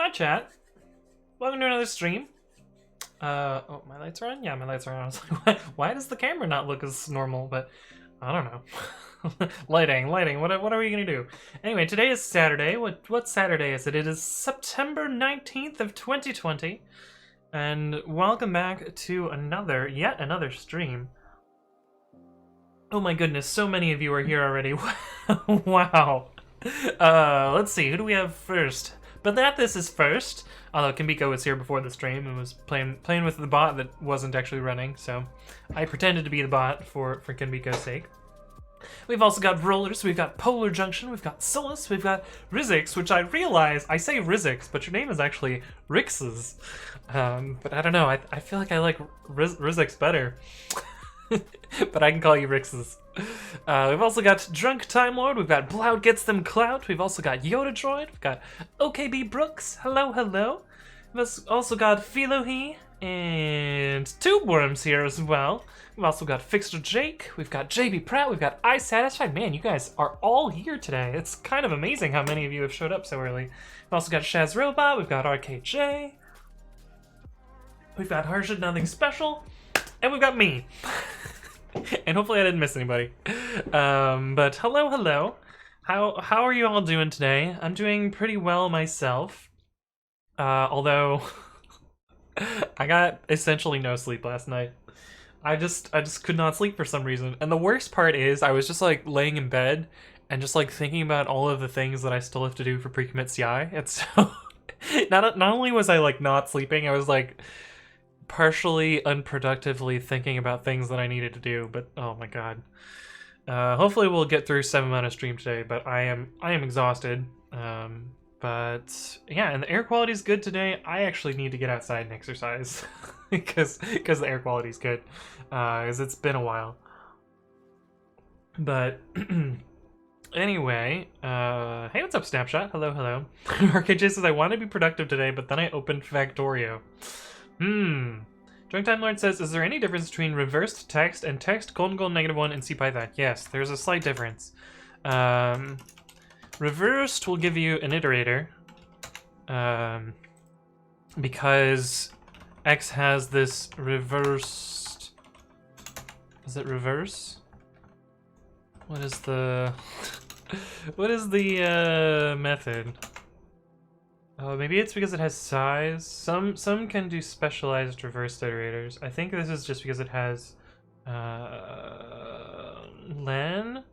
Hi chat. Welcome to another stream. Oh, my lights are on? Yeah, my lights are on. I was like, why does the camera not look as normal? But I don't know. lighting. What are we gonna do? Anyway, today is Saturday. What Saturday is it? It is September 19th of 2020. And welcome back to yet another stream. Oh my goodness, so many of you are here already. Wow. Let's see, who do we have first? But this is first. Although Kimbiko was here before the stream and was playing with the bot that wasn't actually running, so I pretended to be the bot for Kimbiko's sake. We've also got Rollers, we've got Polar Junction, we've got Solus, we've got Rizix, which I realize, I say Rizix, but your name is actually Rixes. But I don't know, I feel like I like Rizix better. But I can call you Rixes. We've also got Drunk Time Lord, we've got Bloud Gets Them Clout, we've also got Yoda Droid, we've got OKB Brooks, hello. We've also got Philohe, and Tube Worms here as well. We've also got Fixer Jake, we've got JB Pratt, we've got iSatisfied. Man, you guys are all here today. It's kind of amazing how many of you have showed up so early. We've also got Shaz Robot, we've got RKJ, we've got Harshit Nothing Special, and we've got me. And hopefully I didn't miss anybody. But hello. How are you all doing today? I'm doing pretty well myself. Although I got essentially no sleep last night. I just could not sleep for some reason. And the worst part is I was just like laying in bed and just like thinking about all of the things that I still have to do for pre-commit.ci. And so not only was I like not sleeping, I was like partially unproductively thinking about things that I needed to do, but oh my god. Hopefully we'll get through 7 on a stream today, but I am exhausted. But yeah, and the air quality is good today. I actually need to get outside and exercise because the air quality is good, because it's been a while. But anyway, hey, what's up, Snapshot? Hello. RKJ says I want to be productive today, but then I opened Factorio. Drunk Time Lord says, is there any difference between reversed text and text ::1 in CPython? Yes, there's a slight difference. Reversed will give you an iterator, because X has this reversed... Is it reverse? What is the... what is the, method? Maybe it's because it has size. Some can do specialized reversed iterators. I think this is just because it has len.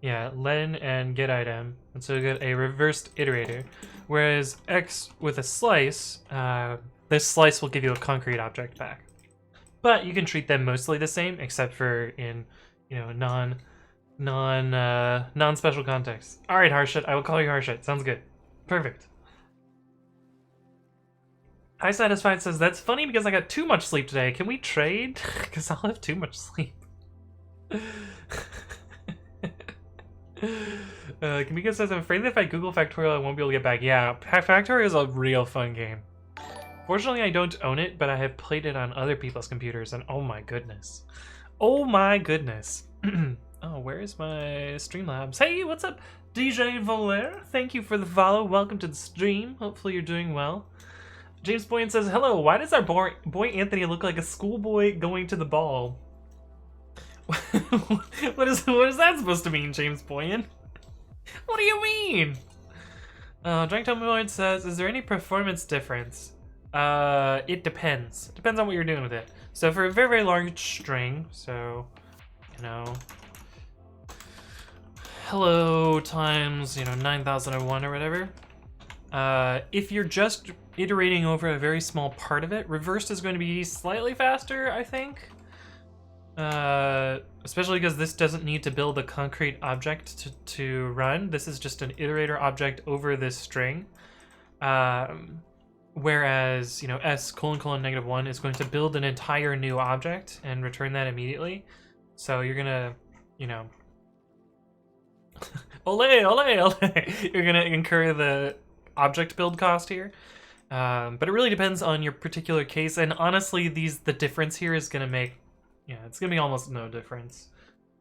Yeah, len and get item. And so you get a reversed iterator. Whereas X with a slice, this slice will give you a concrete object back. But you can treat them mostly the same, except for in, you know, non-special contexts. Alright, Harshit, I will call you Harshit. Sounds good. Perfect. iSatisfied says, that's funny because I got too much sleep today. Can we trade? Because I'll have too much sleep. Kamika says, I'm afraid that if I Google Factorial, I won't be able to get back. Yeah, Factorial is a real fun game. Fortunately, I don't own it, but I have played it on other people's computers, and oh my goodness. Oh my goodness. Oh, where is my Streamlabs? Hey, what's up, DJ Volaire? Thank you for the follow. Welcome to the stream. Hopefully you're doing well. James Boyan says, hello, why does our boy Anthony look like a schoolboy going to the ball? what is that supposed to mean, James Boyan? What do you mean? Drunk Time Lord says, is there any performance difference? It depends. It depends on what you're doing with it. So for a very, very large string, so, you know, hello times, you know, 9001 or whatever. If you're just iterating over a very small part of it, reversed is going to be slightly faster, I think. Especially because this doesn't need to build a concrete object to run. This is just an iterator object over this string. Whereas, you know, s::(-1) is going to build an entire new object and return that immediately. So you're gonna, you know, ole! You're gonna incur the object build cost here. But it really depends on your particular case, and honestly, the difference here is gonna make, yeah, it's gonna be almost no difference,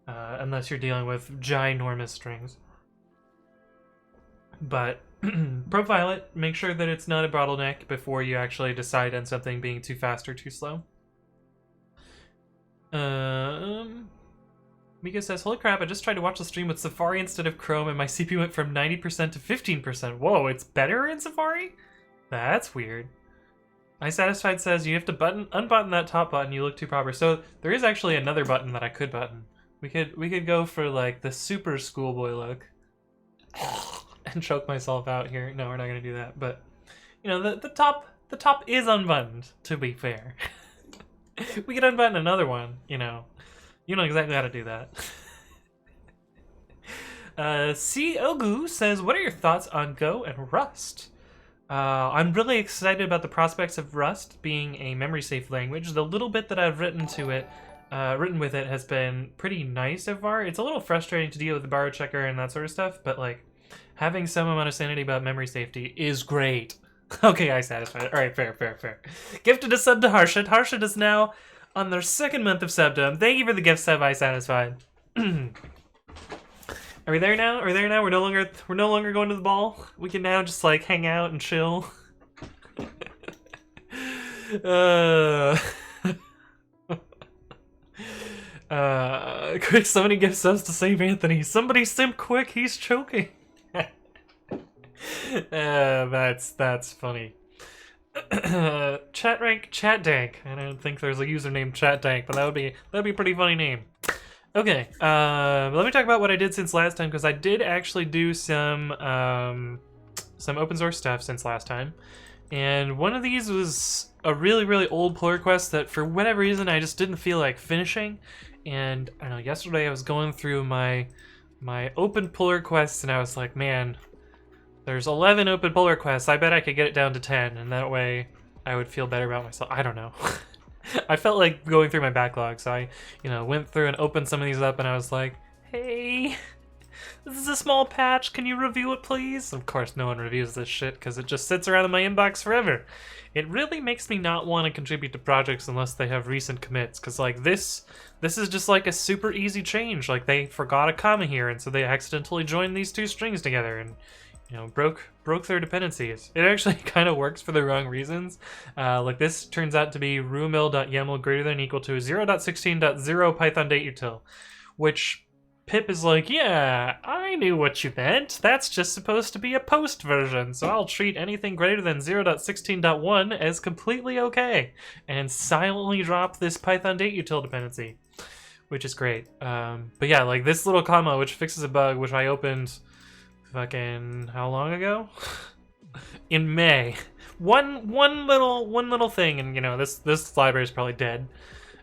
unless you're dealing with ginormous strings. But profile it, make sure that it's not a bottleneck before you actually decide on something being too fast or too slow. Mika says, holy crap, I just tried to watch the stream with Safari instead of Chrome and my CPU went from 90% to 15%. Whoa, it's better in Safari? That's weird. iSatisfied says, you have to unbutton that top button, you look too proper. So there is actually another button that I could button. We could go for like the super schoolboy look. And choke myself out here. No, we're not gonna do that. But you know, the top is unbuttoned, to be fair. We could unbutton another one, you know. You know exactly how to do that. C. Ogu says, what are your thoughts on Go and Rust? I'm really excited about the prospects of Rust being a memory safe language. The little bit that I've written with it has been pretty nice so far. It's a little frustrating to deal with the borrow checker and that sort of stuff, but like having some amount of sanity about memory safety is great. Okay, iSatisfied. Alright, fair. Gifted a sub to Harshit. Harshit is now on their second month of subdom. Thank you for the gift sub, iSatisfied. Are we there now? We're no longer going to the ball. We can now just like hang out and chill. Quick, somebody give subs to save Anthony. Somebody simp quick, he's choking. That's funny. Chat Dank. I don't think there's a user named Chat Dank, but that'd be a pretty funny name. Okay, let me talk about what I did since last time, because I did actually do some open source stuff since last time. And one of these was a really old pull request that for whatever reason I just didn't feel like finishing. And I don't know, yesterday I was going through my open pull requests and I was like, man, there's 11 open pull requests. I bet I could get it down to 10, and that way I would feel better about myself. I don't know. I felt like going through my backlog, so I, went through and opened some of these up, and I was like, hey, this is a small patch. Can you review it, please? Of course, no one reviews this shit because it just sits around in my inbox forever. It really makes me not want to contribute to projects unless they have recent commits, because like this is just like a super easy change. Like they forgot a comma here, and so they accidentally joined these two strings together, and broke their dependencies. It actually kind of works for the wrong reasons. Like this turns out to be rumil.yaml greater than or equal to 0.16.0 python dateutil, which Pip is like, yeah, I knew what you meant. That's just supposed to be a post version, so I'll treat anything greater than 0.16.1 as completely okay, and silently drop this python dateutil dependency, which is great. But yeah, like this little comma, which fixes a bug, which I opened fucking how long ago? In May. One little thing, and this library is probably dead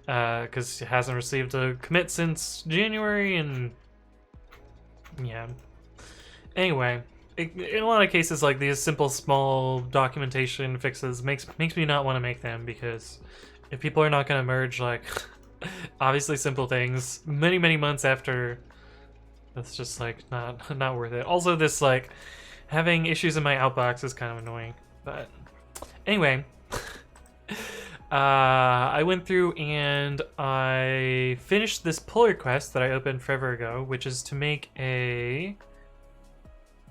because it hasn't received a commit since January, and yeah. Anyway, in a lot of cases like these simple small documentation fixes makes me not want to make them, because if people are not going to merge like obviously simple things many months after, that's just like not worth it. Also, this like having issues in my outbox is kind of annoying. But anyway, I went through and I finished this pull request that I opened forever ago, which is to make a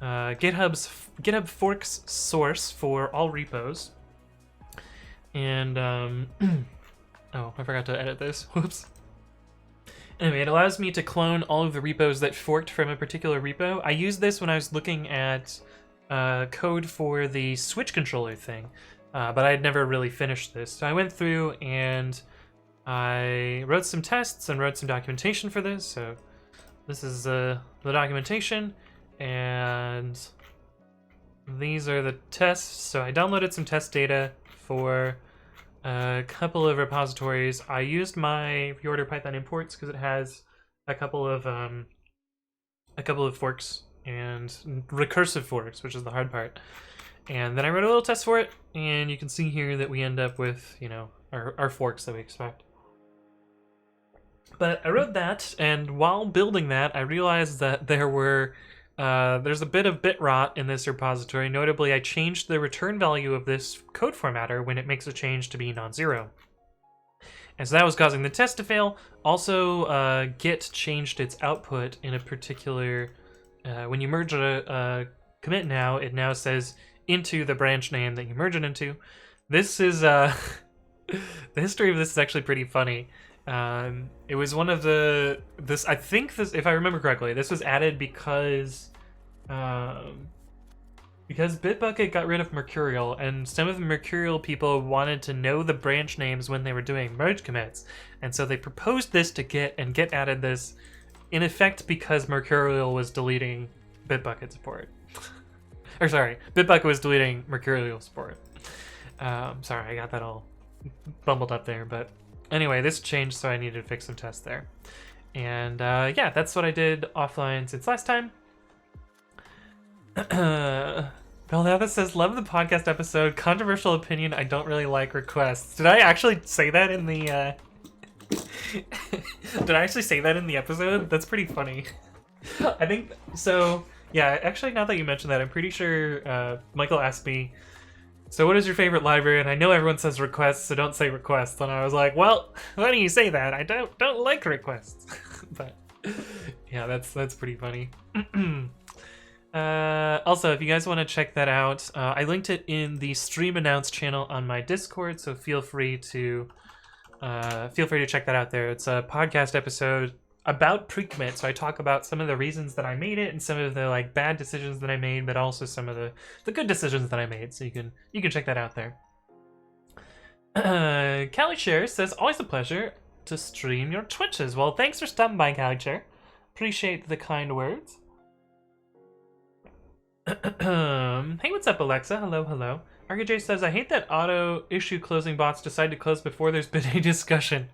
GitHub forks source for all repos. And oh, I forgot to edit this. Whoops. Anyway, it allows me to clone all of the repos that forked from a particular repo. I used this when I was looking at code for the switch controller thing, but I had never really finished this. So I went through and I wrote some tests and wrote some documentation for this. So this is the documentation, and these are the tests. So I downloaded some test data for a couple of repositories. I used my reorder Python imports because it has a couple of forks and recursive forks, which is the hard part. And then I wrote a little test for it, and you can see here that we end up with, our forks that we expect. But I wrote that, and while building that, I realized that there's a bit of bit rot in this repository. Notably, I changed the return value of this code formatter when it makes a change to be non-zero. And so that was causing the test to fail. Also, Git changed its output in a particular... when you merge a commit now, it now says into the branch name that you merge it into. This is the history of this is actually pretty funny. It was one of the I think this, if I remember correctly, this was added because Bitbucket got rid of Mercurial, and some of the Mercurial people wanted to know the branch names when they were doing merge commits, and so they proposed this to Git, and Git added this in effect because Mercurial was deleting Bitbucket support. Or sorry, Bitbucket was deleting Mercurial support. Sorry, I got that all bumbled up there, but anyway, this changed, so I needed to fix some tests there. And yeah, that's what I did offline since last time. Belnatha says, love the podcast episode. Controversial opinion, I don't really like requests. Did I actually say that in the Did I actually say that in the episode? That's pretty funny. I think so. Yeah, actually, now that you mention that, I'm pretty sure Michael asked me, so what is your favorite library? And I know everyone says requests, so don't say requests. And I was like, well, why do you say that? I don't like requests. But yeah, that's pretty funny. Also, if you guys want to check that out, I linked it in the stream announce channel on my Discord, so feel free to check that out there. It's a podcast episode about pre-commit, so I talk about some of the reasons that I made it and some of the like bad decisions that I made, but also some of the good decisions that I made. So you can check that out there. Callie Share says, always a pleasure to stream your Twitches. Well, thanks for stopping by, Callie Share. Appreciate the kind words. Hey, what's up, Alexa? Hello, hello. RKJ says, I hate that auto issue closing bots decide to close before there's been a discussion.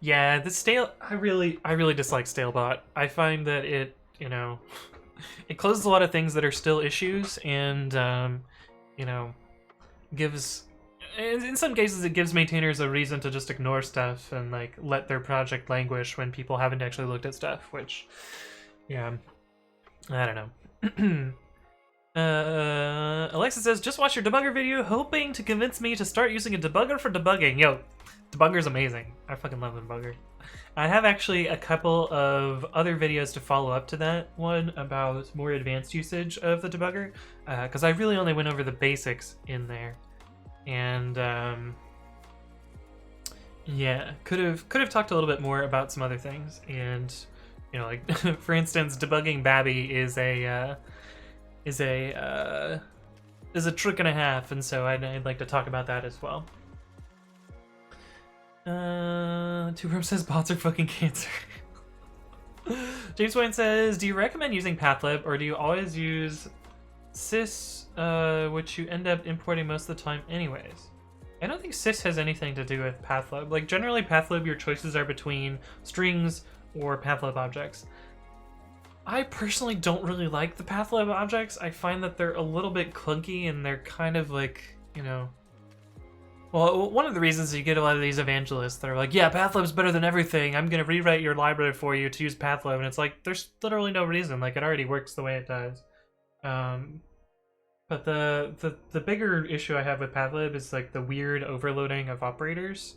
Yeah, the stale. I really dislike Stalebot. I find that it, it closes a lot of things that are still issues, and gives. In some cases, it gives maintainers a reason to just ignore stuff and like let their project languish when people haven't actually looked at stuff. Which, yeah, I don't know. Alexa says, just watch your debugger video, hoping to convince me to start using a debugger for debugging. Yo, debugger's amazing. I fucking love the debugger. I have actually a couple of other videos to follow up to that one about more advanced usage of the debugger, because I really only went over the basics in there, and yeah, could have talked a little bit more about some other things, and like for instance, debugging Babby is a trick and a half, and so I'd like to talk about that as well. Two Room says bots are fucking cancer. James Wayne says, do you recommend using Pathlib, or do you always use sys, which you end up importing most of the time anyways? I don't think sys has anything to do with Pathlib. Like, generally Pathlib, your choices are between strings or Pathlib objects. I personally don't really like the Pathlib objects. I find that they're a little bit clunky, and they're kind of like, well, one of the reasons you get a lot of these evangelists that are like, yeah, Pathlib's better than everything, I'm going to rewrite your library for you to use Pathlib, and it's like, there's literally no reason, like, it already works the way it does. But the bigger issue I have with Pathlib is, like, the weird overloading of operators.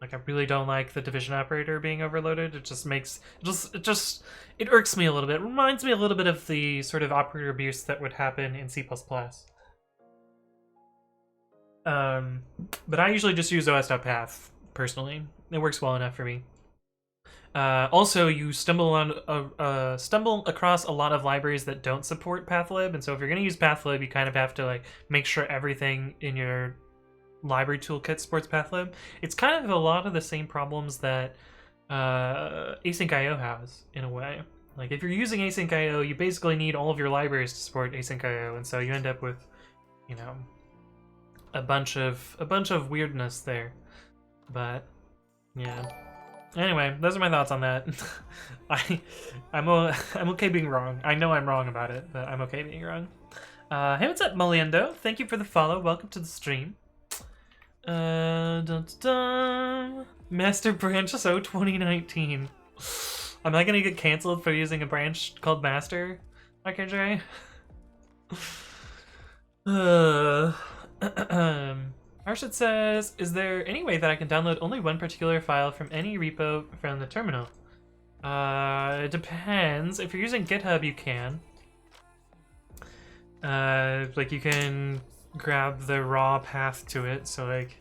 Like, I really don't like the division operator being overloaded. It just makes, it irks me a little bit. It reminds me a little bit of the sort of operator abuse that would happen in C++. But I usually just use os.path, personally. It works well enough for me. Also, you stumble across a lot of libraries that don't support Pathlib, and so if you're going to use Pathlib, you kind of have to like make sure everything in your library toolkit supports Pathlib. It's kind of a lot of the same problems that asyncIO has, in a way. Like, if you're using asyncIO, you basically need all of your libraries to support asyncIO, and so you end up with, a bunch of weirdness there. But yeah. Anyway, those are my thoughts on that. I'm okay being wrong. I know I'm wrong about it, but I'm okay being wrong. Hey, what's up, Moliendo? Thank you for the follow. Welcome to the stream. Dun, dun, dun. Master Branch So 2019. Am I gonna get canceled for using a branch called Master? Okay, Arshad says, is there any way that I can download only one particular file from any repo from the terminal? It depends. If you're using GitHub, you can. Like you can grab the raw path to it. So like,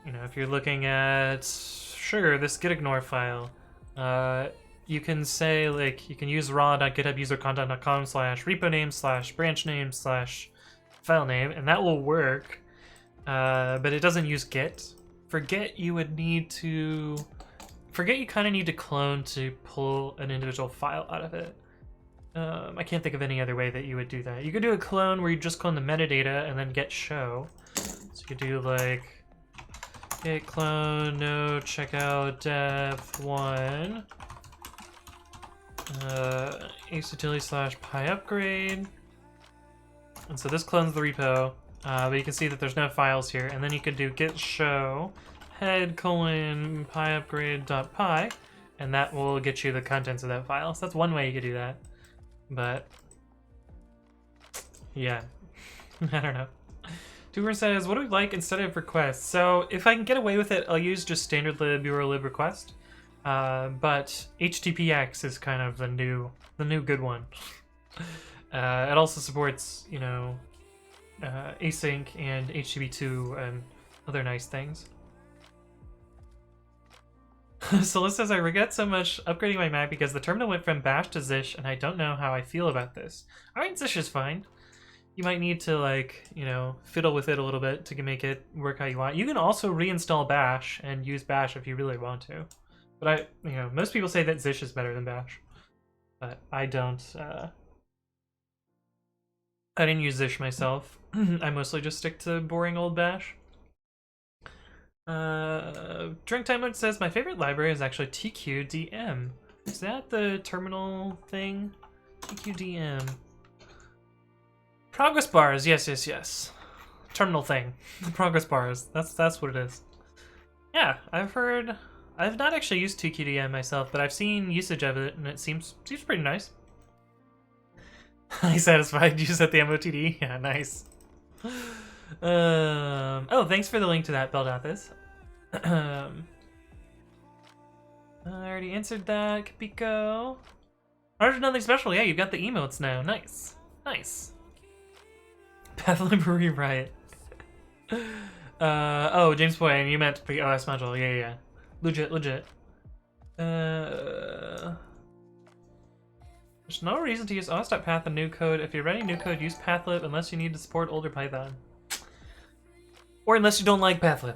you know, if you're looking at, sure, this gitignore file, you can say like, you can use raw.github/user/content.com/repo name/branch name/file name, and that will work. But it doesn't use git. For git, you would need to, for git, you kind of need to clone to pull an individual file out of it. I can't think of any other way that you would do that. You could do a clone where you just clone the metadata and then git show. So you could do like git clone no checkout dev1 acytili/pi upgrade. And so this clones the repo, but you can see that there's no files here. And then you could do git show head : pi upgrade.py, and that will get you the contents of that file. So that's one way you could do that. But yeah, I don't know. Tuber says, what do we like instead of request? So if I can get away with it, I'll use just standard lib urllib request. But HTTPX is kind of the new good one. It also supports, you know, async and HTTP2 and other nice things. Celeste says, I regret so much upgrading my Mac because the terminal went from bash to zish, and I don't know how I feel about this. Alright, zish is fine. You might need to, like, you know, fiddle with it a little bit to make it work how you want. You can also reinstall bash and use bash if you really want to. But you know, most people say that zish is better than bash. But I don't, I didn't use zish myself. I mostly just stick to boring old bash. Drink Time Mode says, my favorite library is actually TQDM. Is that the terminal thing? TQDM. Progress bars, yes. Terminal thing. Progress bars. That's what it is. Yeah, I've not actually used TQDM myself, but I've seen usage of it, and it seems pretty nice. I satisfied use at the MOTD. Yeah, nice. Oh, thanks for the link to that, Beldathis. I already answered that, Kapiko. There's nothing special. Yeah, you've got the emotes now. Nice. Pathlib rewrite. Oh, James Boy, and you meant the OS module. Yeah. Legit. There's no reason to use os.path in new code. If you're running new code, use pathlib unless you need to support older Python. Or unless you don't like pathlib.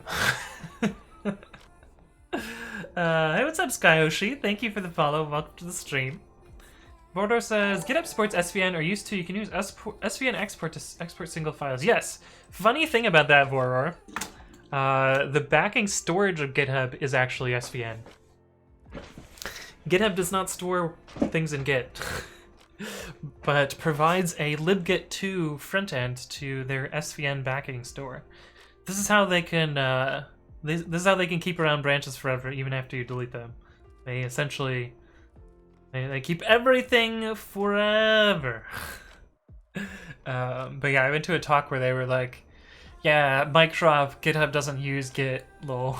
Hey, what's up, Skyoshi? Thank you for the follow. Welcome to the stream. Mordor says, GitHub supports SVN or used to. You can use SVN export to export single files. Yes. Funny thing about that, Voror. The backing storage of GitHub is actually SVN. GitHub does not store things in Git, but provides a libgit2 frontend to their SVN backing store. This is how they can this is how they can keep around branches forever, even after you delete them. They essentially they keep everything forever. But yeah, I went to a talk where they were like, "Yeah, Microsoft GitHub doesn't use Git, lol."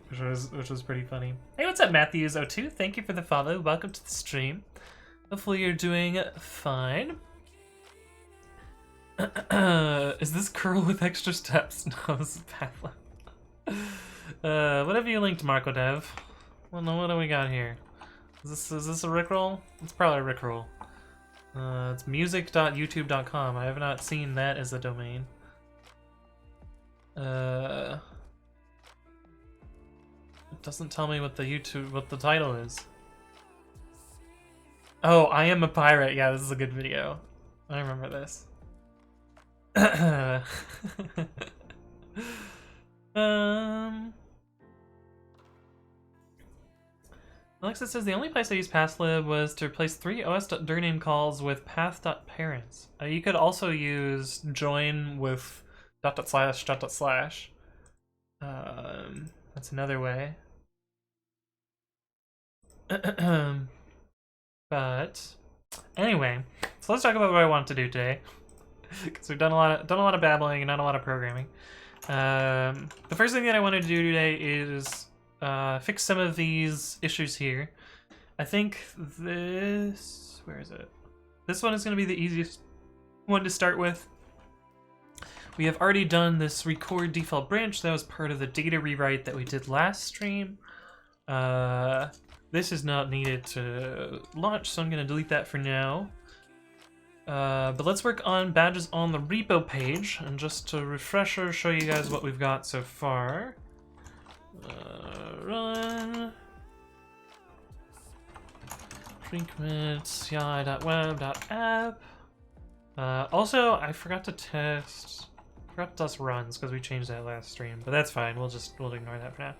which was pretty funny. Hey, what's up, Matthews02? Thank you for the follow. Welcome to the stream. Hopefully you're doing fine. Is this curl with extra steps? No, this is Pathlib. What have you linked, MarcoDev? Well, no, what do we got here? Is this a Rickroll? It's probably a Rickroll. It's music.youtube.com. I have not seen that as a domain. It doesn't tell me what the title is. Oh, I am a pirate. Yeah, this is a good video. I remember this. Alexa says the only place I used pathlib was to replace 3 os.dirname calls with path.parents. You could also use join with ... That's another way. But anyway, so let's talk about what I want to do today, because we've done a lot of babbling and not a lot of programming. The first thing that I want to do today is fix some of these issues here. I think this, where is it? This one is going to be the easiest one to start with. We have already done this record default branch. That was part of the data rewrite that we did last stream. This is not needed to launch, so I'm going to delete that for now. But let's work on badges on the repo page, and just to refresher, show you guys what we've got so far. Run pre-commit.ci.web.app. Also, I forgot to test runs because we changed that last stream, but that's fine. We'll ignore that for now.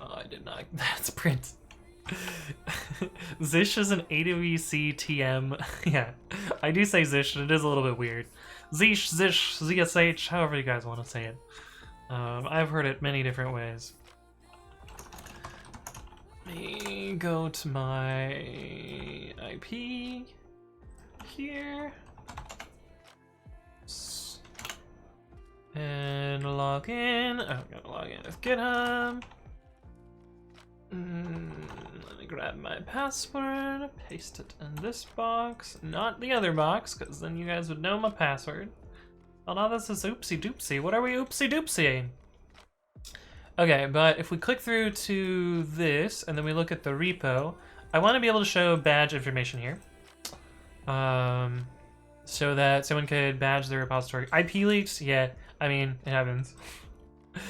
Oh, I did not. That's print. Zish is an AWC TM. Yeah, I do say Zish, and it is a little bit weird. Zish, Zish, ZSH, however you guys want to say it. I've heard it many different ways. Let me go to my IP here and log in. Oh, gotta log in with GitHub. Let me grab my password, paste it in this box, not the other box, because then you guys would know my password. Oh no, this is oopsie doopsie. What are we oopsie doopsie? Okay, but if we click through to this and then we look at the repo, I want to be able to show badge information here. So that someone could badge their repository. IP leaks, yeah, I mean, it happens. It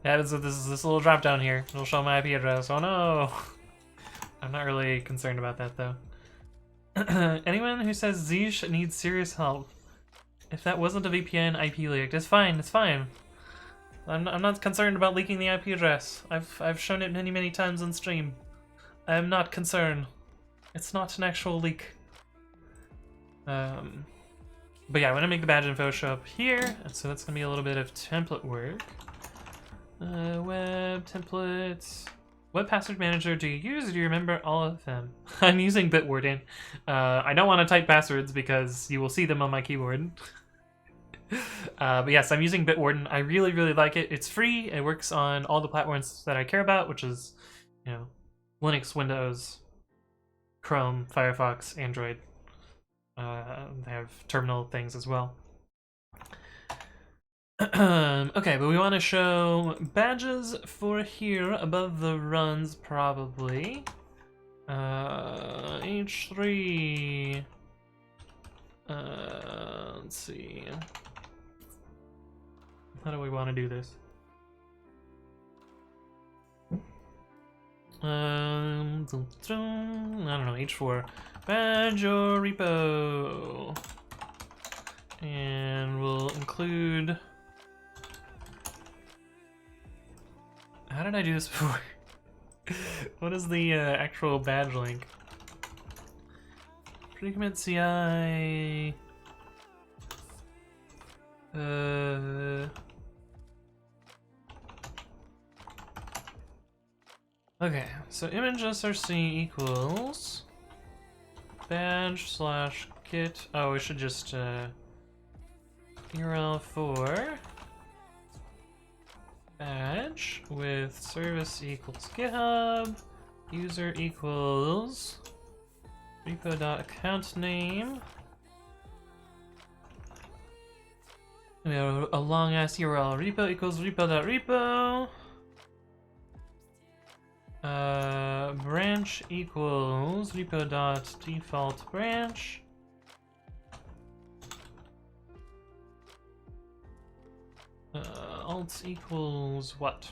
happens with this little drop down here. It'll show my IP address. Oh no! I'm not really concerned about that though. Anyone who says Zish needs serious help. If that wasn't a VPN IP leaked, it's fine, it's fine. I'm not concerned about leaking the IP address. I've shown it many times on stream. I am not concerned. It's not an actual leak. But yeah, I want to make the badge info show up here, and so that's gonna be a little bit of template work. Web templates. What password manager do you use, or do you remember all of them? I'm using Bitwarden. I don't want to type passwords because you will see them on my keyboard. But yes, I'm using Bitwarden. I really like it. It's free. It works on all the platforms that I care about, which is, you know, Linux, Windows, Chrome, Firefox, Android. They have terminal things as well. Okay, but we want to show badges for here above the runs, probably. H3. Let's see. How do we want to do this? I don't know, H4. Badge or repo. And we'll include... How did I do this before? What is the actual badge link? Pre-commit.ci... Okay, so image src equals badge / git. Oh, we should just URL for badge with service equals GitHub, user equals repo.account name. We have a long ass URL. Repo equals repo.repo. Branch equals repo.default branch. Alt equals what?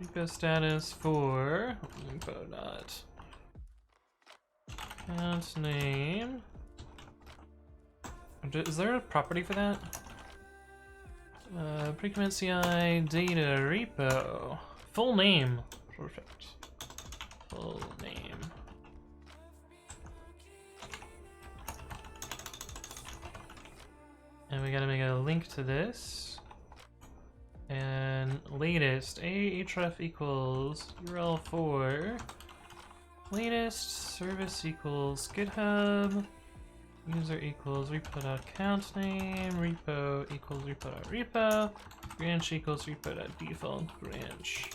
Repo status for repo.account name. Is there a property for that? Pre-commit.ci data repo. Full name. Perfect. Full name. And we gotta make a link to this. And latest ahref equals URL for latest service equals GitHub. User equals repo.account name, repo equals repo.repo, branch equals repo.default branch.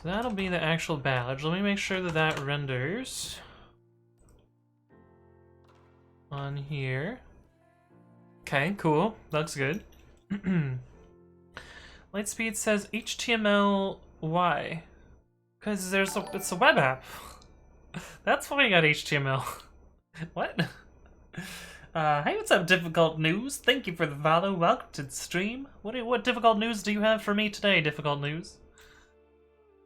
So that'll be the actual badge. Let me make sure that that renders on here. Okay, cool. Looks good. Lightspeed says HTML. Because it's a web app. That's why you got HTML. What? Hey, what's up, Difficult News? Thank you for the follow. Welcome to the stream. What difficult news do you have for me today, Difficult News?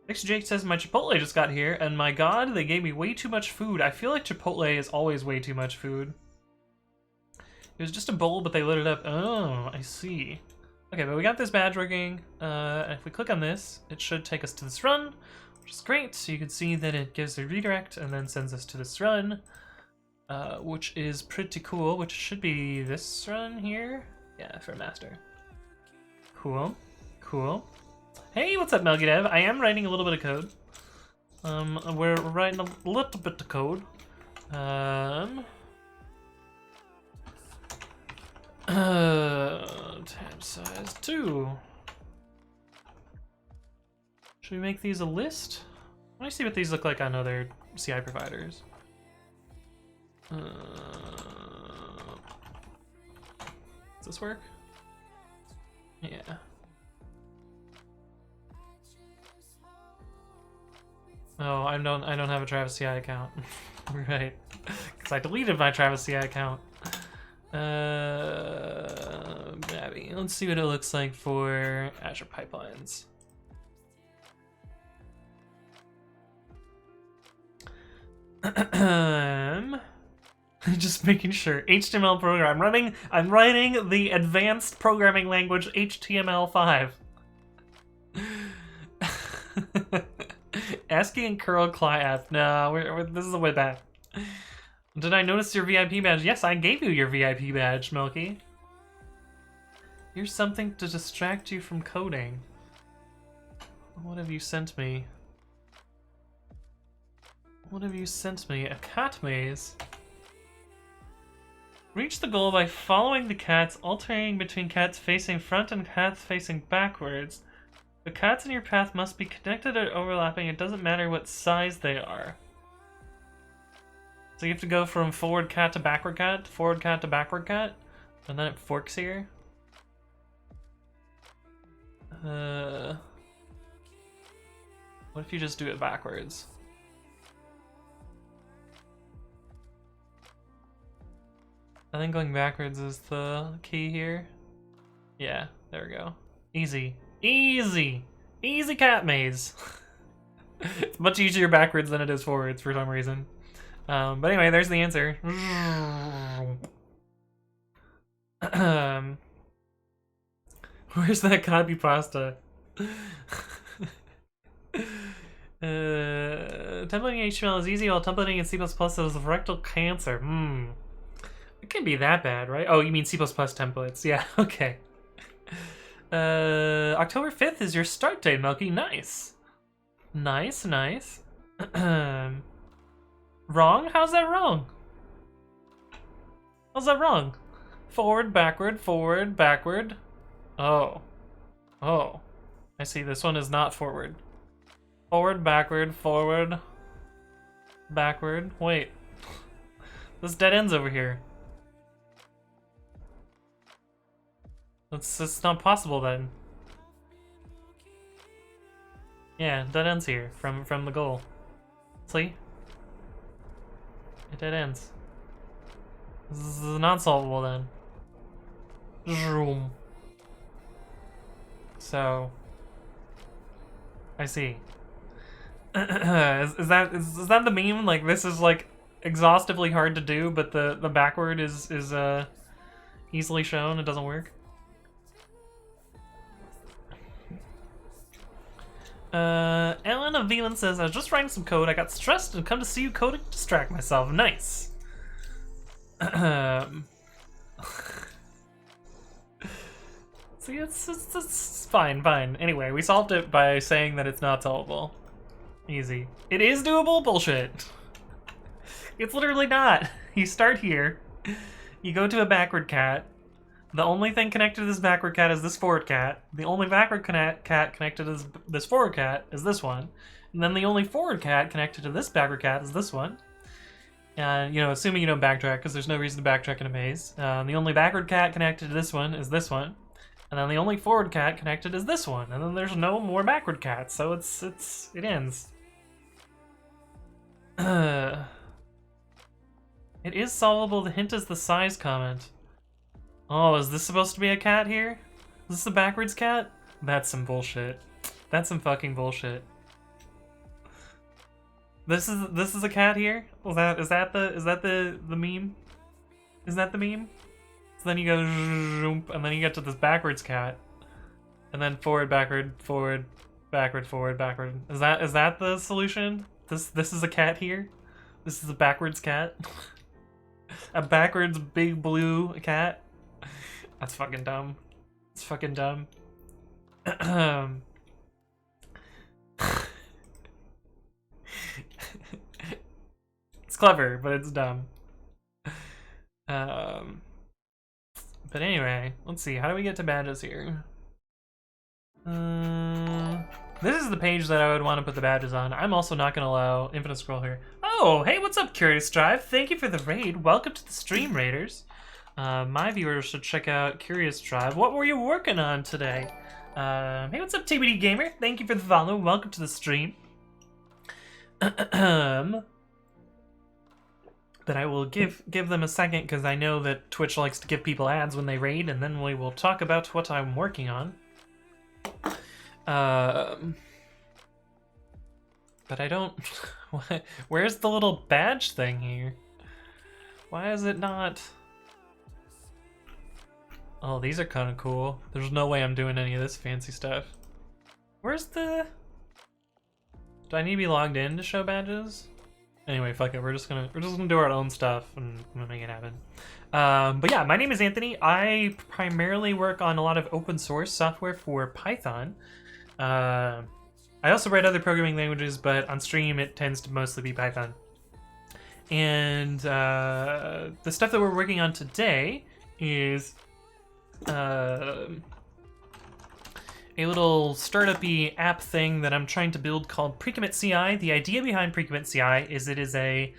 Next Jake says, my Chipotle just got here, and my god, they gave me way too much food. I feel like Chipotle is always way too much food. It was just a bowl, but they lit it up. Oh, I see. Okay, but we got this badge working. If we click on this, it should take us to this run, which is great. So you can see that it gives a redirect and then sends us to this run, which is pretty cool, which should be this run here. Yeah, for master. Cool, cool. Hey, what's up, Melgidev? I am writing a little bit of code. We're writing a little bit of code. Tab size 2. Should we make these a list? Let me see what these look like on other CI providers. Does this work? Yeah. Oh, I don't have a Travis CI account. Right. Because I deleted my Travis CI account. Maybe. Let's see what it looks like for Azure Pipelines. Just making sure. HTML program. I'm writing the advanced programming language HTML5. ASCII and curl CLI. No, this is a web app. Did I notice your VIP badge? Yes, I gave you your VIP badge, Milky. Here's something to distract you from coding. What have you sent me? What have you sent me? A cat maze? Reach the goal by following the cats, alternating between cats facing front and cats facing backwards. The cats in your path must be connected or overlapping. It doesn't matter what size they are. So you have to go from forward cat to backward cat, forward cat to backward cat, and then it forks here. What if you just do it backwards? I think going backwards is the key here. Yeah, there we go. Easy. Easy! Easy cat maze! It's much easier backwards than it is forwards for some reason. But anyway, there's the answer. Where's that copy pasta? Templating HTML is easy, while templating in C++ is rectal cancer. It can't be that bad, right? Oh, you mean C++ templates. Yeah, okay. October 5th is your start date, Milky. Nice. Nice, nice. Wrong? How's that wrong? How's that wrong? Forward, backward, forward, backward. Oh. Oh. I see, this one is not forward. Forward, backward, forward, backward. Wait. This dead ends over here. That's not possible then. Yeah, dead ends here from the goal. See? It dead ends. This is not solvable then. Zoom. So I see. is that the meme? Like, this is like exhaustively hard to do, but the backward is easily shown. It doesn't work. Ellen of Velan says, I was just writing some code. I got stressed and come to see you coding to distract myself. Nice. See, it's fine, fine. Anyway, we solved it by saying that it's not solvable. Easy. It is doable? Bullshit. It's literally not. You start here, you go to a backward cat, The only thing connected to this backward cat is this forward cat. The only backward cat connected to this forward cat is this one. And then the only forward cat connected to this backward cat is this one. And, you know, assuming you don't backtrack, because there's no reason to backtrack in a maze. The only backward cat connected to this one is this one. And then the only forward cat connected is this one. And then there's no more backward cats, so it ends. It is solvable. The hint is the size comment. Oh, is this supposed to be a cat here? Is this a backwards cat? That's some bullshit. That's some fucking bullshit. This is a cat here? Is that the meme? Is that the meme? So then you go zoom, and then you get to this backwards cat. And then forward, backward, forward, backward, forward, backward. Is that the solution? This is a cat here? This is a backwards cat? A backwards big blue cat? That's fucking dumb. It's fucking dumb. It's clever, but it's dumb. But anyway, let's see. How do we get to badges here? This is the page that I would want to put the badges on. I'm also not going to allow infinite scroll here. Oh, hey, what's up, Curious Drive? Thank you for the raid. Welcome to the stream, Raiders. My viewers should check out Curious Drive. What were you working on today? Hey, what's up, TBD Gamer? Thank you for the follow. Welcome to the stream. But I will give them a second because I know that Twitch likes to give people ads when they raid, and then we will talk about what I'm working on. But I don't... Where's the little badge thing here? Why is it not... Oh, these are kind of cool. There's no way I'm doing any of this fancy stuff. Where's the... Do I need to be logged in to show badges? Anyway, fuck it. We're just gonna do our own stuff and I'm gonna make it happen. But yeah, my name is Anthony. I primarily work on a lot of open source software for Python. I also write other programming languages, but on stream it tends to mostly be Python. And the stuff that we're working on today is a little startup-y app thing that I'm trying to build called pre-commit.ci. The idea behind pre-commit.ci is it is a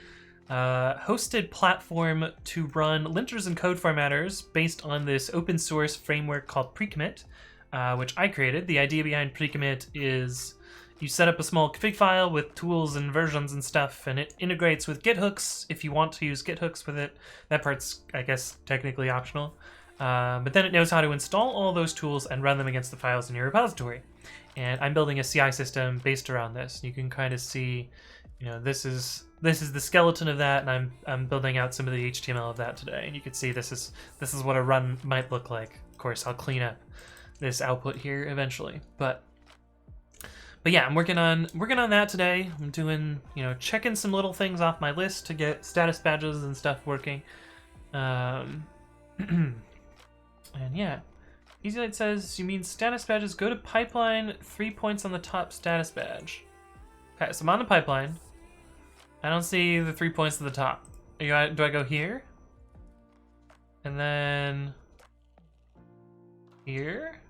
hosted platform to run linters and code formatters based on this open source framework called pre-commit, which I created. The idea behind pre-commit is you set up a small config file with tools and versions and stuff, and it integrates with Git hooks if you want to use Git hooks with it. That part's, I guess, technically optional. But then it knows how to install all those tools and run them against the files in your repository. And I'm building a CI system based around this. You can kind of see, you know, this is the skeleton of that, and I'm building out some of the HTML of that today. And you can see this is what a run might look like. Of course, I'll clean up this output here eventually. But yeah, I'm working on that today. I'm doing, you know, checking some little things off my list to get status badges and stuff working. And yeah, EasyLight says, you mean status badges? Go to pipeline, 3 points on the top status badge. Okay, so I'm on the pipeline. I don't see the 3 points at the top. Do I go here? And then here?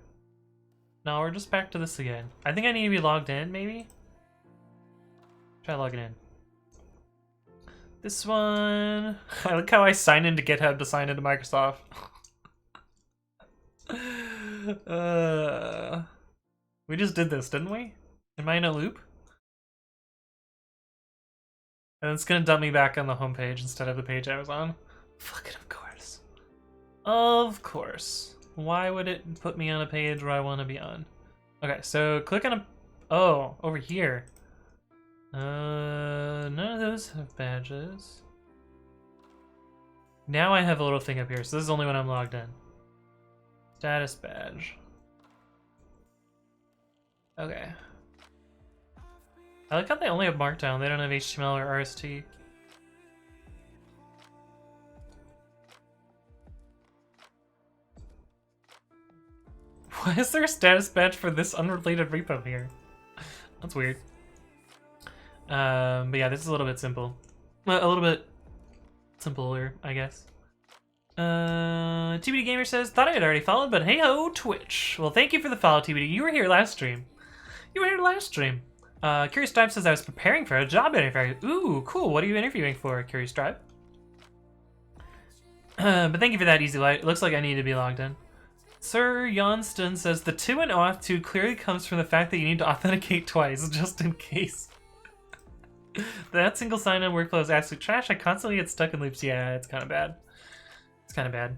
No, we're just back to this again. I think I need to be logged in, maybe? Try logging in. This one... I like how I sign into GitHub to sign into Microsoft. We just did this, didn't we? Am I in a loop? And it's gonna dump me back on the homepage instead of the page I was on. Fucking of course. Of course. Why would it put me on a page where I want to be on? Okay, so click on a... Oh, over here. None of those have badges. Now I have a little thing up here, so this is only when I'm logged in. Status badge. Okay. I like how they only have Markdown. They don't have HTML or RST. Why is there a status badge for this unrelated repo here? That's weird. But yeah, this is a little bit simple. A little bit simpler, I guess. TBD Gamer says, thought I had already followed, but hey ho, Twitch. Well, thank you for the follow, TBD. You were here last stream. Curious Drive says I was preparing for a job interview. Ooh, cool. What are you interviewing for, Curious Drive? But thank you for that, Easy Light. It looks like I need to be logged in. Sir Johnston says the 2 in auth 2 clearly comes from the fact that you need to authenticate twice, just in case. That single sign-on workflow is absolute trash. I constantly get stuck in loops. Yeah, it's kind of bad. It's kind of bad.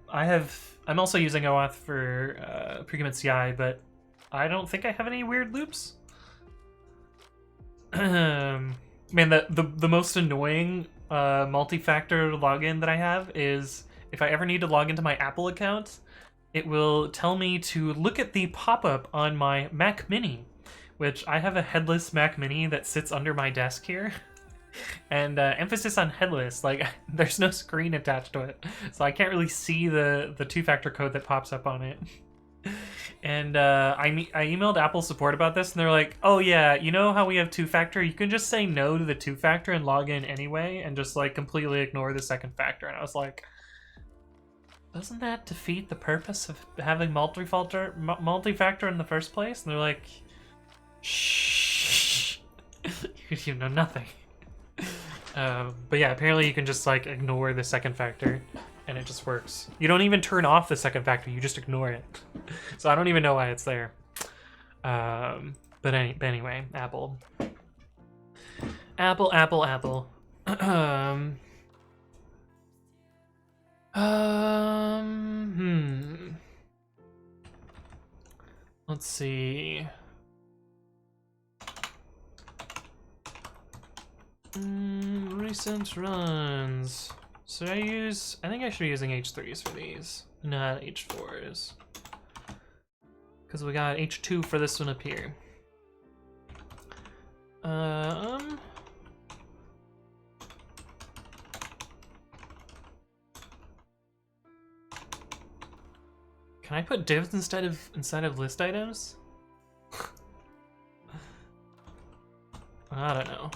I'm also using OAuth for pre-commit.ci, but I don't think I have any weird loops. Man, the most annoying multi-factor login that I have is if I ever need to log into my Apple account, it will tell me to look at the pop-up on my Mac Mini, which I have a headless Mac Mini that sits under my desk here. And emphasis on headless, like there's no screen attached to it, so I can't really see the two-factor code that pops up on it. And I emailed Apple support about this, and they're like, oh yeah, you know how we have two-factor? You can just say no to the two-factor and log in anyway, and just like completely ignore the second factor. And I was like, doesn't that defeat the purpose of having multi-factor in the first place? And they're like, shh, you know nothing. But yeah, apparently you can just like ignore the second factor and it just works. You don't even turn off the second factor, you just ignore it. So I don't even know why it's there. But anyway, Apple. Let's see. Recent runs. So I think I should be using H3s for these, not H4s. Because we got H2 for this one up here. Can I put divs inside of list items? I don't know.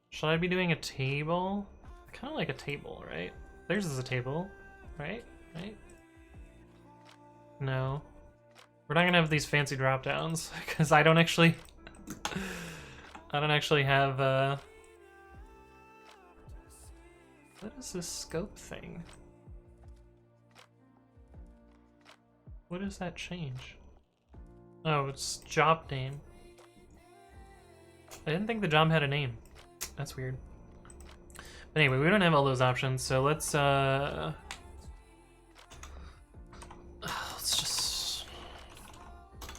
Should I be doing a table? I kind of like a table, right? Theirs is a table, right? Right? No. We're not gonna have these fancy drop downs because I don't actually have what is this scope thing? What does that change? Oh, it's job name. I didn't think the job had a name. That's weird. But anyway, we don't have all those options, so let's just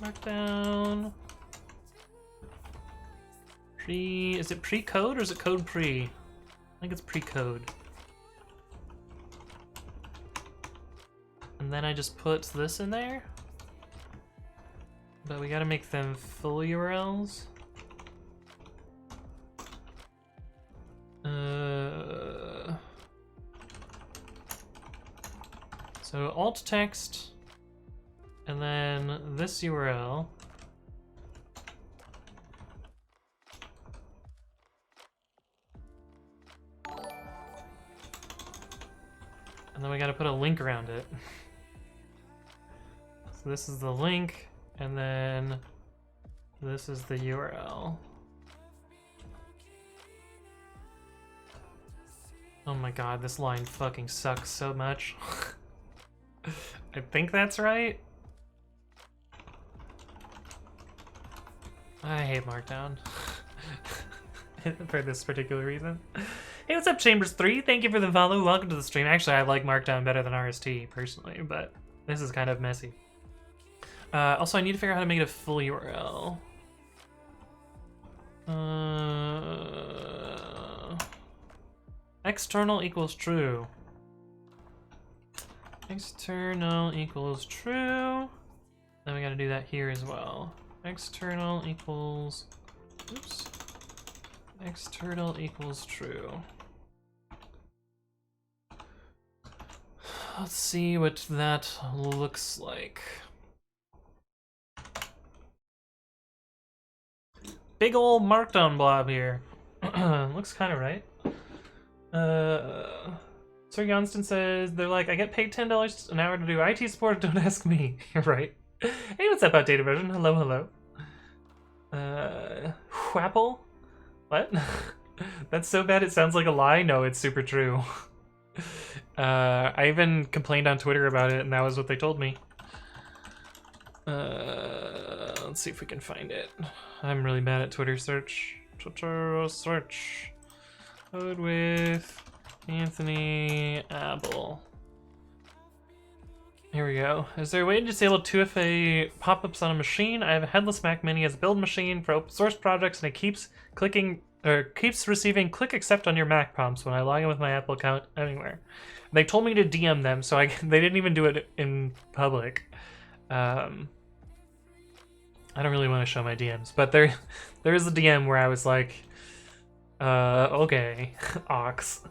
mark down is it pre-code or is it code pre? I think it's pre-code. And then I just put this in there. But we gotta make them full URLs. So alt text, and then this URL. And then we gotta put a link around it. So this is the link, and then this is the URL. Oh my god, this line fucking sucks so much. I think that's right. I hate Markdown. For this particular reason. Hey, what's up, Chambers3? Thank you for the follow. Welcome to the stream. Actually, I like Markdown better than RST, personally, but this is kind of messy. Also, I need to figure out how to make it a full URL. External equals true. External equals true. Then we gotta do that here as well. External equals, oops. External equals true. Let's see what that looks like. Big ol' Markdown blob here. Looks kind of right. Sir Johnston says, they're like, I get paid $10 an hour to do IT support, don't ask me. You're right. Hey, what's up, Outdated Version? Hello, hello. Whapple? What? That's so bad it sounds like a lie? No, it's super true. I even complained on Twitter about it, and that was what they told me. Let's see if we can find it. I'm really bad at Twitter search. Twitter search. Code with Anthony Apple. Here we go. Is there a way to disable 2FA pop-ups on a machine? I have a headless Mac Mini as a build machine for open source projects, and it keeps receiving click accept on your Mac prompts when I log in with my Apple account anywhere. They told me to DM them, so they didn't even do it in public. I don't really want to show my DMs, but there is a DM where I was like, okay, Ox.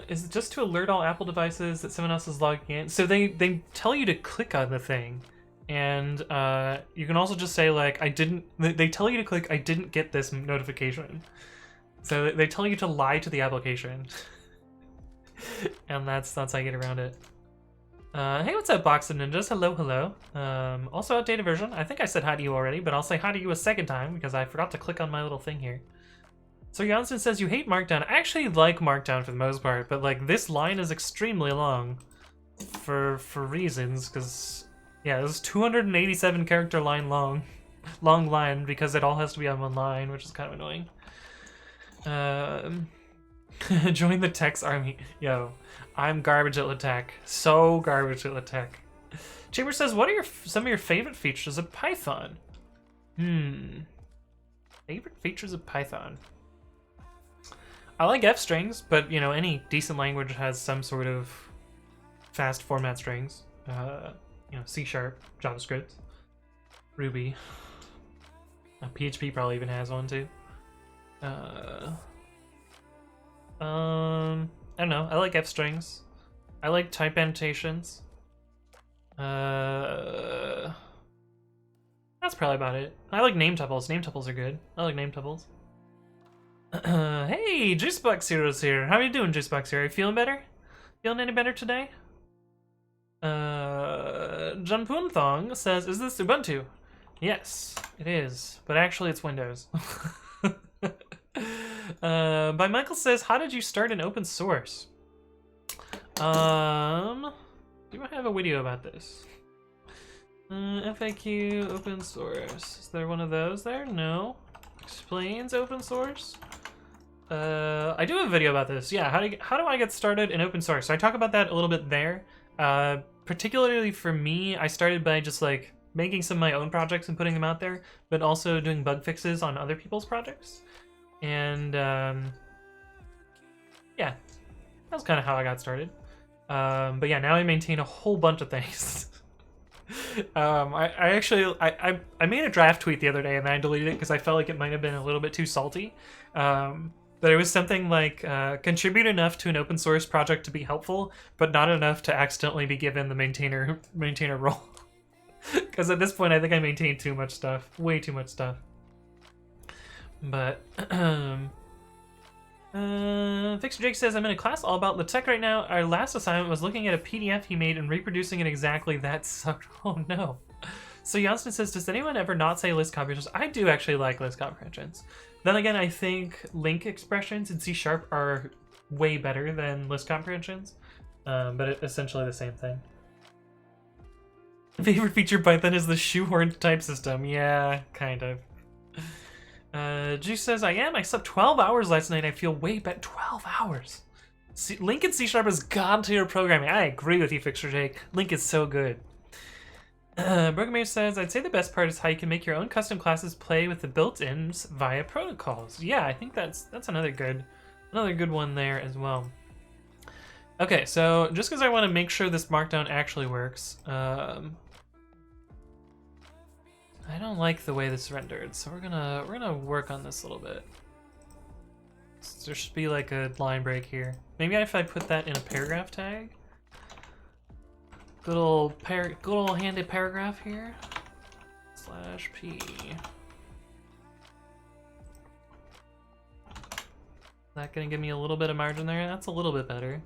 Is it just to alert all Apple devices that someone else is logging in? So they tell you to click on the thing, and you can also just say like, they tell you to click, I didn't get this notification. So they tell you to lie to the application. And that's how you get around it. Hey, what's up, Box of Ninjas? Hello, hello. Also, Outdated Version. I think I said hi to you already, but I'll say hi to you a second time because I forgot to click on my little thing here. So Janssen says you hate Markdown. I actually like Markdown for the most part, but like this line is extremely long for reasons, because yeah, this is 287 character line long line because it all has to be on one line, which is kind of annoying. Join the Tech's army. Yo, I'm garbage at LaTeX. So garbage at LaTeX. Chamber says, what are some of your favorite features of Python? Favorite features of Python? I like f-strings, but you know, any decent language has some sort of fast format strings. You know, C#, JavaScript, Ruby. PHP probably even has one too. I don't know. I like f-strings. I like type annotations. That's probably about it. I like name tuples. Name tuples are good. I like name tuples. Hey, Juicebox Hero's here. How are you doing, Juicebox Hero? Are you feeling better? Feeling any better today? John Poonthong says, is this Ubuntu? Yes, it is. But actually it's Windows. By Michael says, how did you start in open source? Do I have a video about this? FAQ open source. Is there one of those there? No. Explains open source. I do have a video about this. Yeah, how do I get started in open source? So I talk about that a little bit there. Particularly for me, I started by just like making some of my own projects and putting them out there, but also doing bug fixes on other people's projects. And yeah, that's kind of how I got started. But yeah, now I maintain a whole bunch of things. I actually made a draft tweet the other day and then I deleted it because I felt like it might have been a little bit too salty. But it was something like contribute enough to an open source project to be helpful, but not enough to accidentally be given the maintainer role. Because at this point, I think I maintain too much stuff, way too much stuff. But Fixer Jake says, I'm in a class all about LaTeX right now. Our last assignment was looking at a PDF he made and reproducing it exactly. That sucked. Oh no. So Johnston says, does anyone ever not say list comprehensions? I do actually like list comprehensions. Then again, I think link expressions in C# are way better than list comprehensions, but it's essentially the same thing. Favorite feature Python is the shoehorned type system. Yeah, kind of. Juice says, I slept 12 hours last night. I feel way better. 12 hours. Link in C# is god tier programming. I agree with you, Fixer Jake. Link is so good. Burgermage says, I'd say the best part is how you can make your own custom classes play with the built-ins via protocols. Yeah, I think that's another good one there as well. Okay, so just because I want to make sure this markdown actually works, I don't like the way this is rendered, so we're gonna work on this a little bit. So there should be like a line break here. Maybe if I put that in a paragraph tag. Good old handy paragraph here. /p. that gonna give me a little bit of margin there? That's a little bit better.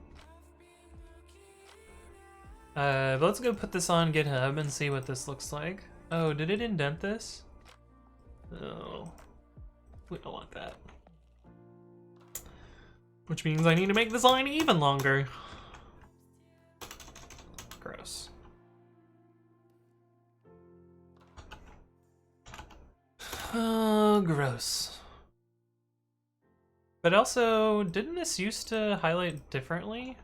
But let's go put this on GitHub and see what this looks like. Oh, did it indent this? Oh, we don't want that. Which means I need to make this line even longer. Gross. Oh, gross. But also, didn't this used to highlight differently?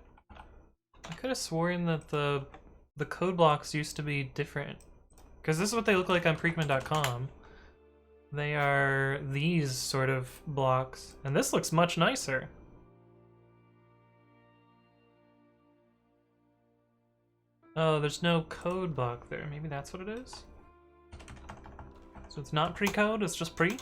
I could have sworn that the code blocks used to be different. Because this is what they look like on pre-commit.com. They are these sort of blocks. And this looks much nicer. Oh, there's no code block there. Maybe that's what it is? So it's not pre-code, it's just pre?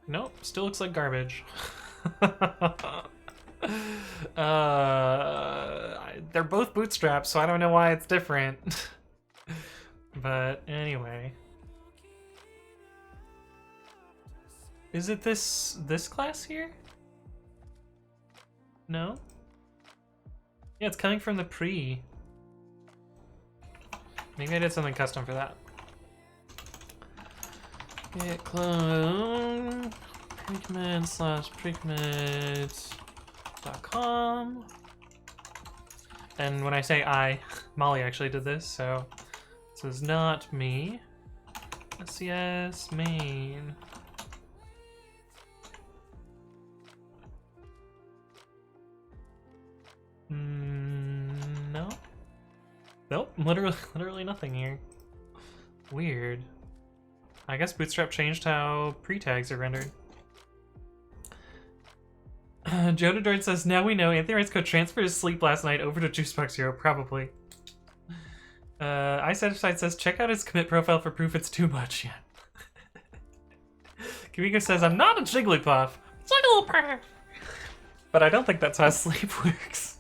Nope, still looks like garbage. They're both bootstrapped, so I don't know why it's different. But anyway. Is it this class here? No? Yeah, it's coming from the pre. Maybe I did something custom for that. Git clone pre-commit / pre-commit.com. And when I say I, Molly actually did this, so this is not me. SCS main. No. Nope, literally nothing here. Weird. I guess Bootstrap changed how pre-tags are rendered. Joda Droid says, now we know Anthony writes code transferred his sleep last night over to Juicebox Hero, probably. iSatisfied says, check out his commit profile for proof it's too much. Yeah. Kimiko says, I'm not a Jigglypuff. Jigglypuff! But I don't think that's how sleep works.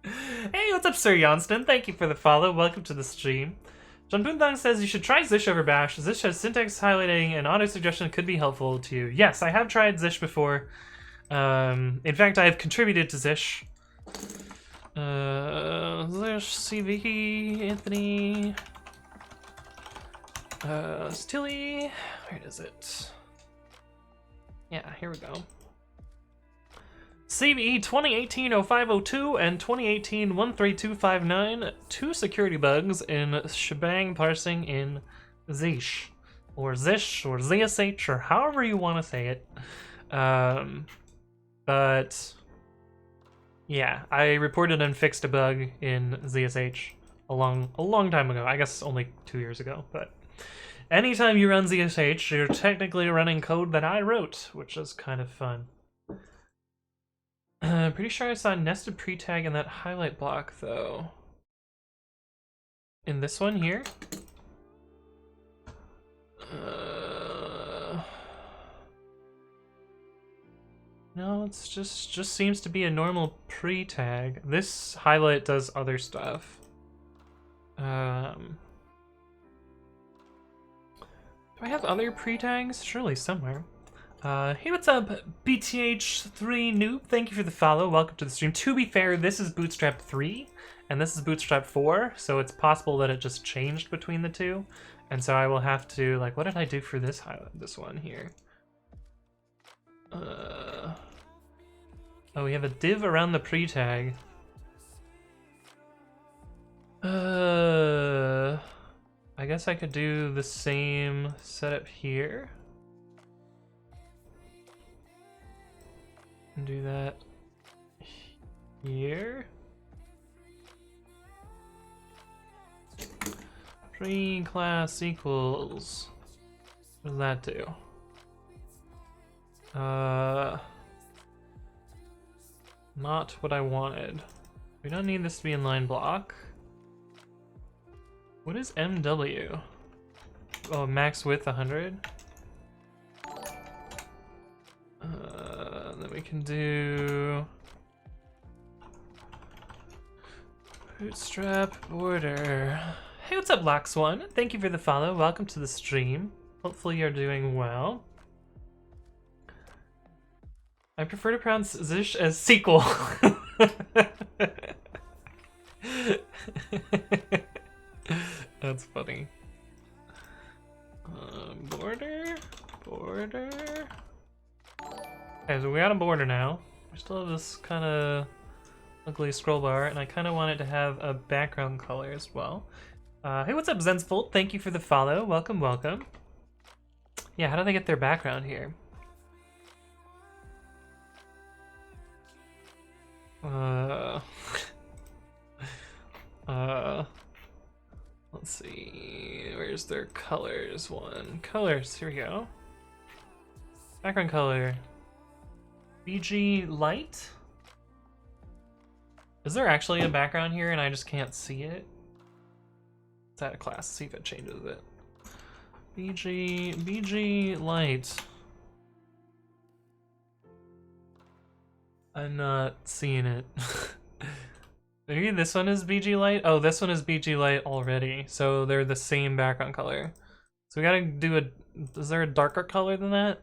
Hey, what's up, Sir Johnston? Thank you for the follow. Welcome to the stream. John Boonthong says you should try Zish over Bash. Zish has syntax highlighting and auto suggestion could be helpful to you. Yes, I have tried Zish before. In fact, I have contributed to Zish. Zish, CV, Anthony, Stilly. Where is it? Yeah, here we go. CVE 2018-0502 and 2018-13259, 2 security bugs in shebang parsing in Zish, or Zish, or ZSH, or however you want to say it. But yeah, I reported and fixed a bug in ZSH a long time ago. I guess only 2 years ago. But anytime you run ZSH, you're technically running code that I wrote, which is kind of fun. Pretty sure I saw nested pre-tag in that highlight block, though. In this one here? No, it's just seems to be a normal pre-tag. This highlight does other stuff. Do I have other pre-tags? Surely somewhere. Hey, what's up, BTH3 noob? Thank you for the follow. Welcome to the stream. To be fair, this is Bootstrap 3, and this is Bootstrap 4, so it's possible that it just changed between the two. And so I will have to, like, what did I do for this highlight? This one here. Oh, we have a div around the pre-tag. I guess I could do the same setup here. And do that here. Pre-class equals. What does that do? Not what I wanted. We don't need this to be inline block. What is MW? Oh, max width 100. Then we can do bootstrap border Hey, what's up, Black Swan? Thank you for the follow. Welcome to the stream. Hopefully you're doing well. I prefer to pronounce Zish as sequel. That's funny. Border. Okay, so we got a border now. We still have this kind of ugly scroll bar, and I kind of want it to have a background color as well. Hey, what's up, Zensfold? Thank you for the follow. Welcome, welcome. Yeah, how do they get their background here? Let's see. Where's their colors one? Colors, here we go. Background color. BG light? Is there actually a background here and I just can't see it? Let's add a class, see if it changes it. BG light. I'm not seeing it. Maybe this one is BG light? Oh, this one is BG light already, so they're the same background color. So we gotta do a... Is there a darker color than that?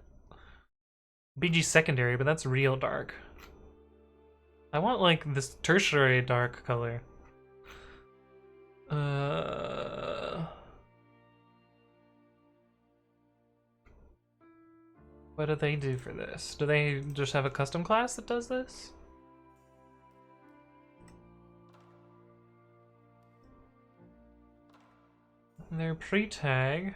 BG secondary, but that's real dark. I want like this tertiary dark color. What do they do for this? Do they just have a custom class that does this? Their pre-tag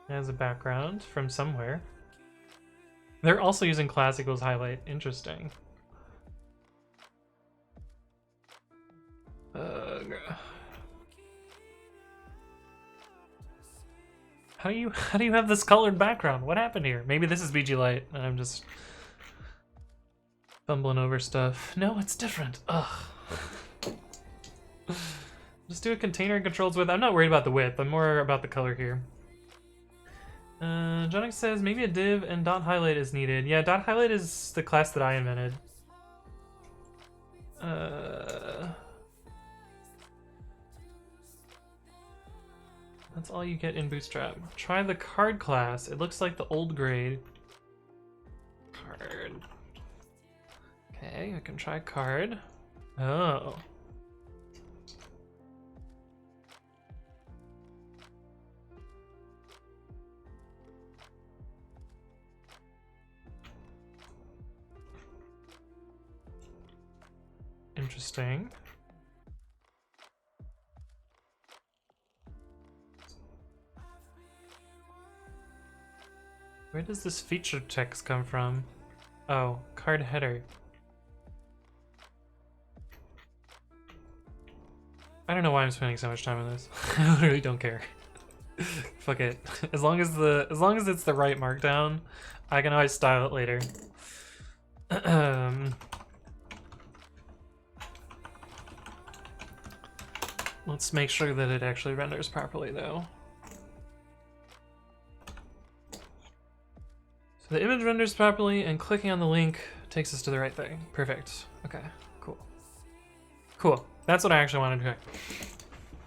has a background from somewhere. They're also using class equals highlight. Interesting. How do you have this colored background? What happened here? Maybe this is BG light and I'm just fumbling over stuff. No, it's different. Ugh. Just do a container and controls width. I'm not worried about the width. I'm more about the color here. Jonix says maybe a div and dot highlight is needed. Yeah, dot highlight is the class that I invented. That's all you get in Bootstrap. Try the card class. It looks like the old grade. Card. Okay, I can try card. Oh. Interesting. Where does this feature text come from? Oh, card header. I don't know why I'm spending so much time on this. I literally don't care. Fuck it. As long as it's the right markdown, I can always style it later. Let's make sure that it actually renders properly though. So the image renders properly and clicking on the link takes us to the right thing. Perfect. Okay, cool. Cool. That's what I actually wanted to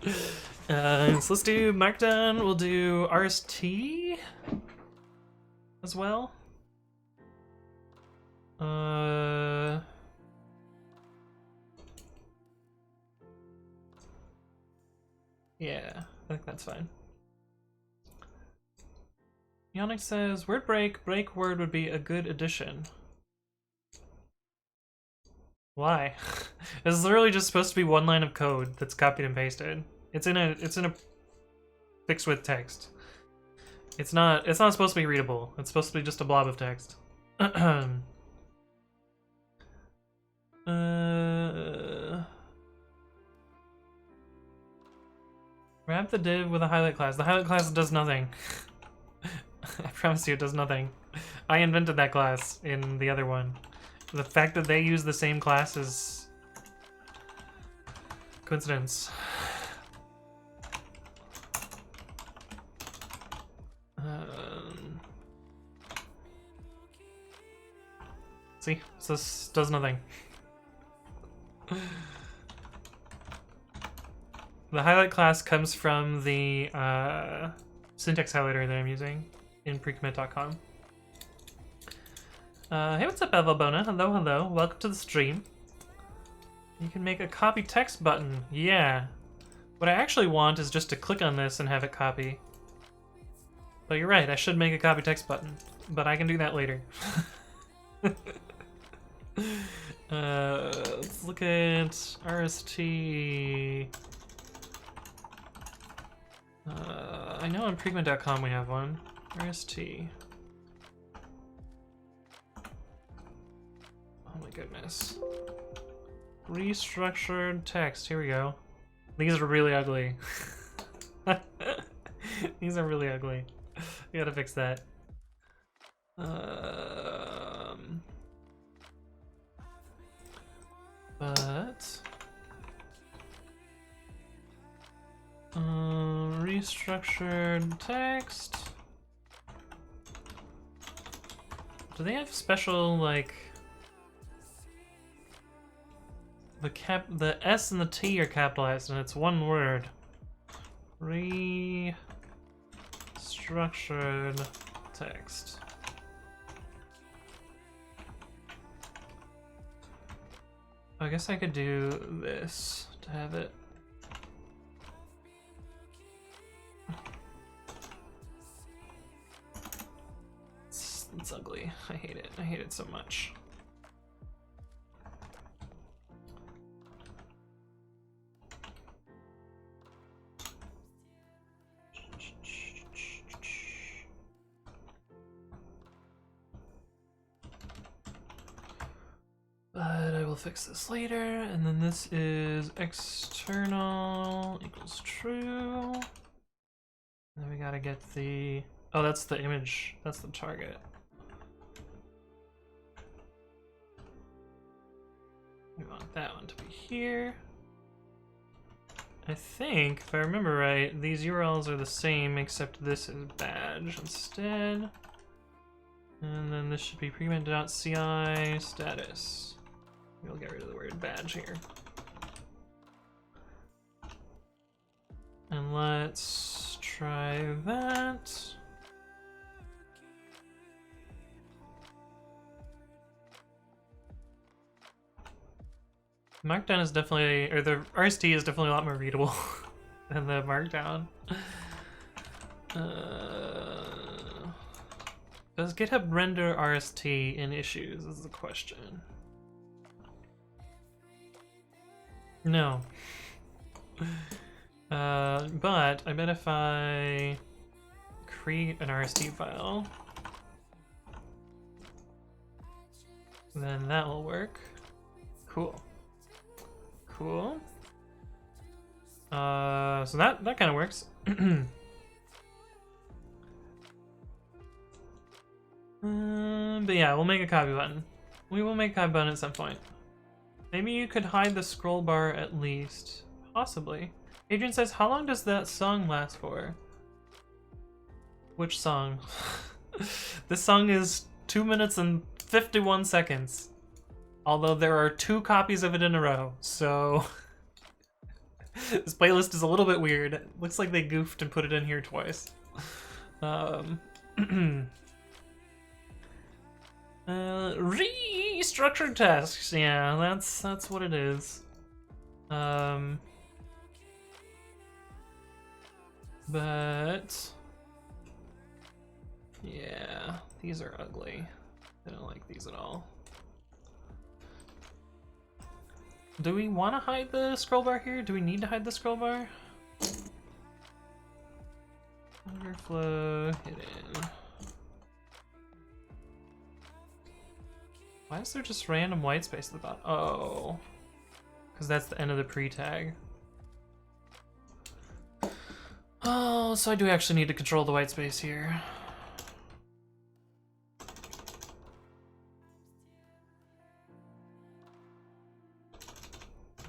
check. So let's do markdown. We'll do RST as well. Yeah, I think that's fine. Yannick says, word break word would be a good addition. Why? It's literally just supposed to be one line of code that's copied and pasted. It's in a fixed width text. It's not supposed to be readable. It's supposed to be just a blob of text. Wrap the div with a highlight class. The highlight class does nothing. I promise you it does nothing. I invented that class in the other one. The fact that they use the same class is coincidence. See? So this does nothing. The highlight class comes from the syntax highlighter that I'm using in pre-commit.ci. Hey, what's up, Evelbona? Hello, hello. Welcome to the stream. You can make a copy text button. Yeah. What I actually want is just to click on this and have it copy. But you're right, I should make a copy text button. But I can do that later. Let's look at RST. I know on pre-commit.com we have one. RST. Oh my goodness. Restructured text. Here we go. These are really ugly. These are really ugly. We gotta fix that. Restructured text. Do they have special, like, the S and the T are capitalized and it's one word. Restructured text. I guess I could do this to have it. It's ugly. I hate it. I hate it so much. But I will fix this later, and then this is external equals true. And then we gotta get the, oh, that's the image, that's the target. We want that one to be here. I think, if I remember right, these URLs are the same, except this is badge instead. And then this should be pre-commit.ci status. We'll get rid of the word badge here. And let's try that. Markdown is definitely, or the RST is definitely a lot more readable than the Markdown. Does GitHub render RST in issues is the question. No. But I bet if I create an RST file, then that will work. Cool. Cool. So that kind of works. But yeah, we'll make a copy button. We will make a copy button at some point. Maybe you could hide the scroll bar at least. Possibly. Adrian says, how long does that song last for? Which song? This song is 2 minutes and 51 seconds. Although there are 2 copies of it in a row, so this playlist is a little bit weird. It looks like they goofed and put it in here twice. Restructured tasks, yeah, that's what it is. But yeah, these are ugly. I don't like these at all. Do we want to hide the scroll bar here? Do we need to hide the scroll bar? Overflow hidden. Why is there just random white space at the bottom? Oh, because that's the end of the pre-tag. Oh, so I do actually need to control the white space here.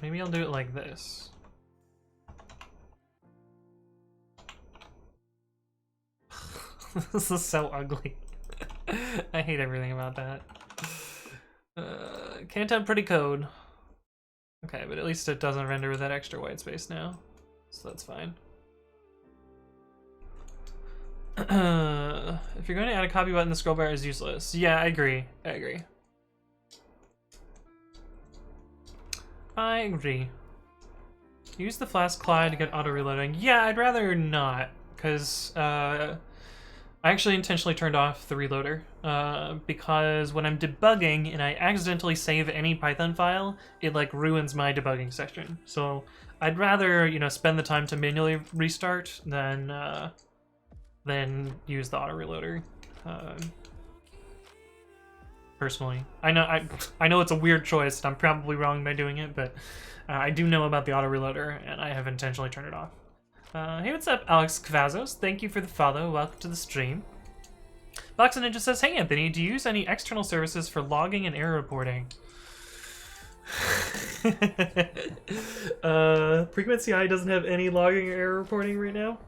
Maybe I'll do it like this. This is so ugly. I hate everything about that. Can't have pretty code. Okay, but at least it doesn't render with that extra white space now. so that's fine. If you're going to add a copy button, the scroll bar is useless. Yeah, I agree. I agree. Use the Flask Clyde to get auto reloading. Yeah, I'd rather not, because I actually intentionally turned off the reloader because when I'm debugging and I accidentally save any Python file, it like ruins my debugging section. So I'd rather, you know, spend the time to manually restart than use the auto reloader. Personally, I know it's a weird choice, and I'm probably wrong by doing it, but I do know about the auto reloader, and I have intentionally turned it off. Hey, what's up, Alex Kvazos? Thank you for the follow. Welcome to the stream. Box Ninja says, "Hey Anthony, do you use any external services for logging and error reporting?" pre-commit.ci doesn't have any logging or error reporting right now.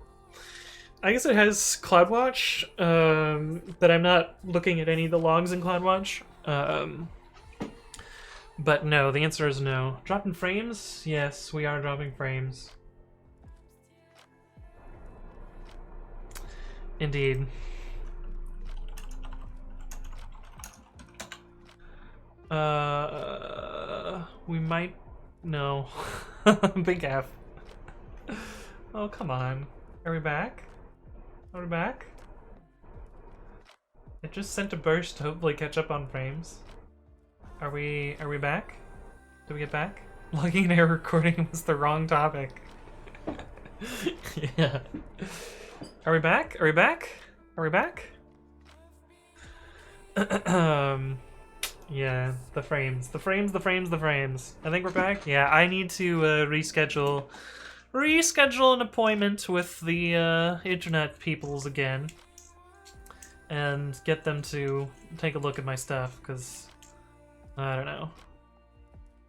I guess it has CloudWatch, but I'm not looking at any of the logs in CloudWatch. But no, the answer is no. Dropping frames? Yes, we are dropping frames. Indeed. We might... No. Big F. Oh, come on. Are we back? Are we back? It just sent a burst to hopefully catch up on frames. Are we back? Did we get back? Logging and error recording was the wrong topic. Yeah. Are we back? Are we back? Are we back? Yeah, the frames. I think we're back. Yeah, I need to reschedule an appointment with the internet peoples again and get them to take a look at my stuff, because I don't know.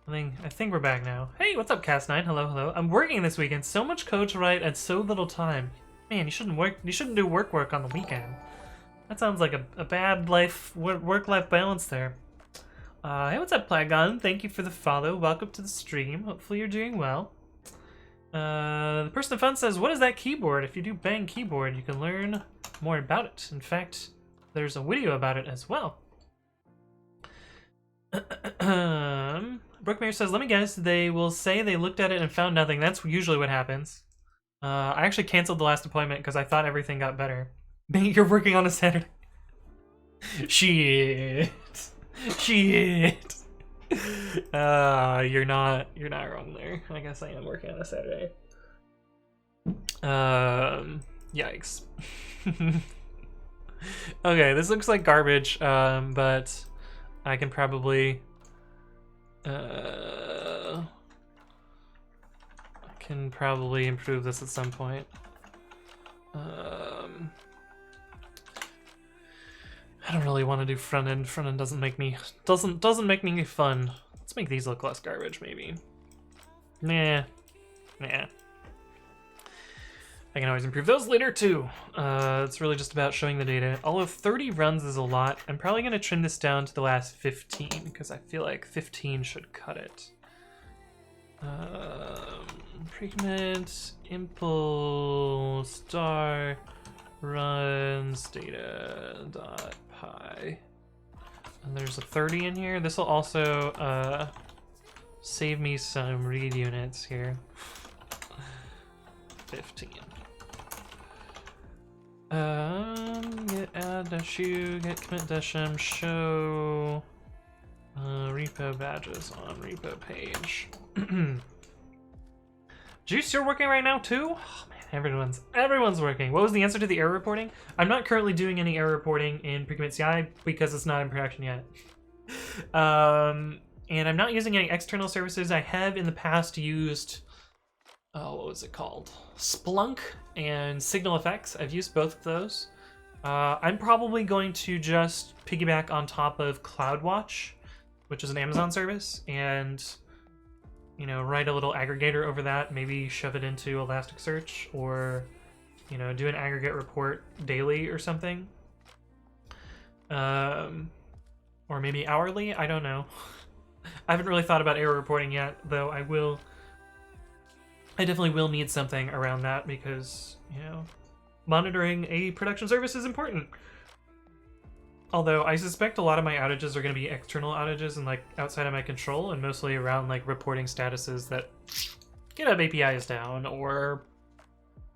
I think we're back now. Hey, what's up, Cast9? Hello. I'm working this weekend. So much code to write and so little time. Man, you shouldn't do work on the weekend. That sounds like a bad work-life balance there. Hey, what's up, Plagon? Thank you for the follow. Welcome to the stream. Hopefully you're doing well. The person in fun says, "What is that keyboard? If you do bang keyboard, you can learn more about it. In fact, there's a video about it as well." Brookmere says, "Let me guess, they will say they looked at it and found nothing." That's usually what happens. I actually canceled the last appointment because I thought everything got better. You're working on a Saturday. Shit. You're not wrong there. I guess I am working on a Saturday. Yikes. Okay, this looks like garbage, but I can probably improve this at some point. I don't really want to do front end. Front end doesn't make me fun. Let's make these look less garbage, maybe. Nah. I can always improve those later too. It's really just about showing the data. Although 30 runs is a lot, I'm probably gonna trim this down to the last 15 because I feel like 15 should cut it. Pre-commit impl star runs data dot py, and there's a 30 in here. This will also save me some read units here. 15. Get add dash u, get commit dash m, show repo badges on repo page. Juice, you're working right now too? Oh man, everyone's working. What was the answer to the error reporting? I'm not currently doing any error reporting in pre-commit.ci because it's not in production yet. And I'm not using any external services. I have in the past used, what was it called? Splunk and Signal Effects. I've used both of those. I'm probably going to just piggyback on top of CloudWatch, which is an Amazon service, and write a little aggregator over that, maybe shove it into Elasticsearch, or do an aggregate report daily or something, or maybe hourly. I don't know. I haven't really thought about error reporting yet, though I will I definitely will need something around that because, you know, monitoring a production service is important. Although I suspect a lot of my outages are going to be external outages and like outside of my control, and mostly around like reporting statuses that GitHub API is down or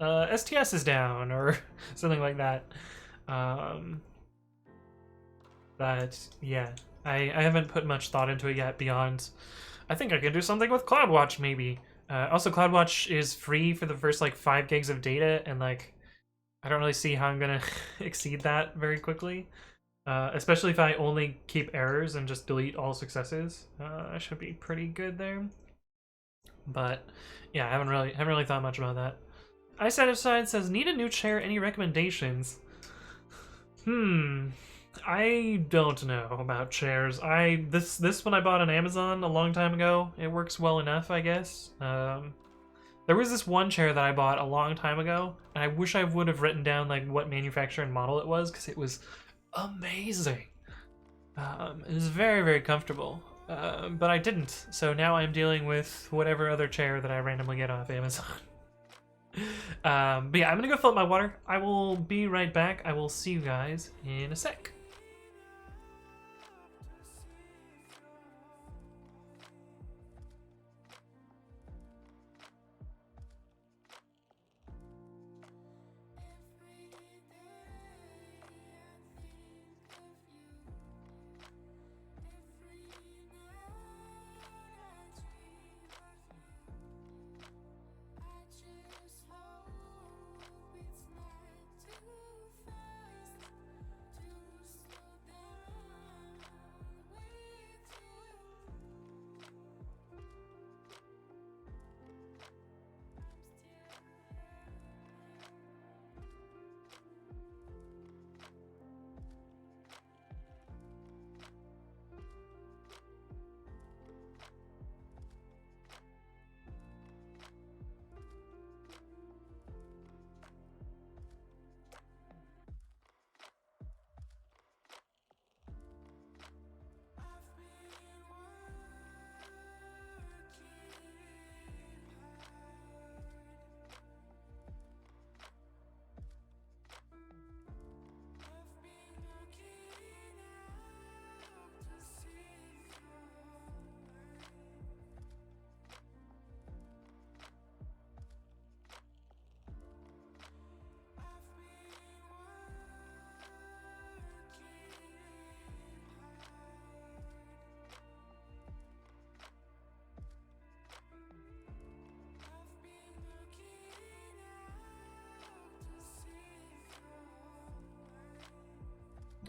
STS is down or something like that. But yeah, I haven't put much thought into it yet beyond, I think I could do something with CloudWatch maybe. Also, CloudWatch is free for the first like 5 gigs of data, and like I don't really see how I'm gonna exceed that very quickly. Especially if I only keep errors and just delete all successes. I should be pretty good there. But yeah, I haven't really thought much about that. iSatisfied says, need a new chair, any recommendations? I don't know about chairs. This one I bought on Amazon a long time ago. It works well enough, I guess. There was this one chair that I bought a long time ago, and I wish I would have written down like what manufacturer and model it was, because it was amazing. It was very, very comfortable. But I didn't, so now I'm dealing with whatever other chair that I randomly get off Amazon. But yeah, I'm gonna go fill up my water. I will be right back. I will see you guys in a sec.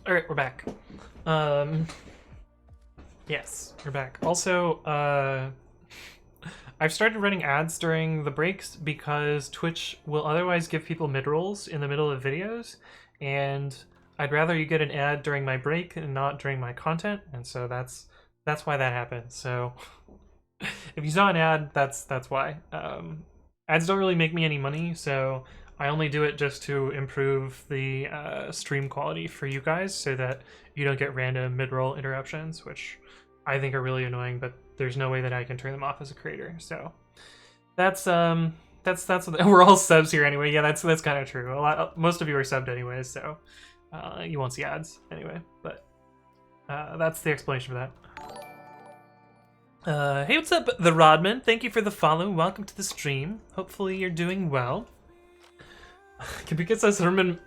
All right, we're back. Yes, we're back. Also, I've started running ads during the breaks because Twitch will otherwise give people mid-rolls in the middle of videos, and I'd rather you get an ad during my break and not during my content, and so that's why that happened. So if you saw an ad, that's why. Ads don't really make me any money, so I only do it just to improve the stream quality for you guys so that you don't get random mid-roll interruptions, which I think are really annoying, but there's no way that I can turn them off as a creator. So that's what, we're all subs here anyway. Yeah, that's kind of true. Most of you are subbed anyways, so you won't see ads anyway. But that's the explanation for that. Hey, what's up, the Rodman? Thank you for the follow. Welcome to the stream. Hopefully you're doing well. Kabika says Herman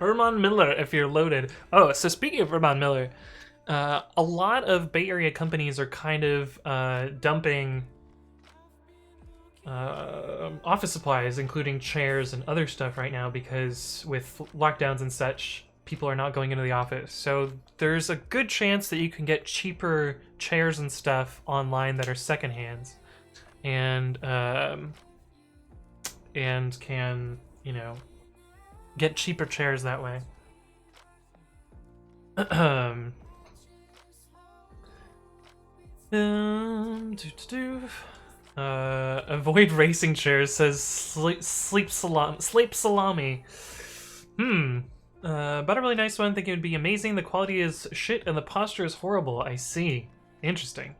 Miller if you're loaded. Oh, so speaking of Herman Miller, a lot of Bay Area companies are kind of dumping office supplies, including chairs and other stuff right now, because with lockdowns and such, people are not going into the office. So there's a good chance that you can get cheaper chairs and stuff online that are secondhands, and can, you know, get cheaper chairs that way. Avoid racing chairs, says sleep salami. But a really nice one. Think it would be amazing. The quality is shit and the posture is horrible. I see. Interesting.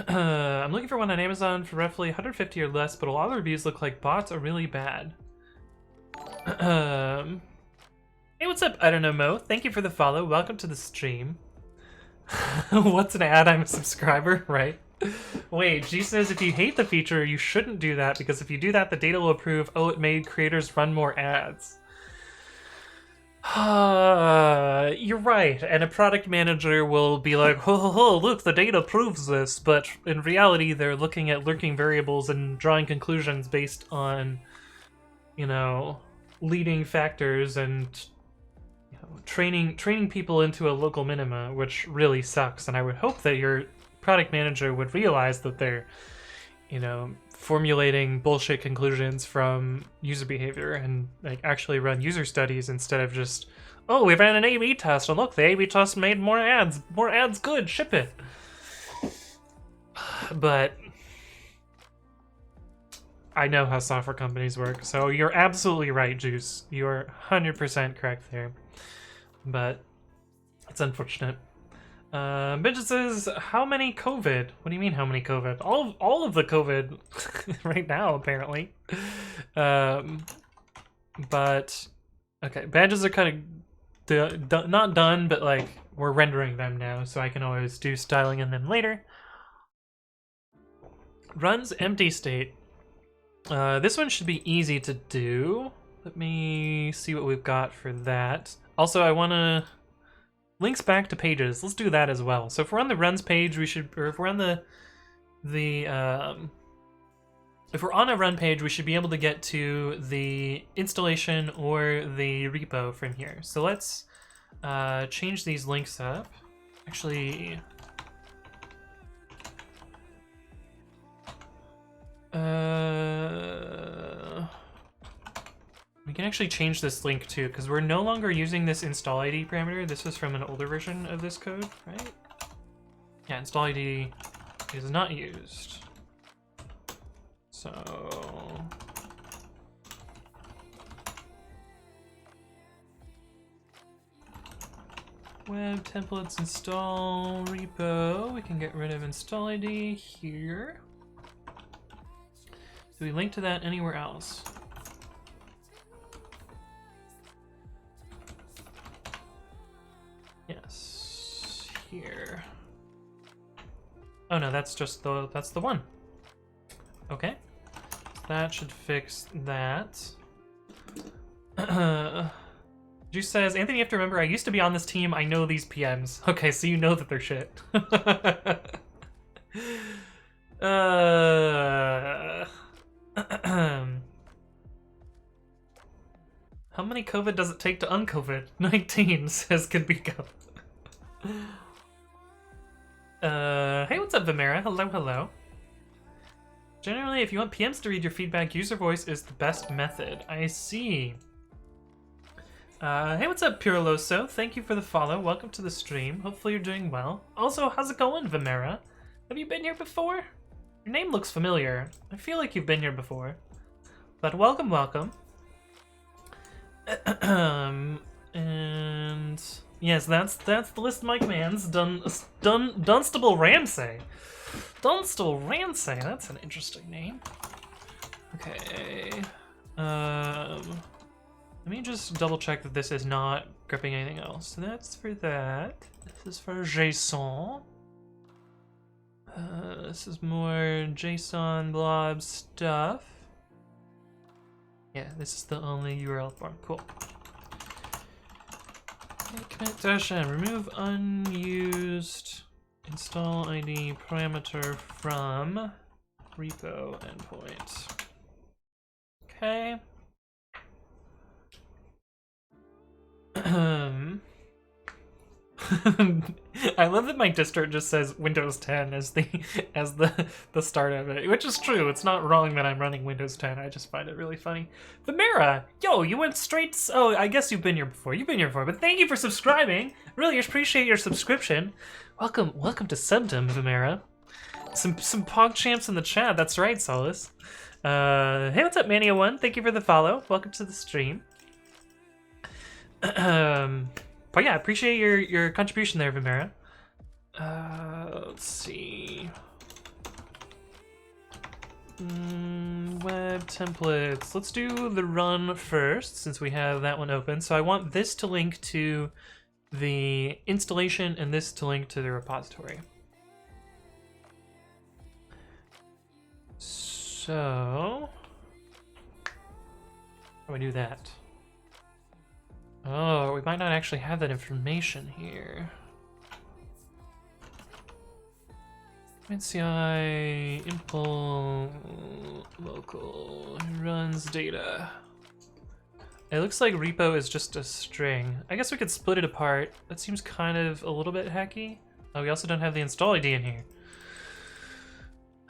I'm looking for one on Amazon for roughly 150 or less, but a lot of reviews look like bots are really bad. Hey, what's up? I don't know, Mo. Thank you for the follow. Welcome to the stream. What's an ad? I'm a subscriber, right? Wait, G says if you hate the feature, you shouldn't do that because if you do that, the data will approve, oh, it made creators run more ads. You're right, and a product manager will be like, ho, look, the data proves this, but in reality, they're looking at lurking variables and drawing conclusions based on, you know, leading factors and training people into a local minima, which really sucks. And I would hope that your product manager would realize that they're, you know, formulating bullshit conclusions from user behavior and like actually run user studies instead of just, oh, we ran an A/B test and look, the A/B test made more ads good, ship it. But I know how software companies work, so you're absolutely right, Juice. You're 100% correct there. But it's unfortunate. Benja says, how many COVID? What do you mean, how many COVID? All of the COVID right now, apparently. But okay, badges are kind of not done, but like we're rendering them now, so I can always do styling in them later. Runs empty state. This one should be easy to do. Let me see what we've got for that. Also, I want to links back to pages. Let's do that as well. So if we're on the runs page, we should, or if we're on if we're on a run page, we should be able to get to the installation or the repo from here. So let's change these links up. Actually, we can actually change this link too, because we're no longer using this install ID parameter. This is from an older version of this code, right? Yeah, install ID is not used. So web templates install repo. We can get rid of install ID here. Do we link to that anywhere else? Yes, here. Oh no, that's just that's the one. Okay, that should fix that. Juice says, Anthony, you have to remember, I used to be on this team. I know these PMs. Okay, so you know that they're shit. How many COVID does it take to uncovid? 19, says Kabiko. Hey, what's up, Vimera? Hello, hello. Generally, if you want PMs to read your feedback, user voice is the best method. I see. Hey, what's up, Piroloso? Thank you for the follow. Welcome to the stream. Hopefully you're doing well. Also, how's it going, Vimera? Have you been here before? Your name looks familiar. I feel like you've been here before. But welcome, welcome. And yes, that's the list of my commands. Dunstable Ramsay. Dunstable Ramsay, that's an interesting name. Okay. Let me just double check that this is not gripping anything else. So that's for that. This is for JSON. This is more JSON blob stuff. Yeah, this is the only URL form. Cool. Okay, commit-n, remove unused install ID parameter from repo endpoint. Okay. I love that my distro just says Windows 10 as the start of it, which is true. It's not wrong that I'm running Windows 10. I just find it really funny. Vimera, yo, you went straight. Oh, I guess you've been here before. You've been here before, but thank you for subscribing. Really appreciate your subscription. Welcome to Subdom, Vimera. Some Pog champs in the chat. That's right, Solus. Hey, what's up, Mania1? Thank you for the follow. Welcome to the stream. But yeah, I appreciate your contribution there, Vimera. Let's see. Web templates. Let's do the run first, since we have that one open. So I want this to link to the installation and this to link to the repository. So how do I do that? Oh, we might not actually have that information here. NCI impl local runs data. It looks like repo is just a string. I guess we could split it apart. That seems kind of a little bit hacky. Oh, we also don't have the install ID in here.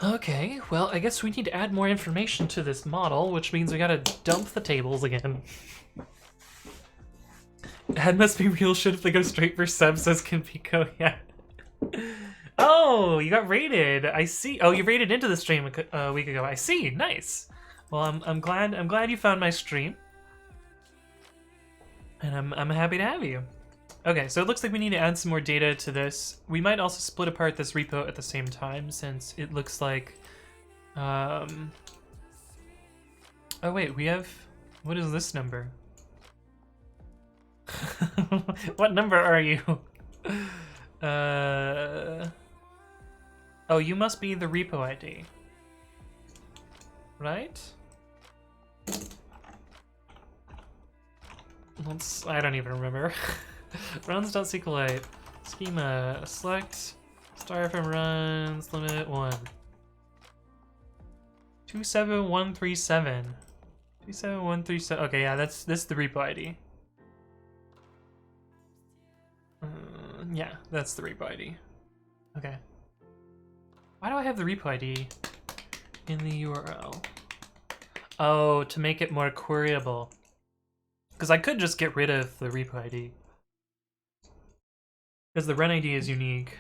Okay, well, I guess we need to add more information to this model, which means we gotta dump the tables again. Ad must be real shit if they go straight for subs, says Kinpico. Yeah. Oh, you got rated. I see. Oh, you rated into the stream a week ago. I see. Nice. Well, I'm glad you found my stream, and I'm happy to have you. Okay, so it looks like we need to add some more data to this. We might also split apart this repo at the same time, since it looks like. Oh wait, we have. What is this number? What number are you? Oh, you must be the repo ID. Right? I don't even remember. Runs.sqlite. Schema. Select. Start from runs. Limit 1. 27137. 27137. Okay, yeah, this is the repo ID. Yeah, that's the repo ID. Okay. Why do I have the repo ID in the URL? Oh, to make it more queryable. Because I could just get rid of the repo ID. Because the run ID is unique.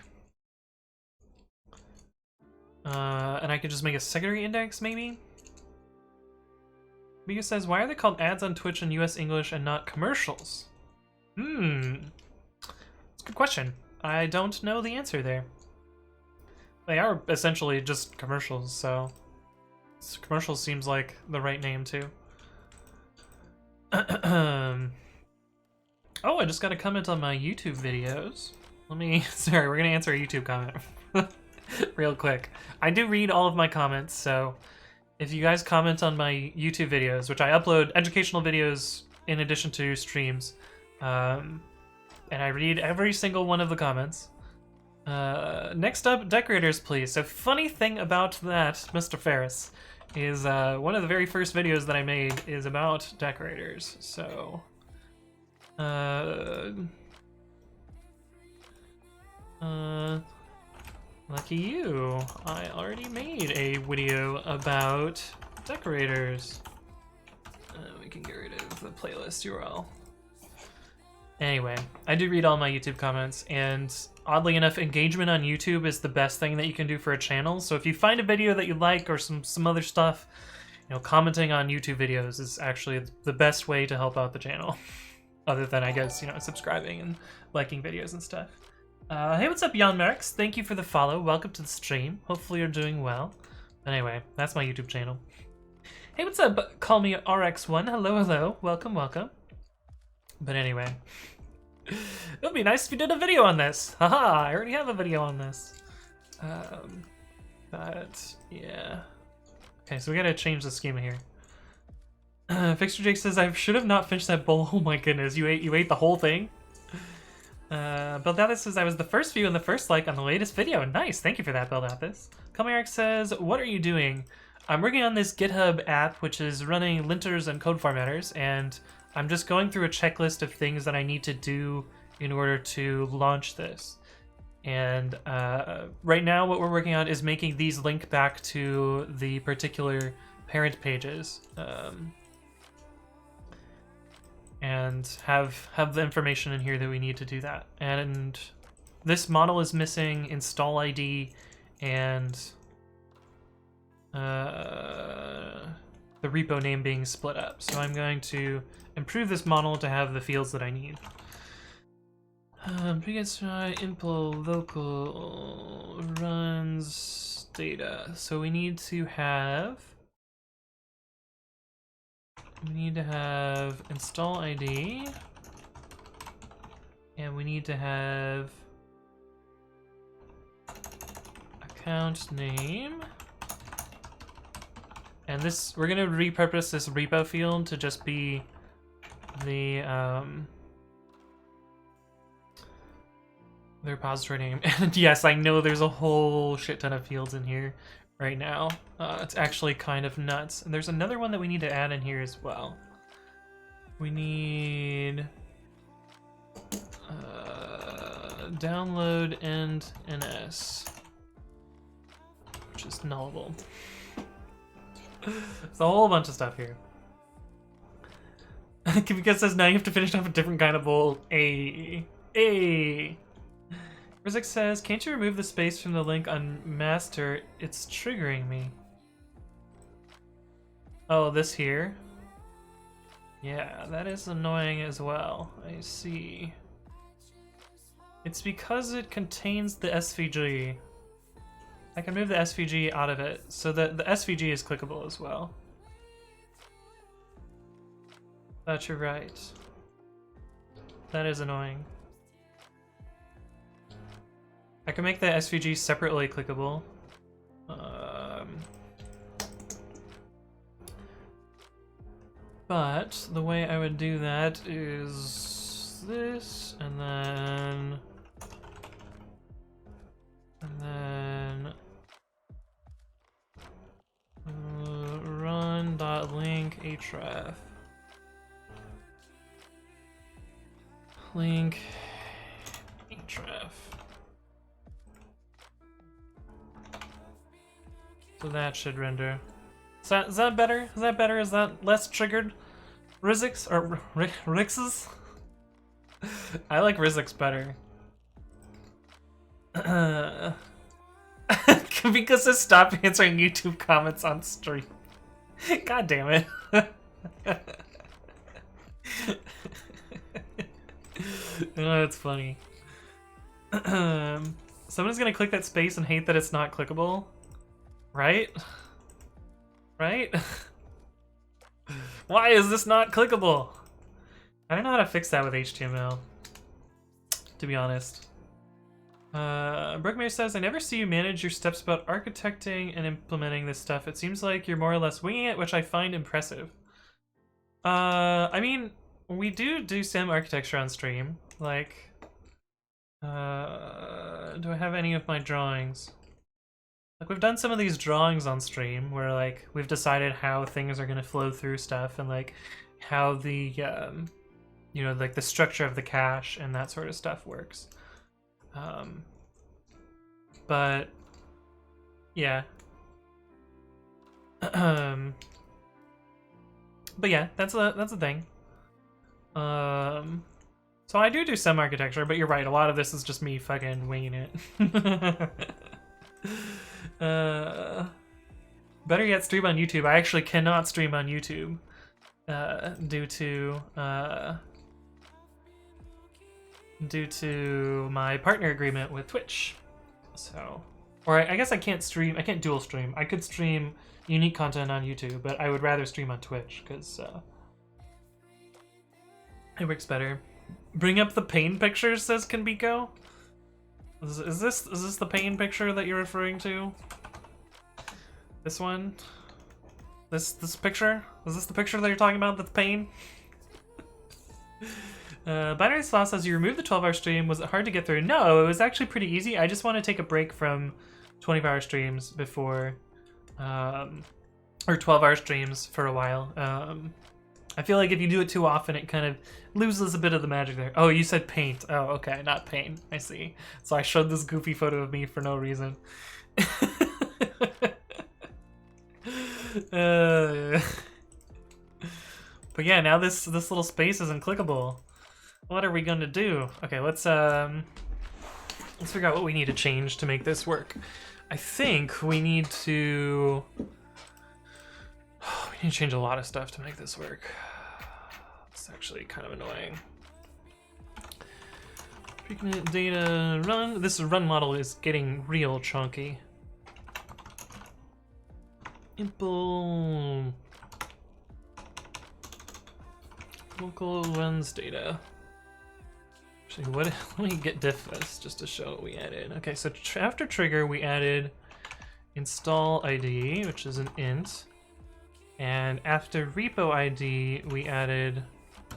And I could just make a secondary index, maybe? Mika says, why are they called ads on Twitch in US English and not commercials? It's a good question. I don't know the answer there. They are essentially just commercials, so commercials seems like the right name too. Oh, I just got a comment on my YouTube videos. Sorry, we're gonna answer a YouTube comment real quick. I do read all of my comments, so if you guys comment on my YouTube videos, which I upload educational videos in addition to streams, and I read every single one of the comments. Next up, decorators, please. So funny thing about that, Mr. Ferris, is one of the very first videos that I made is about decorators. So, lucky you. I already made a video about decorators. We can get rid of the playlist URL. Anyway, I do read all my YouTube comments, and oddly enough, engagement on YouTube is the best thing that you can do for a channel. So if you find a video that you like or some other stuff, you know, commenting on YouTube videos is actually the best way to help out the channel. Other than, I guess, you know, subscribing and liking videos and stuff. Hey, what's up, Jan Merx? Thank you for the follow. Welcome to the stream. Hopefully you're doing well. But anyway, that's my YouTube channel. Hey, what's up? Call me RX1. Hello, hello. Welcome, welcome. But anyway, it would be nice if you did a video on this. Haha, I already have a video on this. But yeah. Okay, so we gotta change the schema here. Fixer Jake says, I should have not finished that bowl. Oh my goodness, you ate the whole thing? Beldathis says, I was the first view and the first like on the latest video. Nice, thank you for that, Beldathis. Eric says, what are you doing? I'm working on this GitHub app, which is running linters and code formatters, and I'm just going through a checklist of things that I need to do in order to launch this. And right now what we're working on is making these link back to the particular parent pages. And have the information in here that we need to do that. And this model is missing install ID and the repo name being split up. So I'm going to improve this model to have the fields that I need. Pre-commit.ci impl local runs data. So we need to have install ID, and we need to have account name. And this, we're gonna repurpose this repo field to just be the repository name. And yes, I know there's a whole shit ton of fields in here right now. It's actually kind of nuts. And there's another one that we need to add in here as well. We need download end ns, which is nullable. It's a whole bunch of stuff here. Kivika says now you have to finish off a different kind of bowl. Rizik says, can't you remove the space from the link on master? It's triggering me. Oh, this here? Yeah, that is annoying as well. I see. It's because it contains the SVG. I can move the SVG out of it so that the SVG is clickable as well. But you're right. That is annoying. I can make the SVG separately clickable. But the way I would do that is this, and then run.link href. Link href. So that should render. Is that better? Is that better? Is that less triggered? Rizix or Rix's? I like Rizix better. Because it stopped answering YouTube comments on stream. God damn it. Oh, that's funny. Someone's gonna click that space and hate that it's not clickable. Right? Right? Why is this not clickable? I don't know how to fix that with HTML, to be honest. Brookmere says, I never see you manage your steps about architecting and implementing this stuff. It seems like you're more or less winging it, which I find impressive. I mean, we do some architecture on stream. Like, do I have any of my drawings? Like, we've done some of these drawings on stream where, like, we've decided how things are going to flow through stuff and, like, how the, you know, like, the structure of the cache and that sort of stuff works. But, yeah. But yeah, that's a thing. So I do some architecture, but you're right, a lot of this is just me fucking winging it. Better yet, stream on YouTube. I actually cannot stream on YouTube due to my partner agreement with Twitch. So, or I guess I can't stream. I can't dual stream. I could stream unique content on YouTube, but I would rather stream on Twitch because it works better. Bring up the pain pictures, says Kanbiko. Is this the pain picture that you're referring to? This one? This picture? Is this the picture that you're talking about that's pain? Binary Slaw says, you removed the 12-hour stream. Was it hard to get through? No, it was actually pretty easy. I just want to take a break from 24-hour streams before, or 12-hour streams for a while. I feel like if you do it too often, it kind of loses a bit of the magic there. Oh, you said paint. Oh, okay, not pain. I see. So I showed this goofy photo of me for no reason. But yeah, now this little space isn't clickable. What are we gonna do? Okay, let's figure out what we need to change to make this work. I think we need to change a lot of stuff to make this work. It's actually kind of annoying. Pre-commit data run. This run model is getting real chunky. Impl local runs data. Actually, what? Let me get diff this just to show what we added. Okay, so after trigger we added install ID, which is an int, and after repo ID we added.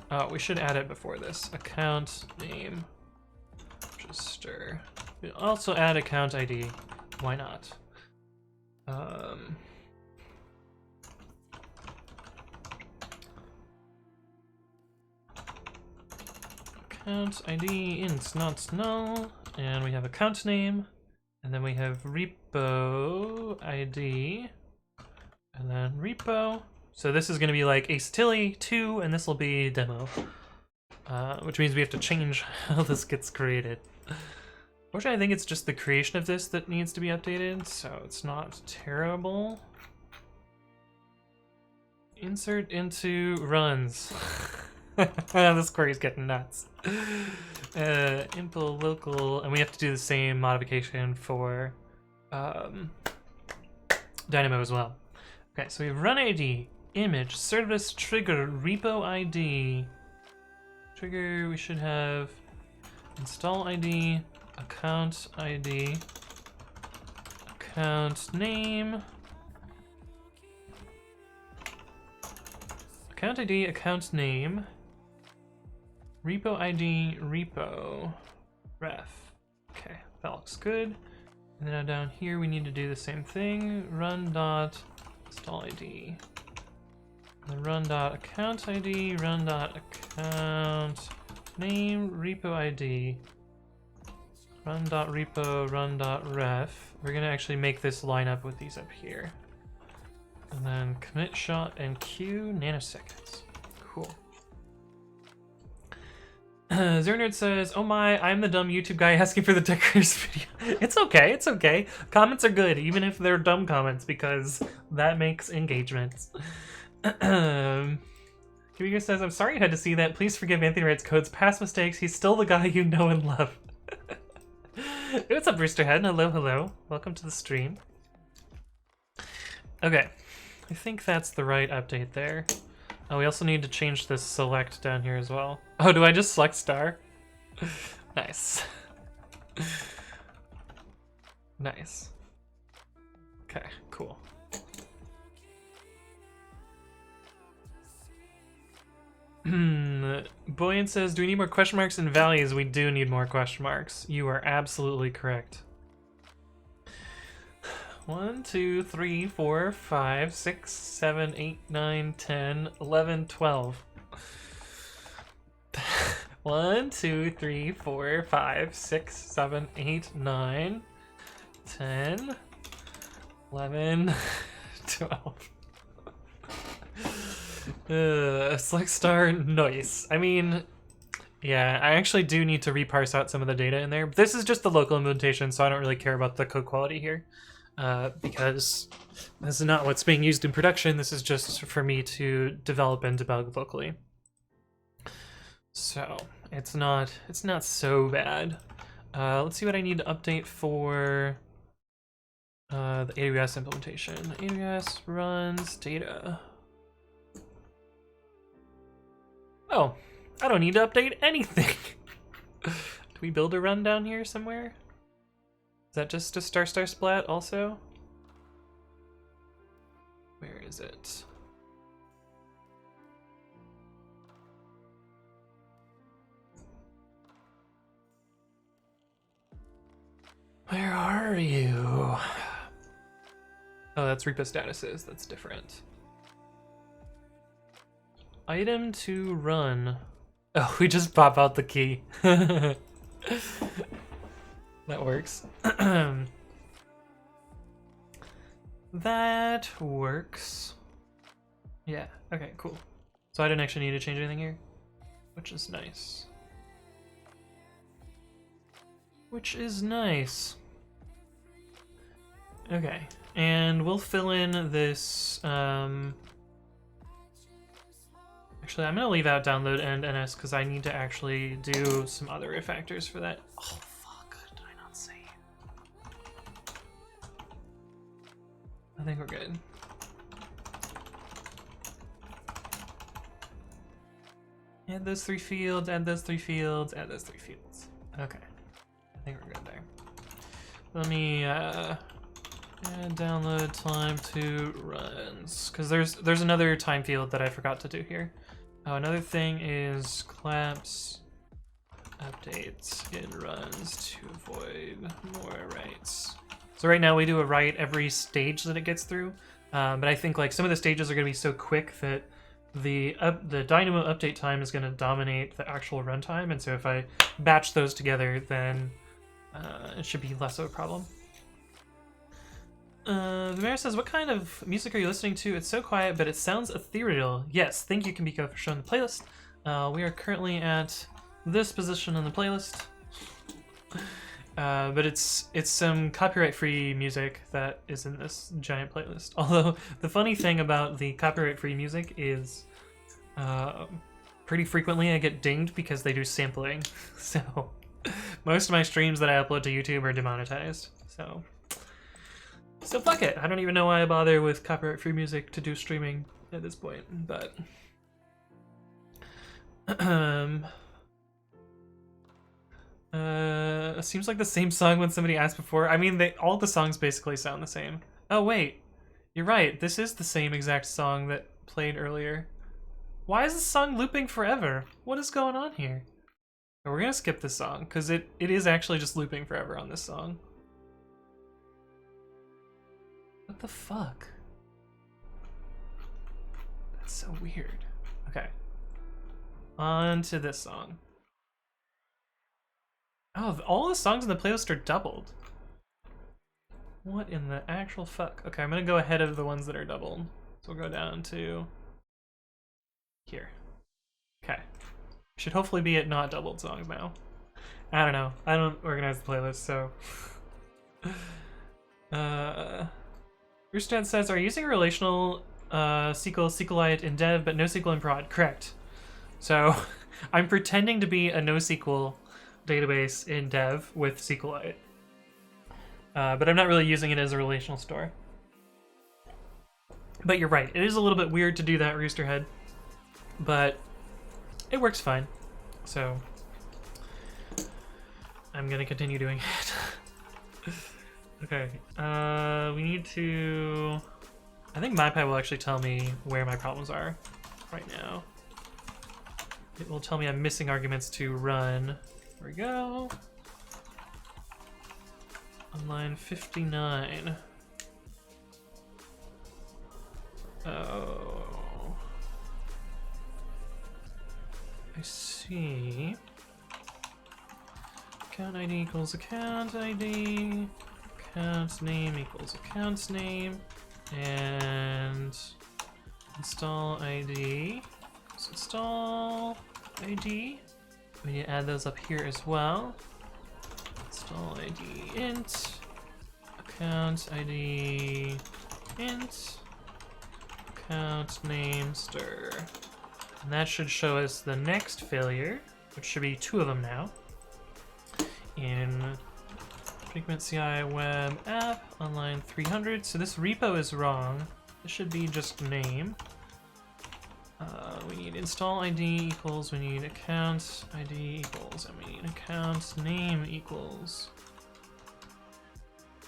Oh, we should add it before this. Account name. Register. We also add account ID. Why not? Account ID int not null, and we have account name, and then we have repo ID, and then repo. So this is going to be like asatilly 2, and this will be demo, which means we have to change how this gets created. Fortunately, I think it's just the creation of this that needs to be updated, so it's not terrible. Insert into runs. This query's getting nuts. Impl local, and we have to do the same modification for Dynamo as well. Okay, so we have run ID, image, service, trigger, repo ID. Trigger, we should have install ID, account ID, account name, account ID, account name, repo ID, repo, ref. Okay, that looks good. And then down here we need to do the same thing. Run dot install ID. And then run dot account ID, run dot account name, repo ID. Run dot repo, run dot ref. We're gonna actually make this line up with these up here. And then commit shot and queue nanoseconds. Cool. Zernerd says, "Oh my, I'm the dumb YouTube guy asking for the decorators video." It's okay, it's okay. Comments are good, even if they're dumb comments, because that makes engagement. Computer says, "I'm sorry you had to see that. Please forgive Anthony Wright's code's past mistakes. He's still the guy you know and love." What's up, Roosterhead? Hello, hello. Welcome to the stream. Okay, I think that's the right update there. Oh, we also need to change this select down here as well. Oh, do I just select star? Nice. Nice. Okay, cool. Boyan says, "Do we need more question marks and values?" We do need more question marks. You are absolutely correct. 1, 2, 3, 4, 5, 6, 7, 8, 9, 10, 11, 12. 1, 2, 3, 4, 5, 6, 7, 8, 9, 10, 11, 12. Select star, nice. I mean, yeah, I actually do need to reparse out some of the data in there. This is just the local implementation, so I don't really care about the code quality here. Because this is not what's being used in production. This is just for me to develop and debug locally. So it's not so bad. Let's see what I need to update for the AWS implementation. AWS runs data. Oh, I don't need to update anything. Do we build a run down here somewhere? Is that just a star splat also? Where is it? Where are you? Oh, that's repo statuses. That's different. Item to run. Oh, we just pop out the key. That works. That works. Yeah, okay, cool. So I didn't actually need to change anything here, which is nice. Which is nice. Okay, and we'll fill in this Actually, I'm gonna leave out download and NS because I need to actually do some other refactors for that. Oh fuck, did I not say? I think we're good. Add those 3 fields, add those 3 fields, add those 3 fields. Okay, I think we're good there. Let me add download time to runs, because there's another time field that I forgot to do here. Oh, another thing is collapse updates in runs to avoid more writes. So right now we do a write every stage that it gets through, but I think like some of the stages are going to be so quick that the Dynamo update time is going to dominate the actual runtime, and so if I batch those together, then it should be less of a problem. The mayor says, what kind of music are you listening to? It's so quiet, but it sounds ethereal. Yes, thank you, Kamiko, for showing the playlist. We are currently at this position in the playlist. But it's some copyright-free music that is in this giant playlist. Although, the funny thing about the copyright-free music is pretty frequently I get dinged because they do sampling. So, most of my streams that I upload to YouTube are demonetized. So fuck it. I don't even know why I bother with copyright-free music to do streaming at this point, but seems like the same song when somebody asked before. I mean, all the songs basically sound the same. Oh wait, you're right. This is the same exact song that played earlier. Why is this song looping forever? What is going on here? We're gonna skip this song because it is actually just looping forever on this song. What the fuck? That's so weird. Okay. On to this song. Oh, all the songs in the playlist are doubled. What in the actual fuck? Okay, I'm gonna go ahead of the ones that are doubled. So we'll go down to here. Okay. Should hopefully be at not doubled songs now. I don't know. I don't organize the playlist, so. Roostad says, are you using a relational SQLite in dev, but NoSQL in prod? Correct. So, I'm pretending to be a NoSQL database in dev with SQLite. But I'm not really using it as a relational store. But you're right, it is a little bit weird to do that, Roosterhead. But it works fine. So, I'm gonna continue doing it. Okay, we need to... I think MyPy will actually tell me where my problems are right now. It will tell me I'm missing arguments to run. There we go. On line 59. Oh. I see. Account ID equals account ID. Account name equals account name, and install ID. So install ID. We need to add those up here as well. Install ID int, account ID int, account name stir. And that should show us the next failure, which should be 2 of them now. In pre-commit.ci web app on line 300. So this repo is wrong. This should be just name. We need install ID equals, we need account ID equals, and we need account name equals.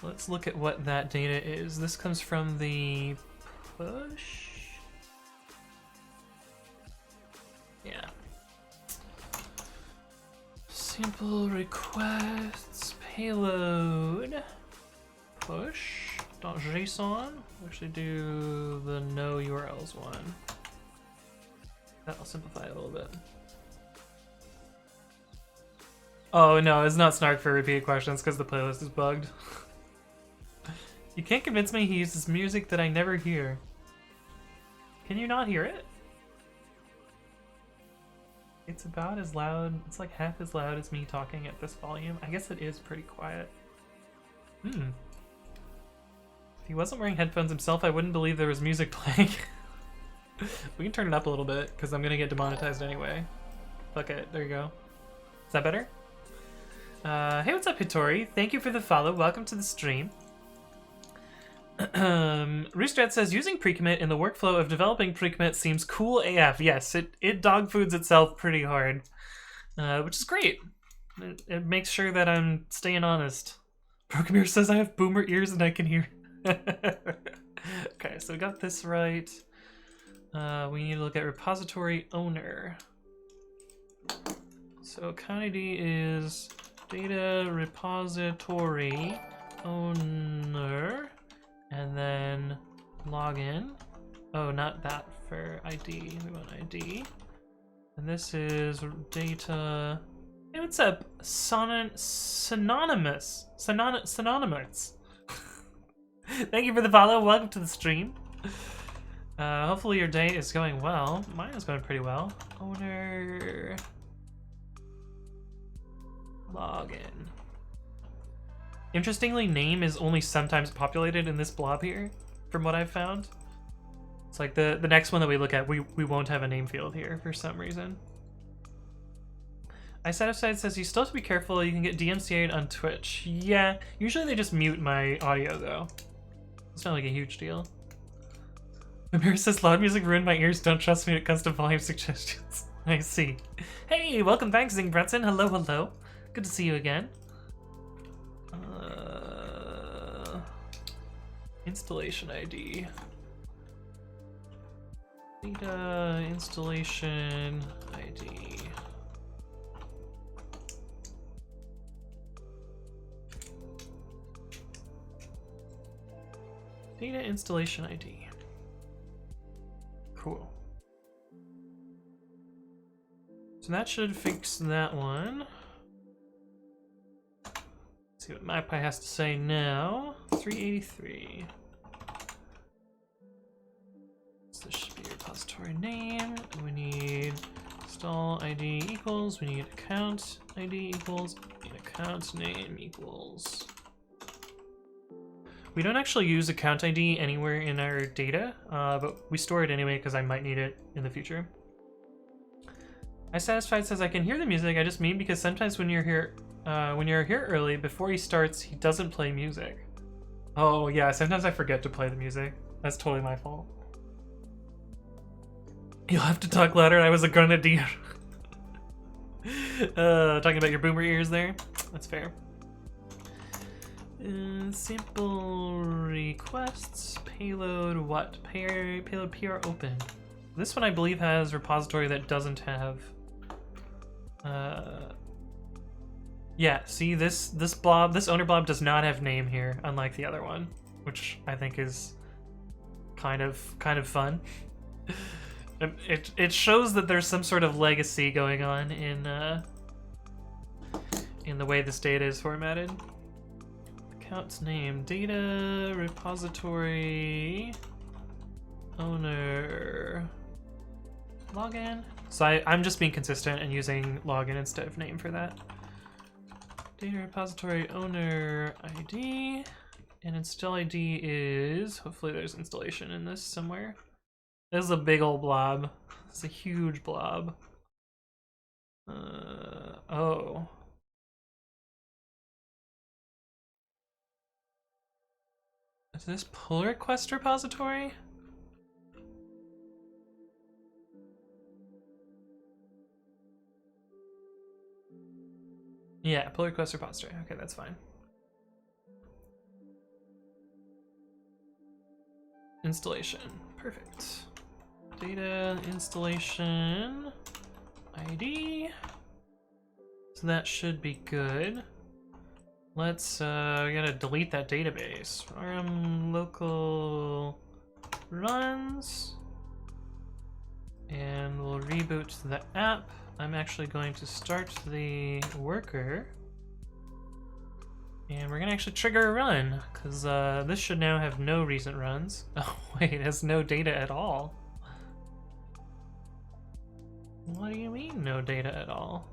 Let's look at what that data is. This comes from the push. Yeah. Sample requests payload push.json. We actually do the no URLs one. That'll simplify it a little bit. Oh no, it's not Snark for repeated questions because the playlist is bugged. You can't convince me he uses music that I never hear. Can you not hear it? It's about as loud, it's like half as loud as me talking at this volume. I guess it is pretty quiet. If he wasn't wearing headphones himself, I wouldn't believe there was music playing. We can turn it up a little bit because I'm gonna get demonetized anyway. Fuck it. There you go. Is that better? Hey, what's up, Hitori? Thank you for the follow. Welcome to the stream. Roostrat says, using pre-commit in the workflow of developing pre-commit seems cool AF. Yes, it dog foods itself pretty hard, which is great. It makes sure that I'm staying honest. Programmer says I have boomer ears and I can hear. Okay, so we got this right. We need to look at repository owner. So account ID is data repository owner, and then login. Oh, not that for ID. We want ID. And this is data. Hey, what's up? Synonymous. Thank you for the follow. Welcome to the stream. Hopefully your day is going well. Mine is going pretty well. Owner. Login. Interestingly, name is only sometimes populated in this blob here, from what I've found. It's like the next one that we look at, we won't have a name field here for some reason. iSatisfied says you still have to be careful. You can get DMCA'd on Twitch. Yeah, usually they just mute my audio though. It's not like a huge deal. Amir says loud music ruined my ears. Don't trust me when it comes to volume suggestions. I see. Hey, welcome back, Zingbretson. Hello, hello. Good to see you again. Installation ID. Data installation ID. Data installation ID. Cool. So that should fix that one. Let's see what MyPy has to say now. 383. So this should be repository name. We need install ID equals. We need account ID equals. We need account name equals. We don't actually use account ID anywhere in our data, but we store it anyway because I might need it in the future. iSatisfied says I can hear the music. I just mean because sometimes when you're here early before he starts, he doesn't play music. Oh yeah, sometimes I forget to play the music. That's totally my fault. You'll have to talk louder. I was a grenadier. Talking about your boomer ears there. That's fair. Simple requests, payload what? Payload PR open. This one I believe has repository that doesn't have. Yeah, see this owner blob does not have name here, unlike the other one, which I think is kind of fun. It shows that there's some sort of legacy going on in the way this data is formatted. Account's name, data repository owner login. So I'm just being consistent and using login instead of name for that. Data repository owner ID, and install ID is, hopefully there's installation in this somewhere. This is a big old blob. It's a huge blob. Oh. Is this pull request repository? Yeah, pull request repository. Okay, that's fine. Installation. Perfect. Data installation ID. So that should be good. Let's, we gotta delete that database. RM local runs. And we'll reboot the app. I'm actually going to start the worker. And we're gonna actually trigger a run, because this should now have no recent runs. Oh wait, it has no data at all. What do you mean, no data at all?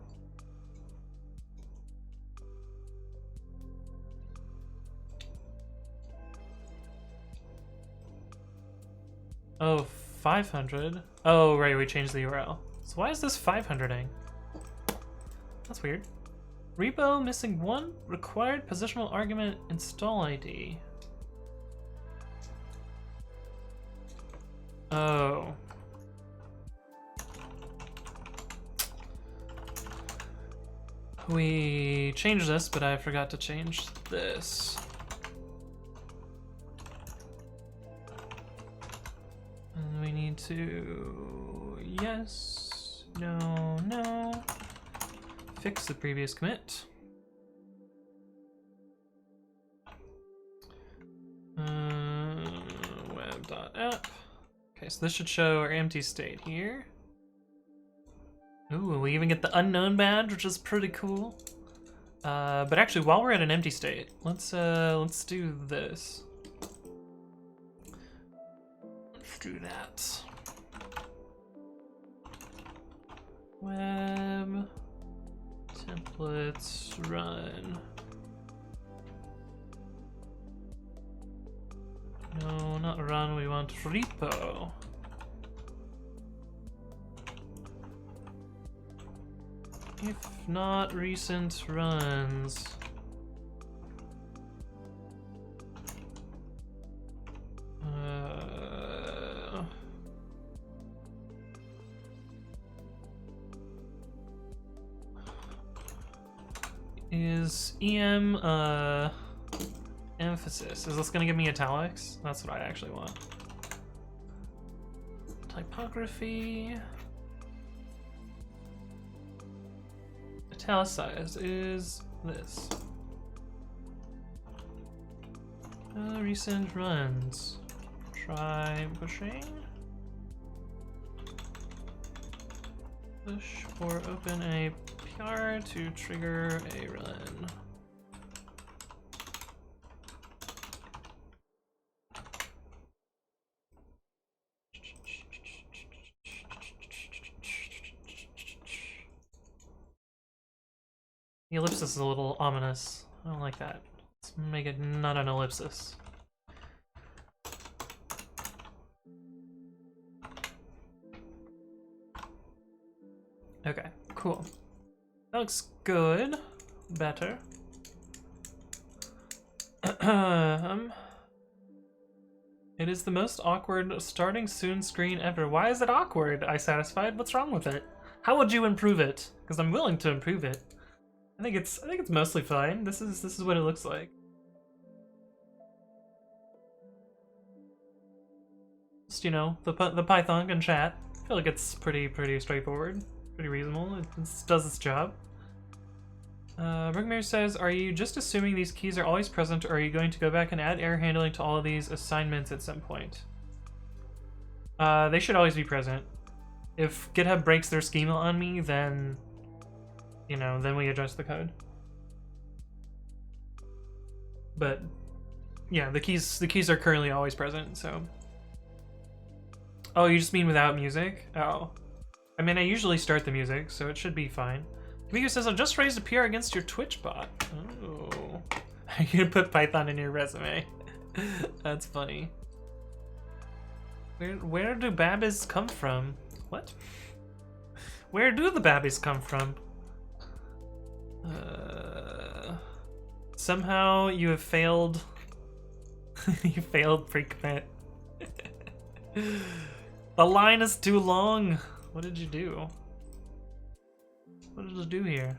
Oh, 500. Oh, right, we changed the URL. So why is this 500ing? That's weird. Repo missing one required positional argument install ID. Oh. We changed this, but I forgot to change this. And we need to... yes, no, no. Fix the previous commit. Web.app. Okay, so this should show our empty state here. Ooh, we even get the unknown badge, which is pretty cool. But actually, while we're at an empty state, let's do this. Let's do that. Web templates run. No, not run. We want repo. If not recent runs. Is EM emphasis? Is this gonna give me italics? That's what I actually want. Typography. Italicized is this. Recent runs. Try pushing. Push or open a PR to trigger a run. The ellipsis is a little ominous. I don't like that. Let's make it not an ellipsis. Okay, cool. That looks good. Better. It is the most awkward starting soon screen ever. Why is it awkward? iSatisfied? What's wrong with it? How would you improve it? Because I'm willing to improve it. I think it's mostly fine. This is what it looks like. Just, you know, the Python can chat. I feel like it's pretty straightforward, pretty reasonable. It does its job. Brugmere says, "Are you just assuming these keys are always present, or are you going to go back and add error handling to all of these assignments at some point?" They should always be present. If GitHub breaks their schema on me, then, you know, then we adjust the code. But yeah, the keys are currently always present, so. Oh, you just mean without music? Oh. I mean, I usually start the music, so it should be fine. Kamiko says, "I've just raised a PR against your Twitch bot." Oh. Are you gonna put Python in your resume? That's funny. Where do babbies come from? What? Where do the babbies come from? Somehow you have failed. You failed pre-commit. The line is too long. What did you do? What did it do here?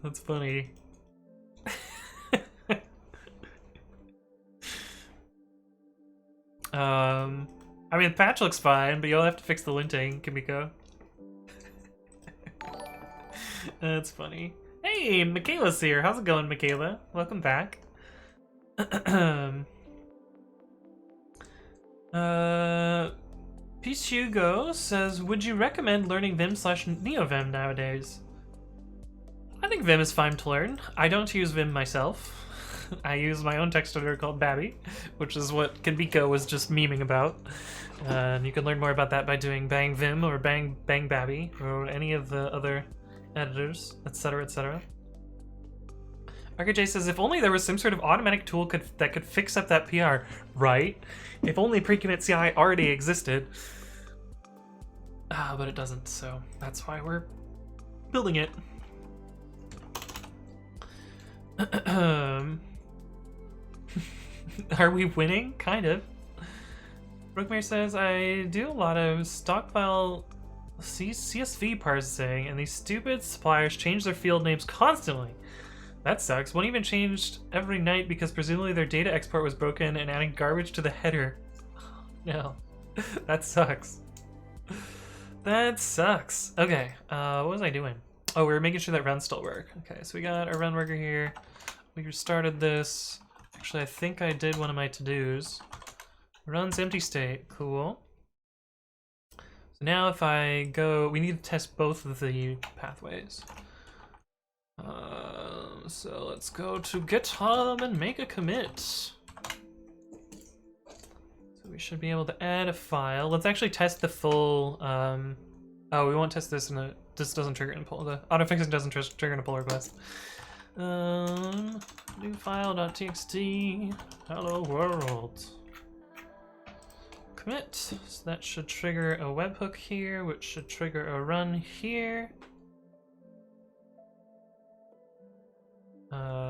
That's funny. I mean, the patch looks fine, but you'll have to fix the linting, Kimiko. That's funny. Hey, Michaela's here. How's it going, Michaela? Welcome back. Peace Hugo says, "Would you recommend learning Vim/NeoVim nowadays?" I think Vim is fine to learn. I don't use Vim myself. I use my own text editor called Babby, which is what Kanbiko was just memeing about. And you can learn more about that by doing Bang Vim or Bang Babby or any of the other editors, etc., etc. RKJ says, if only there was some sort of automatic tool that could fix up that PR, right? If only pre-commit.ci already existed. But it doesn't, so that's why we're building it. Are we winning? Kind of. Brookmare says, I do a lot of stockfile CSV parsing, and these stupid suppliers change their field names constantly. That sucks. One even changed every night because presumably their data export was broken and adding garbage to the header. No. That sucks. That sucks. Okay, what was I doing? Oh, we were making sure that runs still work. Okay, so we got our run worker here. We restarted this. Actually, I think I did one of my to-dos. Runs empty state. Cool. So now if I go, we need to test both of the pathways. So let's go to GitHub and make a commit. So we should be able to add a file. Let's actually test the full, oh, we won't test this in a, this doesn't trigger in pull, the autofixing doesn't trigger in a pull request. New file.txt, hello world. Commit, so that should trigger a webhook here, which should trigger a run here.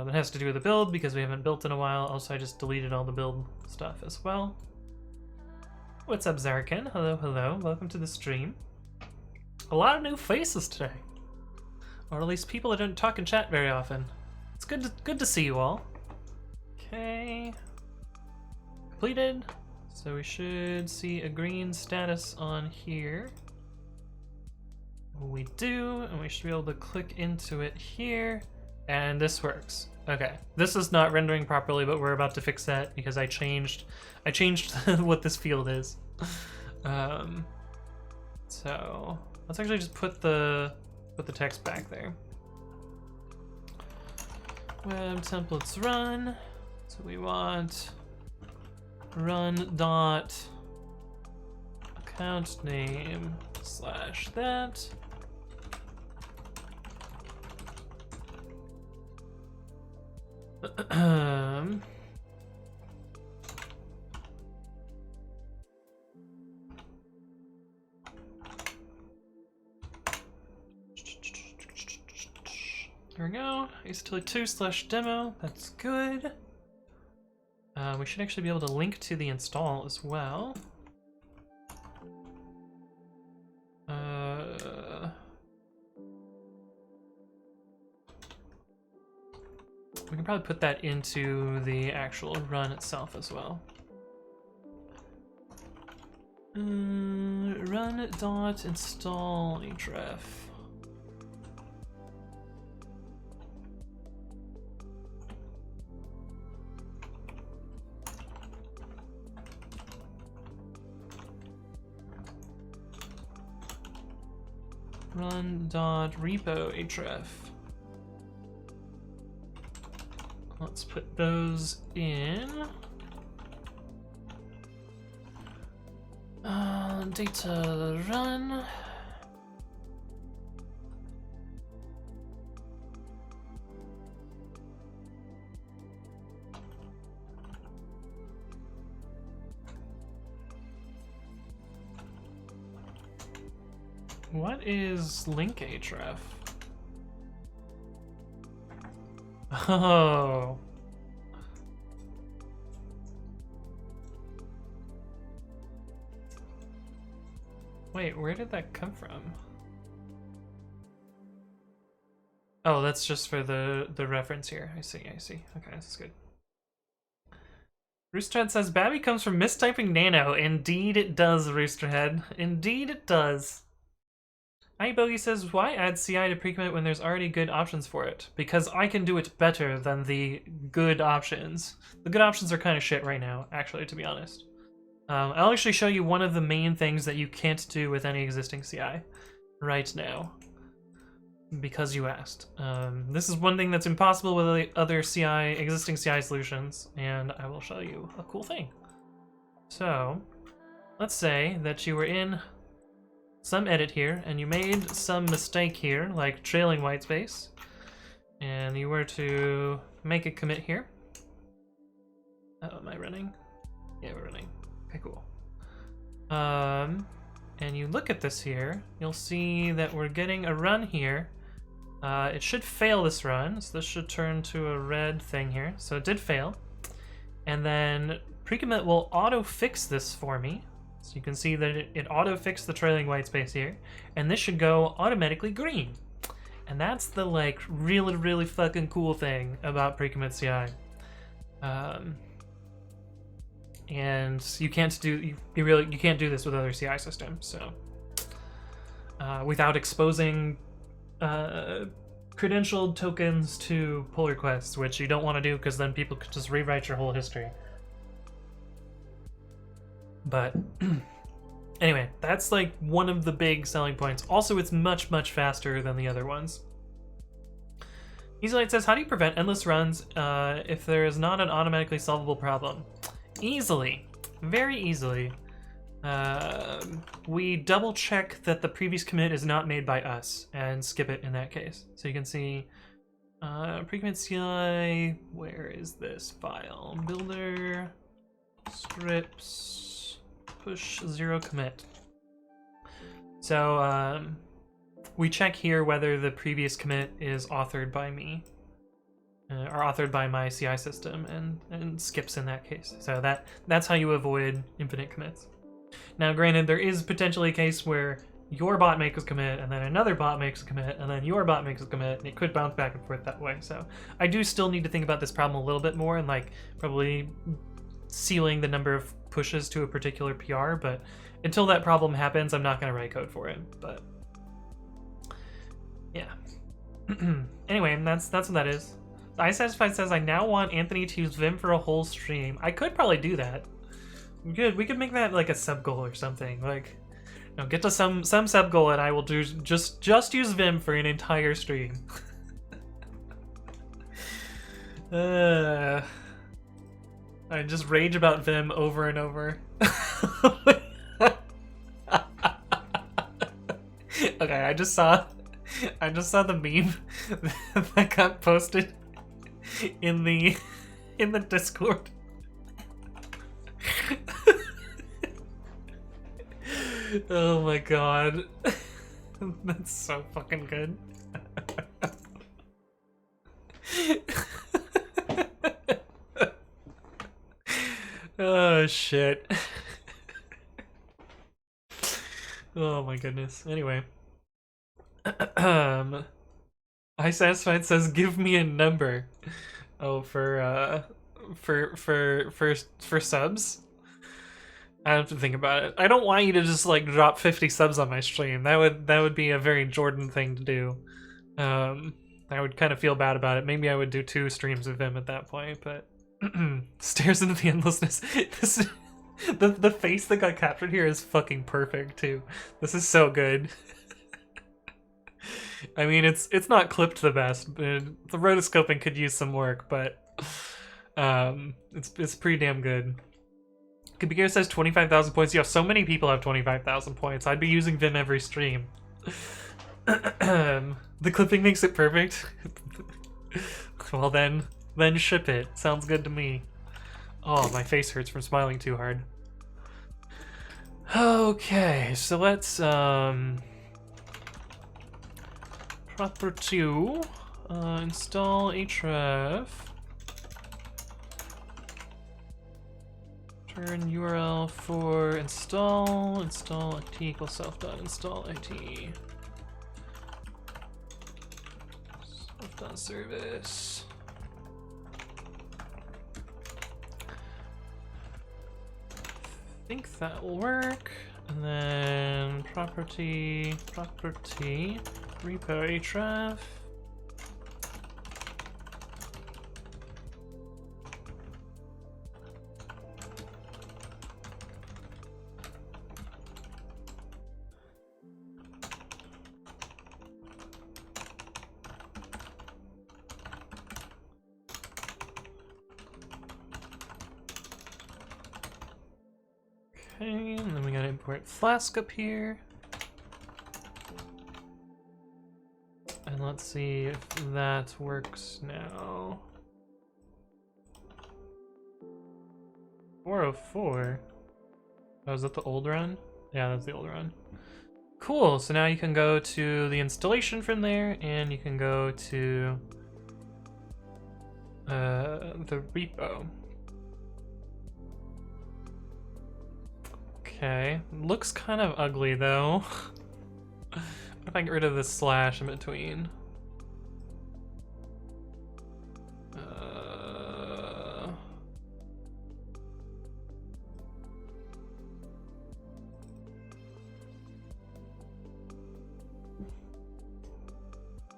That has to do with the build because we haven't built in a while. Also, I just deleted all the build stuff as well. What's up, Zarkin? Hello, hello. Welcome to the stream. A lot of new faces today. Or at least people that don't talk and chat very often. It's good to see you all. Okay. Completed. So we should see a green status on here. We do, and we should be able to click into it here. And this works. Okay, this is not rendering properly, but we're about to fix that because I changed what this field is. So let's actually just put the text back there. Web templates run. So we want run dot account name / that. There we go. asyncify2/demo. That's good. We should actually be able to link to the install as well. We can probably put that into the actual run itself as well. Run.install href. Run.repo href. Let's put those in. Data run. What is link href? Oh. Wait, where did that come from? Oh, that's just for the reference here. I see. Okay, this is good. Roosterhead says, Babby comes from mistyping nano. Indeed it does, Roosterhead. Indeed it does. iBogey says, why add CI to pre-commit when there's already good options for it? Because I can do it better than the good options. The good options are kind of shit right now, actually, to be honest. I'll actually show you one of the main things that you can't do with any existing CI right now. Because you asked. This is one thing that's impossible with the other existing CI solutions, and I will show you a cool thing. So, let's say that you were in some edit here, and you made some mistake here, like trailing white space, and you were to make a commit here. Oh, am I running? Yeah, we're running. Okay, cool. And you look at this here, you'll see that we're getting a run here. It should fail this run, so this should turn to a red thing here. So it did fail. And then pre-commit will auto-fix this for me. So you can see that it auto-fixed the trailing white space here. And this should go automatically green. And that's the, like, really, really fucking cool thing about pre-commit.ci. And you can't do you can't do this with other CI systems. So without exposing credentialed tokens to pull requests, which you don't want to do because then people could just rewrite your whole history. But anyway, that's like one of the big selling points. Also, it's much, much faster than the other ones. EasyLight says, how do you prevent endless runs if there is not an automatically solvable problem? Easily. Very easily. We double check that the previous commit is not made by us and skip it in that case. So you can see pre-commit.ci, where is this file? Builder, scripts, push 0 commit. So we check here whether the previous commit is authored by me. Or authored by my CI system, and skips in that case. So that's how you avoid infinite commits. Now, granted, there is potentially a case where your bot makes a commit, and then another bot makes a commit, and then your bot makes a commit, and it could bounce back and forth that way. So I do still need to think about this problem a little bit more, and like probably sealing the number of pushes to a particular PR. But until that problem happens, I'm not going to write code for it. But yeah. Anyway, that's what that is. Asyncify says, I now want Anthony to use Vim for a whole stream. I could probably do that. We could make that like a sub goal or something. Like, no, get to some sub goal, and I will do just use Vim for an entire stream. I just rage about Vim over and over. Okay, I just saw the meme that got posted in the Discord. Oh my god. That's so fucking good. Oh shit. Oh my goodness. Anyway. iSatisfied says, give me a number. Oh, for subs? I have to think about it. I don't want you to just like drop 50 subs on my stream. That would be a very Jordan thing to do. I would kind of feel bad about it. Maybe I would do 2 streams of him at that point, but stares into the endlessness. The face that got captured here is fucking perfect too. This is so good. I mean, it's not clipped the best, but the rotoscoping could use some work, but it's pretty damn good. Kabir says 25,000 points. Yo, so many people have 25,000 points. I'd be using Vim every stream. The clipping makes it perfect. Well then ship it. Sounds good to me. Oh, my face hurts from smiling too hard. Okay, so let's proper 2 install href. Turn URL for install it equals self.install it self.service. I think that will work. And then property repo href. Okay, and then we gotta import Flask up here. And And let's see if that works now. 404. Oh, is that the old run? Yeah, that's the old run. Cool, so now you can go to the installation from there, and you can go to the repo. Okay, looks kind of ugly though. What if I get rid of this slash in between?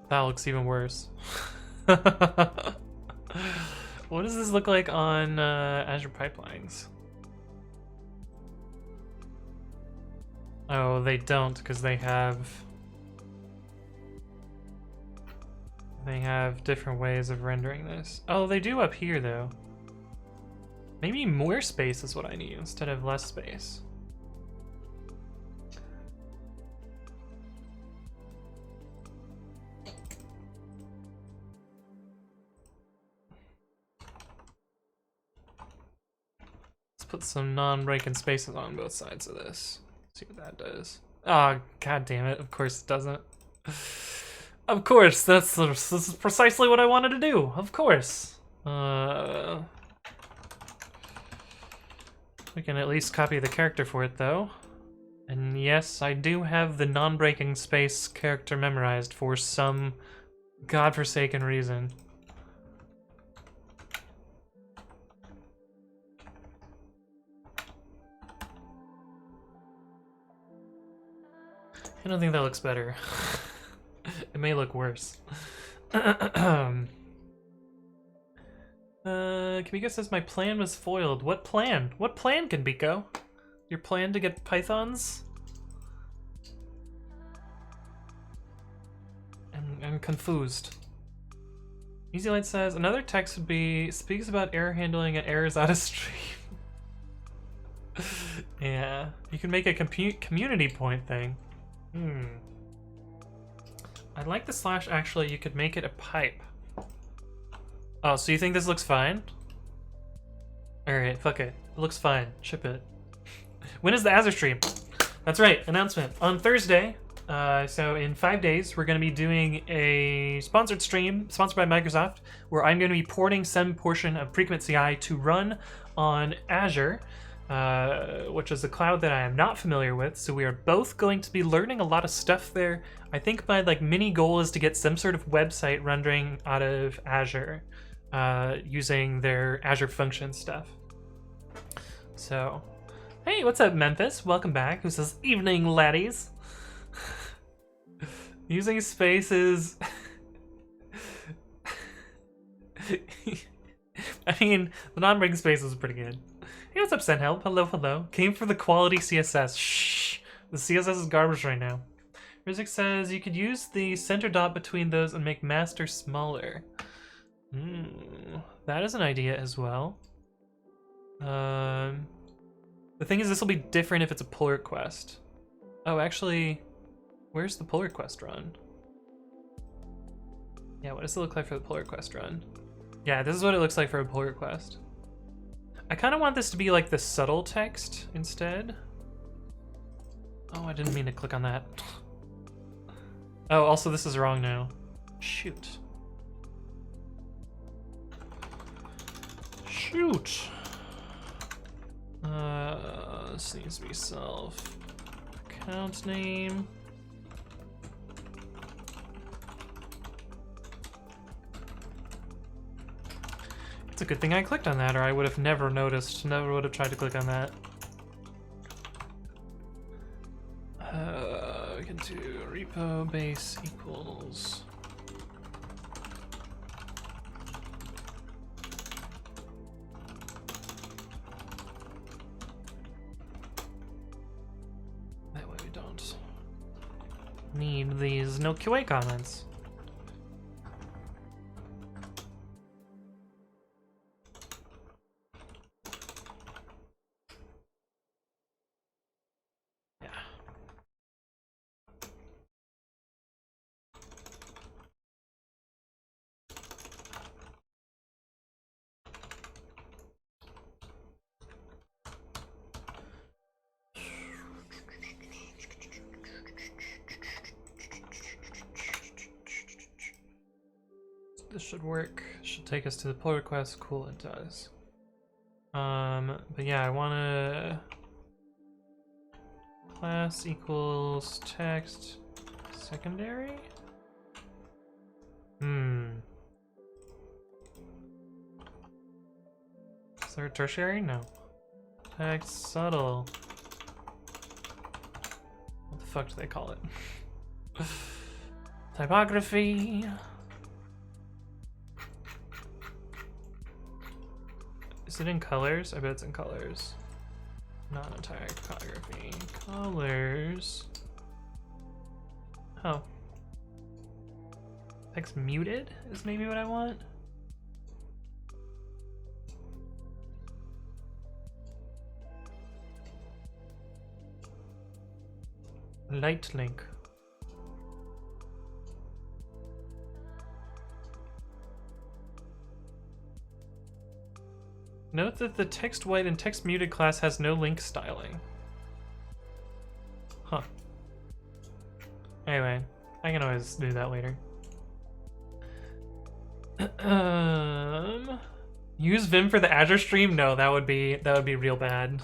That looks even worse. What does this look like on Azure Pipelines? Oh, they don't, because they have different ways of rendering this. Oh, they do up here though. Maybe more space is what I need instead of less space. Let's put some non-breaking spaces on both sides of this. See what that does. Oh, god damn it. Of course it doesn't. Of course, this is precisely what I wanted to do. Of course. We can at least copy the character for it though. And yes, I do have the non-breaking space character memorized for some godforsaken reason. I don't think that looks better. It may look worse. Kamiko says my plan was foiled. What plan? What plan, Kamiko? Your plan to get pythons? I'm confused. Easy Light says another text would be speaks about error handling and errors out of stream. Yeah, you can make a community point thing. I'd like the slash actually, you could make it a pipe. Oh, so you think this looks fine? Alright, fuck it. It looks fine. Ship it. When is the Azure stream? That's right, announcement. On Thursday, so in 5 days, we're going to be doing a sponsored stream, sponsored by Microsoft, where I'm going to be porting some portion of pre-commit.ci to run on Azure. Which is a cloud that I am not familiar with, so we are both going to be learning a lot of stuff there. I think my mini goal is to get some sort of website rendering out of Azure using their Azure Function stuff. So, hey, what's up, Memphis? Welcome back. Who says, evening, laddies. Using spaces. I mean, the non-breaking space was pretty good. Hey, what's up, Senhelp? Hello, hello. Came for the quality CSS. Shh. The CSS is garbage right now. Rizik says you could use the center dot between those and make master smaller. That is an idea as well. The thing is, this will be different if it's a pull request. Oh, actually, where's the pull request run? Yeah, what does it look like for the pull request run? Yeah, this is what it looks like for a pull request. I kind of want this to be like the subtle text instead. Oh, I didn't mean to click on that. Oh, also this is wrong now. Shoot. Shoot. This needs to be self. Account name. It's a good thing I clicked on that, or I would have never noticed, never would have tried to click on that. We can do repo base equals. That way we don't need these no QA comments. This should work. Should take us to the pull request. Cool, it does. But yeah, I wanna class equals text secondary. Is there a tertiary? No. Text subtle. What the fuck do they call it? Typography. Is it in colors? I bet it's in colors. Not in typography. Colors. Oh. Text muted is maybe what I want. Light link. Note that the text white and text muted class has no link styling. Huh. Anyway, I can always do that later. Use Vim for the Azure stream? No, that would be real bad.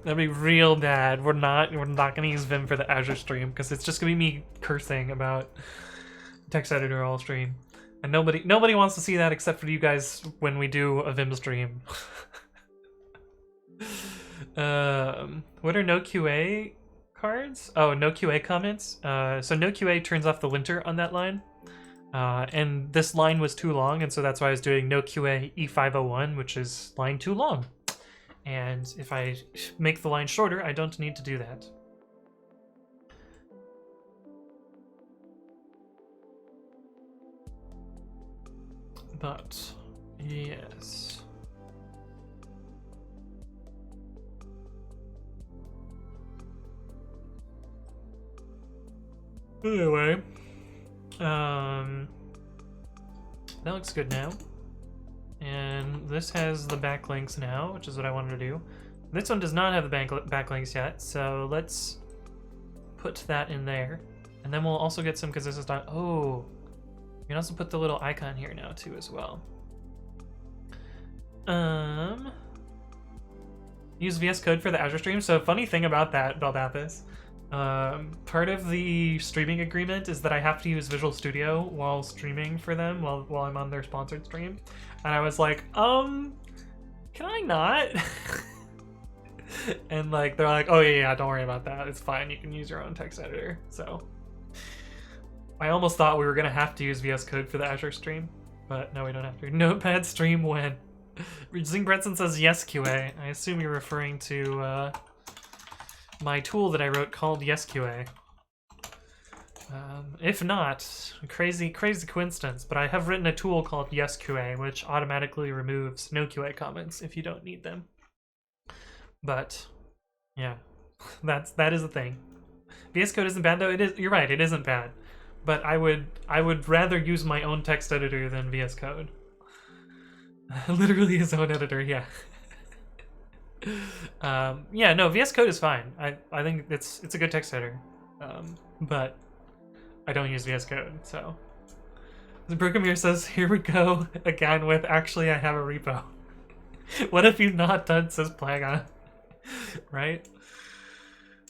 That'd be real bad. We're not gonna use Vim for the Azure stream because it's just gonna be me cursing about text editor all stream. And nobody wants to see that except for you guys when we do a Vim stream. What are no QA cards? Oh, no QA comments. So no QA turns off the linter on that line. And this line was too long, and so that's why I was doing no QA E501, which is line too long. And if I make the line shorter, I don't need to do that. But, yes. Anyway, that looks good now. And this has the backlinks now, which is what I wanted to do. This one does not have the backlinks yet, so let's put that in there. And then we'll also get some, because this is not, oh, you can also put the little icon here now too as well. Use VS Code for the Azure stream. So funny thing about this, part of the streaming agreement is that I have to use Visual Studio while streaming for them while I'm on their sponsored stream. And I was like, can I not? And like they're like, oh yeah, don't worry about that. It's fine. You can use your own text editor. So I almost thought we were gonna have to use VS Code for the Azure stream, but no, we don't have to. Notepad stream when. Zing Bretson says yes QA. I assume you're referring to my tool that I wrote called YesQA. If not, crazy coincidence, but I have written a tool called YesQA, which automatically removes no QA comments if you don't need them. But yeah, that is a thing. VS Code isn't bad though. It is. You're right. It isn't bad, but I would rather use my own text editor than VS Code. Literally his own editor. Yeah. Yeah. No, VS Code is fine. I think it's a good text editor, but I don't use VS Code. So the Brookamir says, "Here we go again with actually I have a repo." What have you not done? Says Plaga. Right?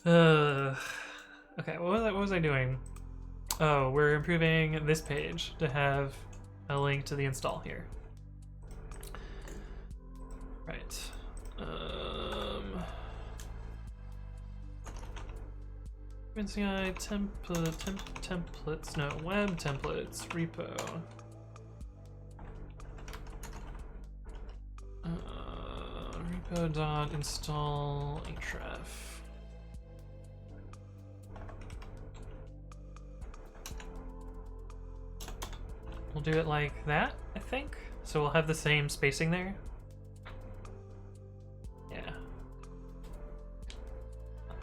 Okay, what was I doing? Oh, we're improving this page to have a link to the install here. Right. OpenCI templates, no, web templates, repo. Repo.install href. We'll do it like that, I think. So we'll have the same spacing there. Yeah. I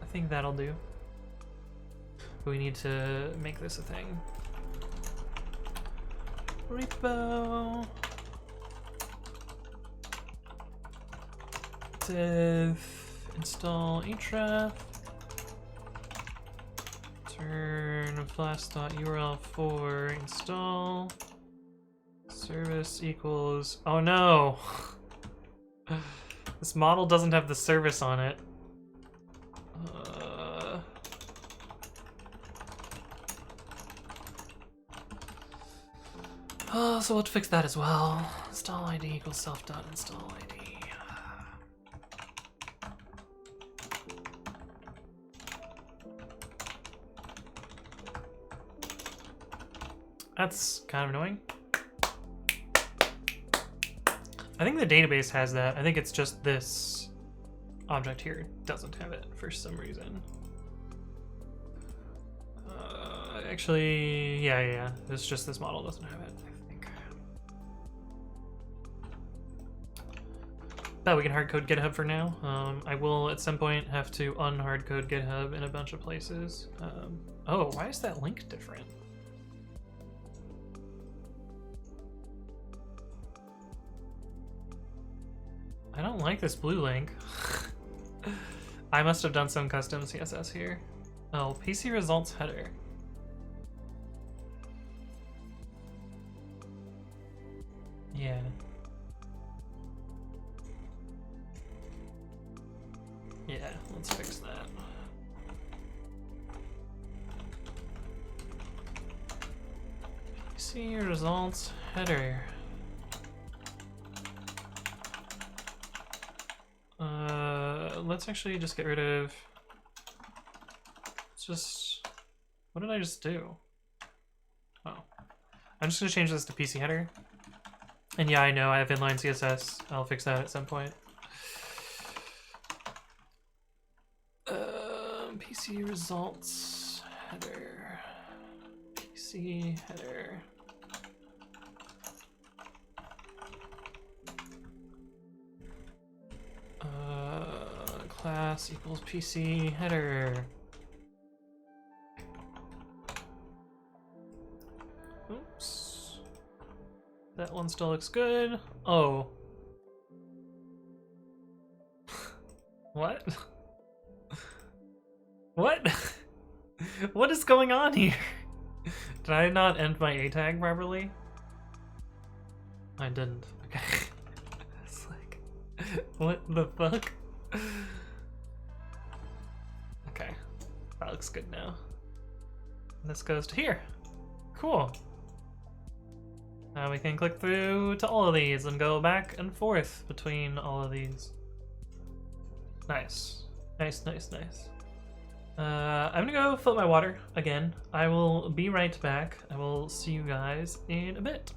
think that'll do. We need to make this a thing. Repo. Div install href. Turn flash.url for install. Service equals... Oh no! This model doesn't have the service on it. So let's fix that as well. Install ID equals self.install ID. That's kind of annoying. I think the database has that. I think it's just this object here doesn't have it for some reason. Actually, yeah. It's just this model doesn't have it, I think. But we can hardcode GitHub for now. I will at some point have to unhardcode GitHub in a bunch of places. Oh, why is that link different? I don't like this blue link. I must have done some custom CSS here. Oh, PC results header. Yeah. Yeah, let's fix that. PC results header. Let's actually just get rid of... Let's just... What did I just do? Oh. I'm just gonna change this to PC header. And yeah, I know I have inline CSS. I'll fix that at some point. PC results header. PC header. Class equals PC header. Oops. That one still looks good. Oh. What? What? What is going on here? Did I not end my A tag properly? I didn't. Okay. It's like, what the fuck? Okay, that looks good now. And this goes to here. Cool. Now we can click through to all of these and go back and forth between all of these. Nice. Nice. I'm gonna go fill up my water again. I will be right back. I will see you guys in a bit.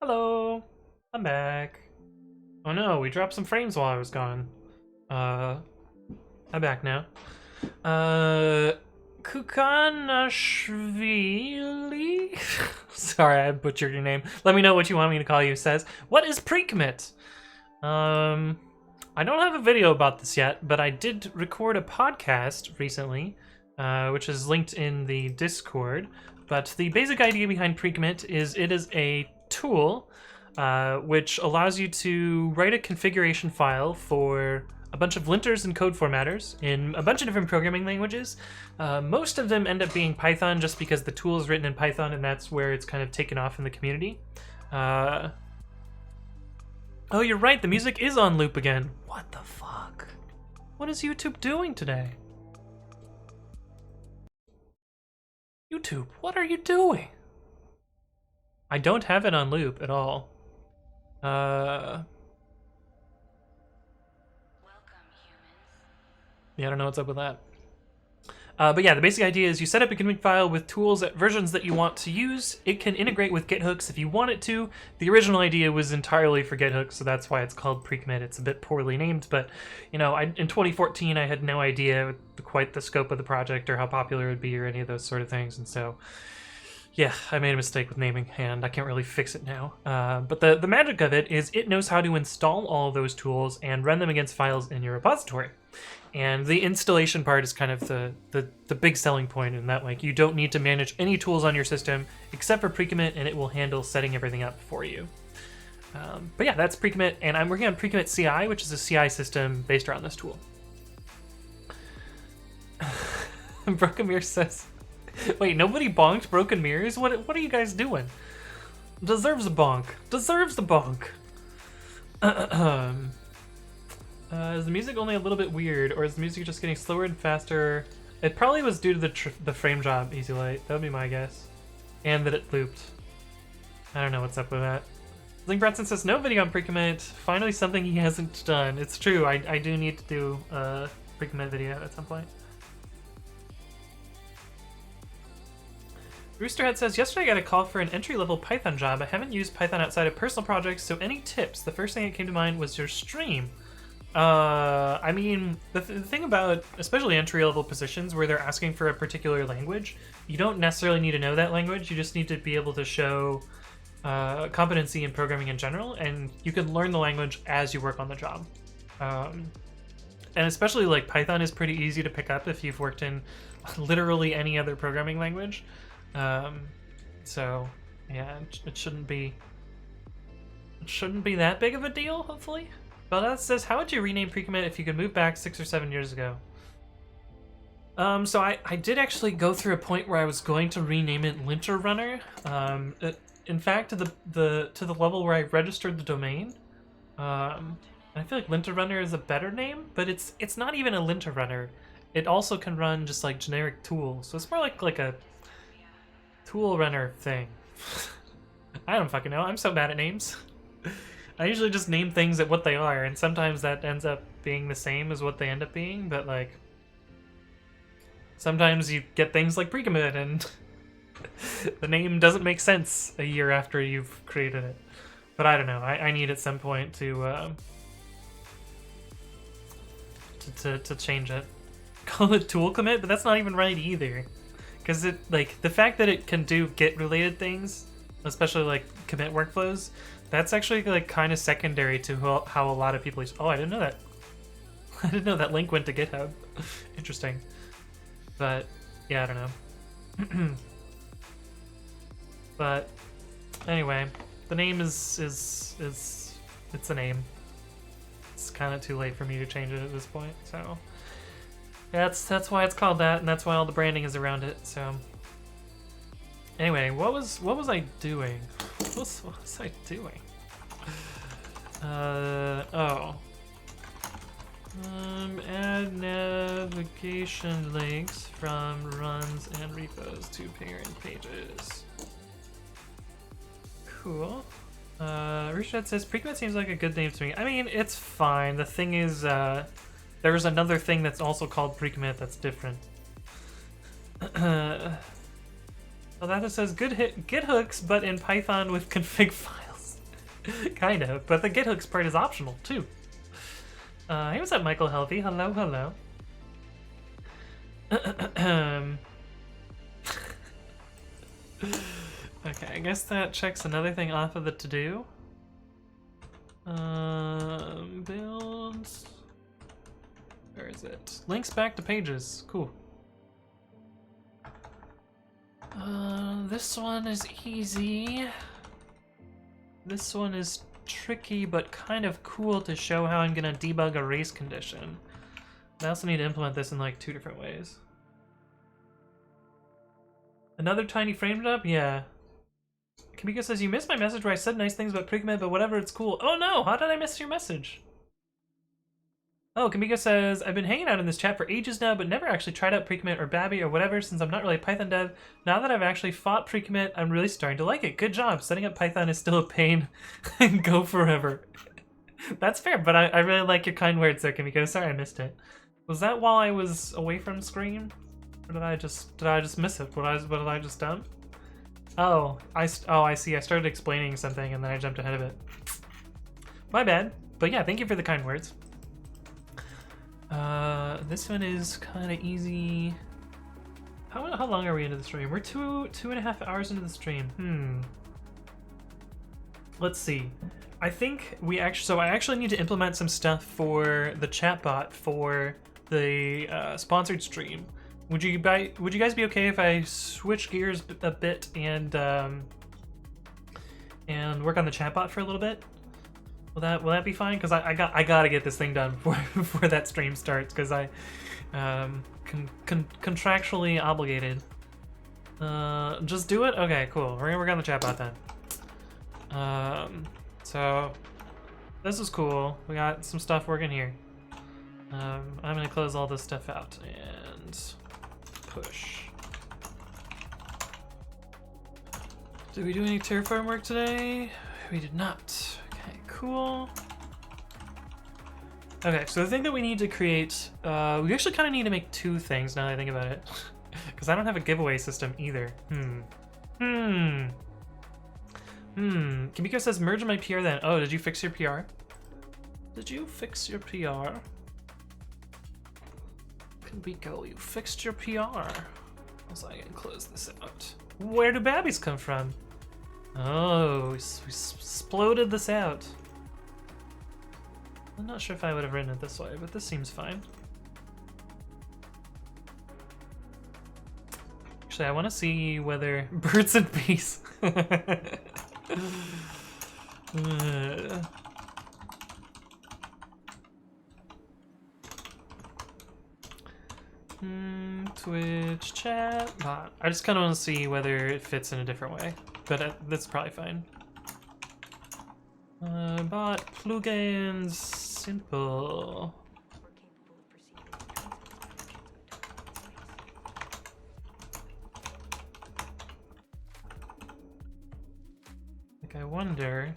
Hello, I'm back. Oh no, we dropped some frames while I was gone. I'm back now. Kukanashvili? Sorry, I butchered your name. Let me know what you want me to call you. Says, what is pre-commit? I don't have a video about this yet, but I did record a podcast recently, which is linked in the Discord. But the basic idea behind pre-commit is it is a tool which allows you to write a configuration file for a bunch of linters and code formatters in a bunch of different programming languages. Most of them end up being Python just because the tool is written in Python and that's where it's kind of taken off in the community. Oh, you're right, the music is on loop again. What the fuck? What is YouTube doing today? YouTube, what are you doing? I don't have it on loop at all. Yeah, I don't know what's up with that. But yeah, the basic idea is you set up a config file with tools, versions that you want to use. It can integrate with GitHooks if you want it to. The original idea was entirely for GitHooks, so that's why it's called pre-commit. It's a bit poorly named, but you know, in 2014, I had no idea quite the scope of the project or how popular it would be or any of those sort of things, and so yeah, I made a mistake with naming, and I can't really fix it now. But the magic of it is it knows how to install all of those tools and run them against files in your repository. And the installation part is kind of the big selling point in that, like, you don't need to manage any tools on your system except for pre-commit, and it will handle setting everything up for you. But yeah, that's pre-commit, and I'm working on pre-commit.ci, which is a CI system based around this tool. Broken Mirror says, wait, nobody bonked Broken Mirrors? What are you guys doing? Deserves a bonk. Deserves the bonk. Is the music only a little bit weird, or is the music just getting slower and faster? It probably was due to the frame job, Easy Light. That would be my guess. And that it looped. I don't know what's up with that. Link Bronson says, no video on pre-commit. Finally something he hasn't done. It's true, I do need to do a pre-commit video at some point. Roosterhead says, yesterday I got a call for an entry-level Python job. I haven't used Python outside of personal projects, so any tips? The first thing that came to mind was your stream. I mean, the thing about especially entry-level positions where they're asking for a particular language, you don't necessarily need to know that language. You just need to be able to show competency in programming in general, and you can learn the language as you work on the job. And especially like Python is pretty easy to pick up if you've worked in literally any other programming language. So yeah, it shouldn't be that big of a deal, hopefully. Well, that says, how would you rename pre-commit if you could move back 6 or 7 years ago? So I did actually go through a point where I was going to rename it Linter Runner. In fact, to the level where I registered the domain. I feel like Linter Runner is a better name, but it's not even a Linter Runner. It also can run just like generic tools, so it's more like a tool runner thing. I don't fucking know. I'm so bad at names. I usually just name things at what they are, and sometimes that ends up being the same as what they end up being, but like sometimes you get things like pre-commit and the name doesn't make sense a year after you've created it. But I don't know, I need at some point to change it. Call it tool commit, but that's not even right either. Because it, like, the fact that it can do Git related things, especially like commit workflows, that's actually like kind of secondary to how a lot of people use. Oh, I didn't know that. I didn't know that link went to GitHub. Interesting. But yeah, I don't know. But anyway, the name is it's a name. It's kind of too late for me to change it at this point. So that's why it's called that, and that's why all the branding is around it. So anyway, what was I doing? What was I doing? Add navigation links from runs and repos to parent pages. Cool. Rishad says, pre-commit seems like a good name to me. I mean, it's fine. The thing is, there's another thing that's also called pre-commit that's different. Well, that just says, good hit, git hooks, but in Python with config files. Kind of, but the get hooks part is optional too. Hey, what's up, Michael Helvey? Hello, hello. Okay, I guess that checks another thing off of the to-do. Builds. Where is it? Links back to pages. Cool. This one is easy. This one is tricky, but kind of cool to show how I'm gonna debug a race condition. I also need to implement this in like 2 different ways. Another tiny frame drop? Yeah. Kamiko says, you missed my message where I said nice things about pre-commit, but whatever, it's cool. Oh no, how did I miss your message? Oh, Kamiko says, I've been hanging out in this chat for ages now, but never actually tried out pre-commit or Babby or whatever since I'm not really a Python dev. Now that I've actually fought pre-commit, I'm really starting to like it. Good job. Setting up Python is still a pain. Go forever. That's fair, but I really like your kind words there, Kamiko. Sorry I missed it. Was that while I was away from screen? Or did I just miss it? What had I just done? Oh, I see. I started explaining something and then I jumped ahead of it. My bad. But yeah, thank you for the kind words. This one is kind of easy. How long are we into the stream? We're two and a half hours into the stream. Let's see. I think I actually need to implement some stuff for the chatbot for the sponsored stream. Would you guys be okay if I switch gears a bit and work on the chatbot for a little bit? Will that be fine? Because I gotta get this thing done before that stream starts, because I contractually obligated. Just do it? Okay, cool. We're gonna work on the chatbot then. So this is cool. We got some stuff working here. I'm gonna close all this stuff out and push. Did we do any Terraform work today? We did not. Okay, cool. Okay, so the thing that we need to create, we actually kind of need to make 2 things now that I think about it. Because I don't have a giveaway system either. Kimiko says, merge my PR then. Oh, did you fix your PR? Did you fix your PR? Kimiko, you fixed your PR. So I can close this out. Where do babbies come from? Oh, we exploded this out. I'm not sure if I would have written it this way, but this seems fine. Actually, I want to see whether birds and bees. Twitch chat bot. I just kind of want to see whether it fits in a different way, but that's probably fine. Bot plugins simple. Like, I wonder,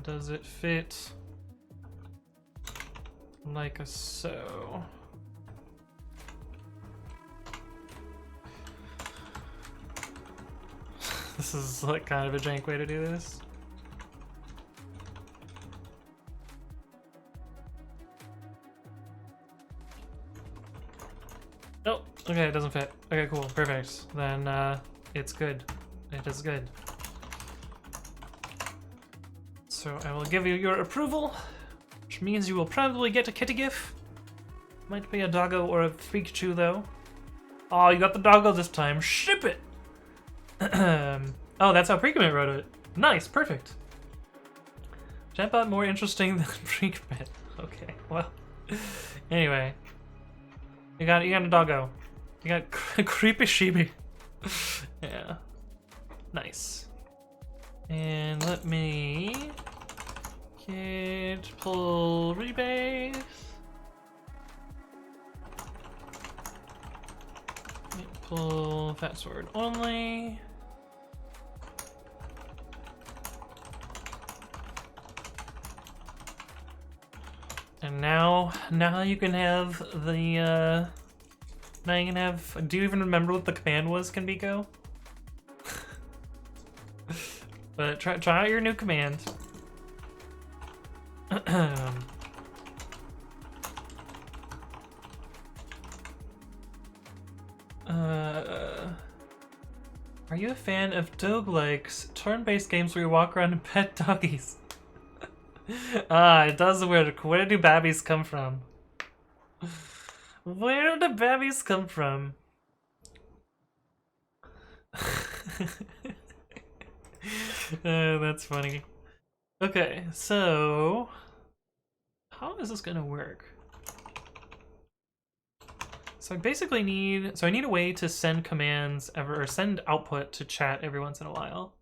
does it fit like a so? This is like kind of a jank way to do this. Oh, okay, it doesn't fit. Okay, cool, perfect. Then it's good. It is good. So I will give you your approval, which means you will probably get a kitty gif. Might be a doggo or a Pikachu though. Oh, you got the doggo this time. Ship it! Oh, that's how pre-commit wrote it. Nice, perfect. Chatbot more interesting than pre-commit. Okay, well. Anyway. You got a doggo. You got creepy sheepy. Yeah. Nice. And let me get pull rebase. Pull fast forward only. And now you can have the now you can have. Do you even remember what the command was, Kanbiko? But try out your new command. Are you a fan of dog-likes, turn-based games where you walk around and pet doggies? It does work. Where do babbies come from? Where do babbies come from? That's funny. Okay, so how is this gonna work? So I basically need a way to send commands or send output to chat every once in a while.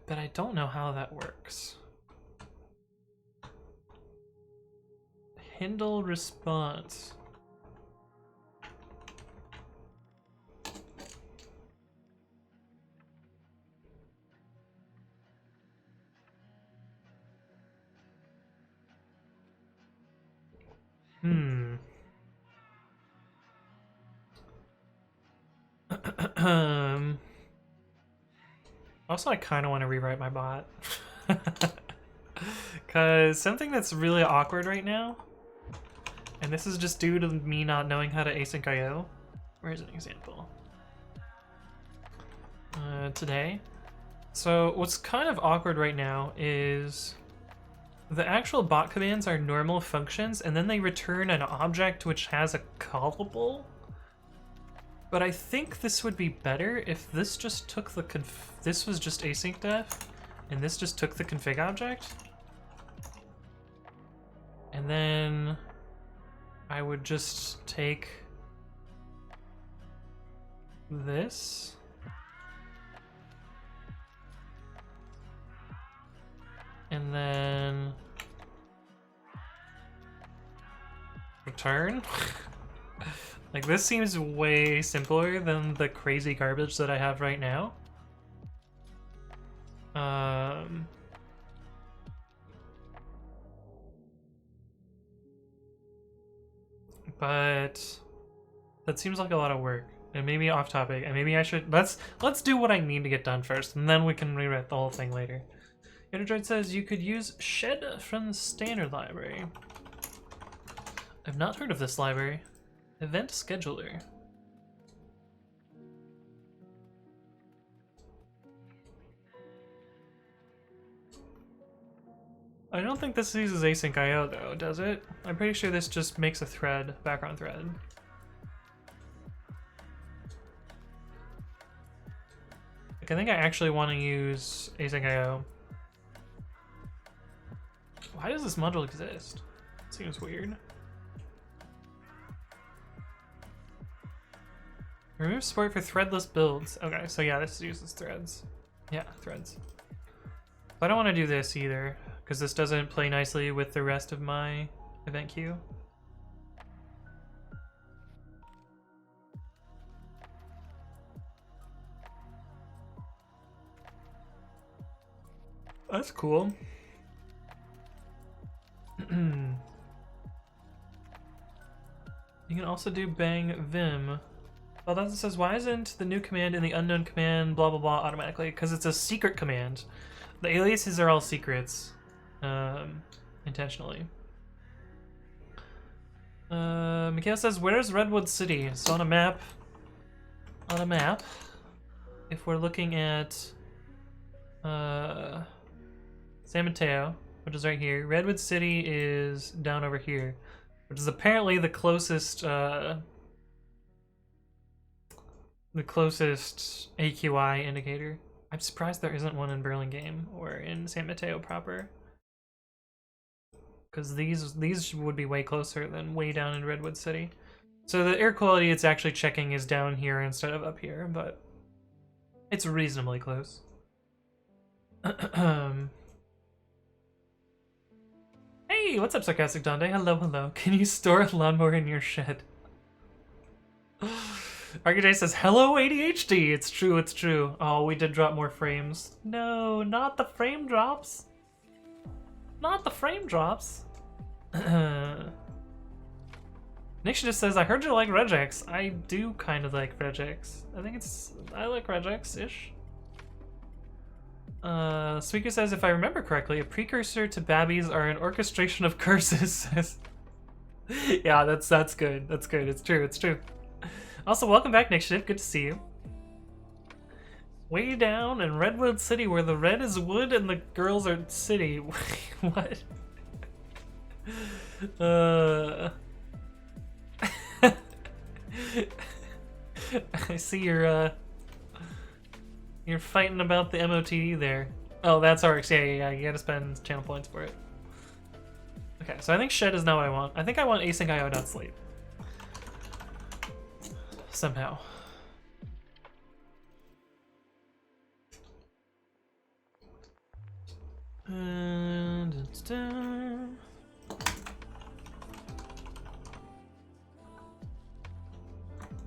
But I don't know how that works. Handle response. Also, I kind of want to rewrite my bot. Because something that's really awkward right now, and this is just due to me not knowing how to async IO. Where's an example? Today. So what's kind of awkward right now is the actual bot commands are normal functions, and then they return an object which has a callable. But I think this would be better if this just took the this was just async def, and this just took the config object. And then I would just take this. And then return. Like, this seems way simpler than the crazy garbage that I have right now. But that seems like a lot of work, and maybe off topic, and maybe I should let's do what I need to get done first, and then we can rewrite the whole thing later. Interdroid says you could use shed from the standard library. I've not heard of this library. Event scheduler. I don't think this uses async IO though, does it? I'm pretty sure this just makes a thread, background thread. Like, I think I actually want to use async IO. Why does this module exist? It seems weird. Remove support for threadless builds. Okay, so yeah, this uses threads. Yeah, threads. But I don't want to do this either, because this doesn't play nicely with the rest of my event queue. That's cool. You can also do bang vim. Well, that says, why isn't the new command in the unknown command blah blah blah automatically? Because it's a secret command. The aliases are all secrets, intentionally. Mikhail says, where's Redwood City? So on a map, if we're looking at San Mateo, which is right here, Redwood City is down over here, which is apparently the closest AQI indicator. I'm surprised there isn't one in Burlingame or in San Mateo proper, because these would be way closer than way down in Redwood City. So the air quality it's actually checking is down here instead of up here, but it's reasonably close. Hey, what's up, Sarcastic Dante? Hello, hello. Can you store a lawnmower in your shed? RKJ says, hello, ADHD. It's true, it's true. Oh, we did drop more frames. No, not the frame drops. Not the frame drops. Nick just says, I heard you like regex. I do kind of like regex. I like regex-ish. Speaker says, if I remember correctly, a precursor to babbies are an orchestration of curses. Yeah, that's good. That's good. It's true. It's true. Also, welcome back, Nick Shift. Good to see you. Way down in Redwood City, where the red is wood and the girls are city. What? I see you're fighting about the MOTD there. Oh, that's RX. Yeah. You gotta spend channel points for it. Okay, so I think shed is not what I want. I think I want asyncify.sleep. Somehow.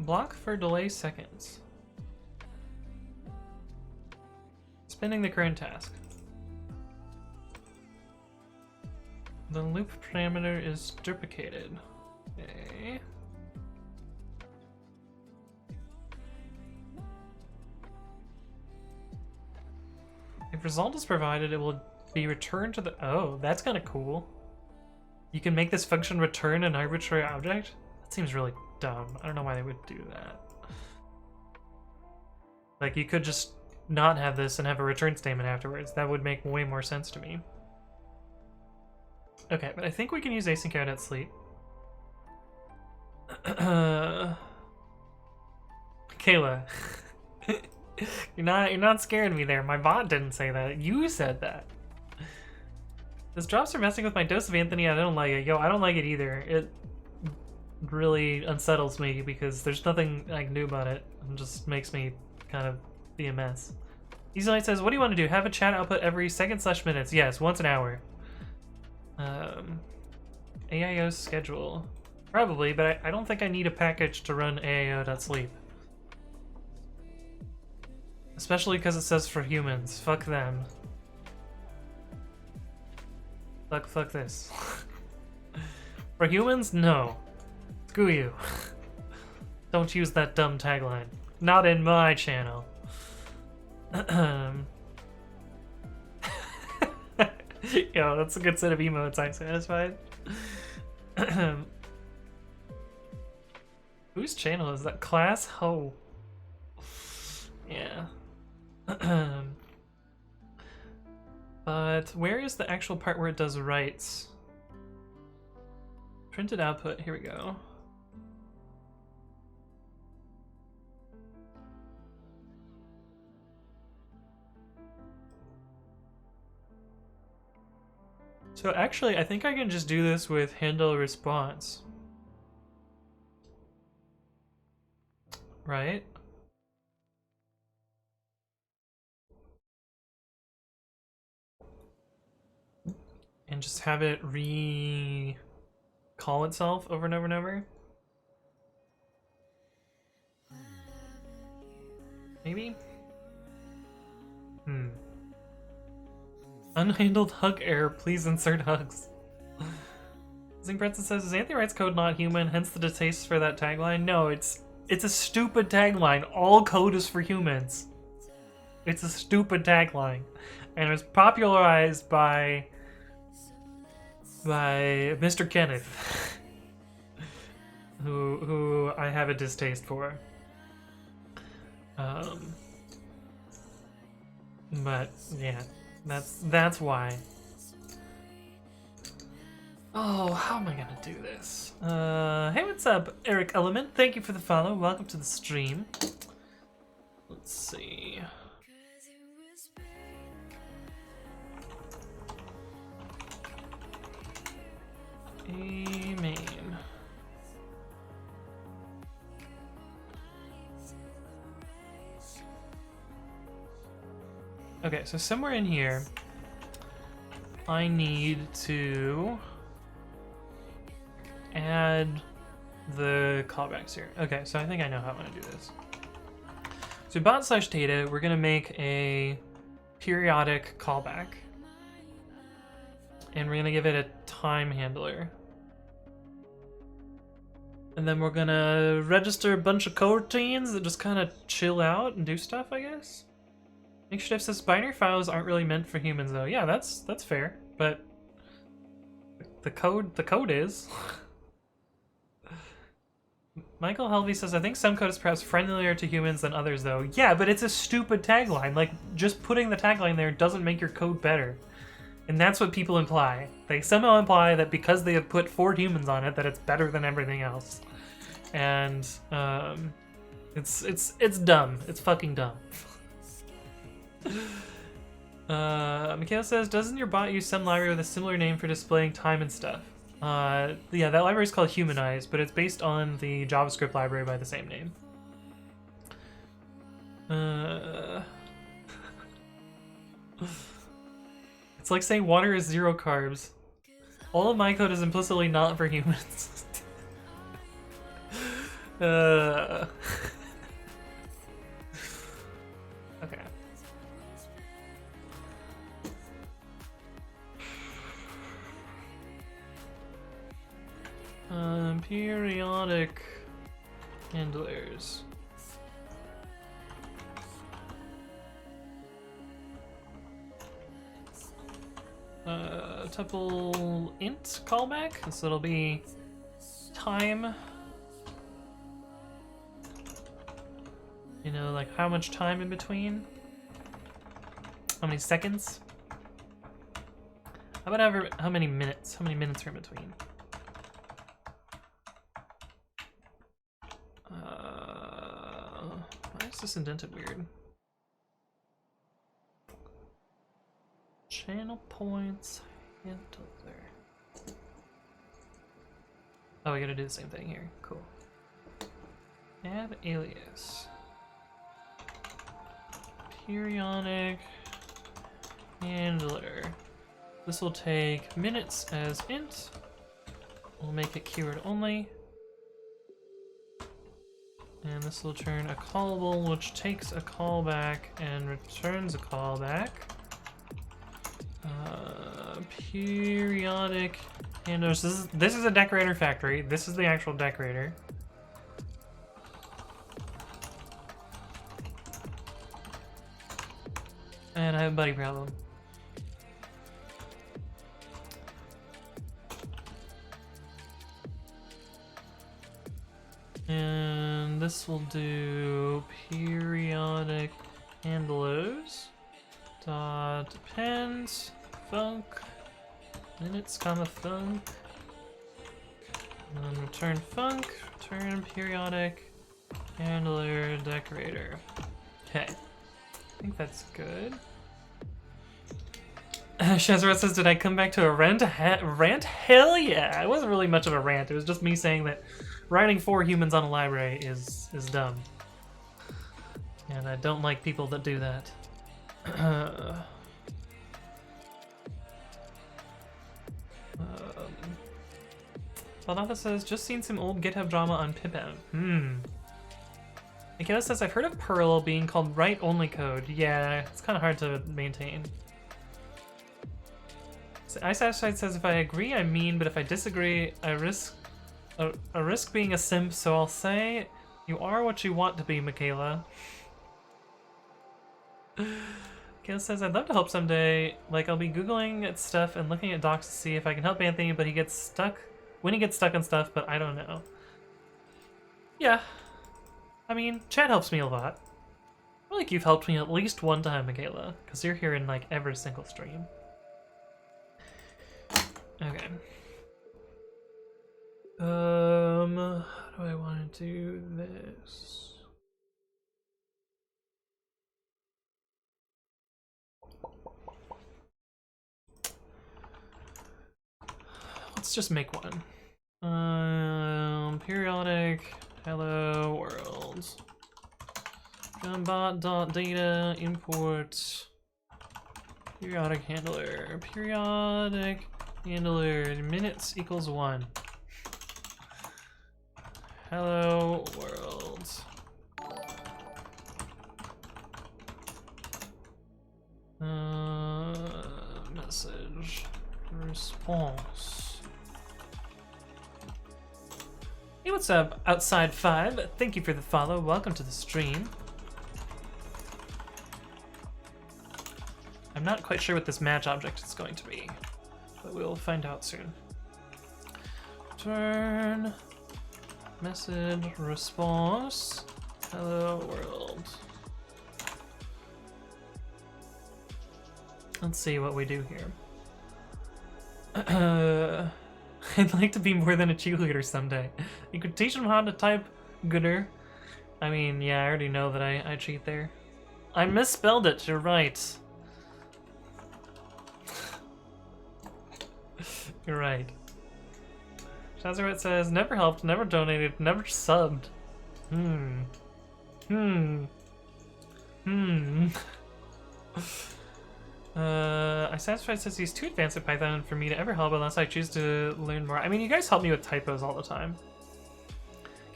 Block for delay seconds. Spinning the current task. The loop parameter is duplicated. Okay. If result is provided, it will be returned to the... Oh, that's kind of cool. You can make this function return an arbitrary object? That seems really dumb. I don't know why they would do that. Like, you could just not have this and have a return statement afterwards. That would make way more sense to me. Okay, but I think we can use asyncify.sleep. Kayla. You're not scaring me there. My bot didn't say that. You said that. Those drops are messing with my dose of Anthony. I don't like it. Yo, I don't like it either. It really unsettles me because there's nothing like new about it. It just makes me kind of be a mess. Easy Light says, what do you want to do? Have a chat output every second/minutes. Yes, once an hour. AIO schedule. Probably, but I don't think I need a package to run AIO.sleep. Especially because it says for humans. Fuck them. Fuck this. For humans? No. Screw you. Don't use that dumb tagline. Not in my channel. Yo, that's a good set of emotes. I'm satisfied. Whose channel is that? Class Ho. Yeah. But where is the actual part where it does writes? Printed output. Here we go. So actually, I think I can just do this with handle response. Right? And just have it recall itself over and over and over. Maybe? Unhandled hug error, please insert hugs. Zing Princess says, is Anthony Wright's code not human, hence the distaste for that tagline? No, it's a stupid tagline. All code is for humans. It's a stupid tagline. And it was popularized by Mr. Kenneth, who I have a distaste for. But yeah, that's why. Oh, how am I gonna do this? Hey, what's up, Eric Element? Thank you for the follow. Welcome to the stream. Let's see. Amen. Okay, so somewhere in here, I need to add the callbacks here. Okay, so I think I know how I'm gonna do this. So bot/data, we're gonna make a periodic callback, and we're gonna give it a time handler. And then we're gonna register a bunch of coroutines that just kind of chill out and do stuff, I guess. Makeshift says binary files aren't really meant for humans though. Yeah, that's fair, but the code is. Michael Helvey says, I think some code is perhaps friendlier to humans than others though. Yeah, but it's a stupid tagline. Like, just putting the tagline there doesn't make your code better. And that's what people imply. They somehow imply that because they have put 4 humans on it, that it's better than everything else. And it's dumb. It's fucking dumb. Mikhail says, doesn't your bot use some library with a similar name for displaying time and stuff? Yeah, that library is called Humanize, but it's based on the JavaScript library by the same name. It's like saying water is 0 carbs. All of my code is implicitly not for humans. Okay. Periodic handlers. Tuple int callback, so it'll be time. You know, like how much time in between? How many seconds? How about how many minutes? How many minutes are in between? Why is this indented weird? Channel points handler. Oh, we gotta do the same thing here. Cool. Add alias. Periodic handler. This will take minutes as int. We'll make it keyword only. And this will turn a callable, which takes a callback and returns a callback. Periodic handlers. This is a decorator factory. This is the actual decorator. And I have a buddy problem. And this will do periodic handlers dot append func minutes comma func and then return func, return periodic handler decorator. Okay, I think that's good. Shazrat says, did I come back to a rant? Rant? Hell yeah! It wasn't really much of a rant. It was just me saying that writing 4 humans on a library is dumb. And I don't like people that do that. Valnatha says, just seen some old GitHub drama on pipev. Mikhail says, I've heard of Perl being called write-only code. Yeah, it's kind of hard to maintain. So iSatisfied says, if I agree, I mean, but if I disagree, I risk being a simp, so I'll say, you are what you want to be, Michaela. Michaela says, I'd love to help someday. Like, I'll be Googling at stuff and looking at docs to see if I can help Anthony, but he gets stuck on stuff, but I don't know. Yeah. I mean, chat helps me a lot. I feel like you've helped me at least one time, Michaela, because you're here in, like, every single stream. Okay. How do I want to do this? Let's just make one. Periodic hello world. Gunbot.data import periodic handler. Periodic handler minutes equals 1. Hello world. Message response. Hey, what's up, Outside 5? Thank you for the follow. Welcome to the stream. I'm not quite sure what this match object is going to be, but we'll find out soon. Return message response. Hello world. Let's see what we do here. I'd like to be more than a cheerleader someday. You could teach them how to type gooder. I mean, yeah, I already know that I cheat there. I misspelled it, you're right. You're right. Shazarette says, never helped, never donated, never subbed. Asyncify says he's too advanced at Python for me to ever help unless I choose to learn more. I mean, you guys help me with typos all the time.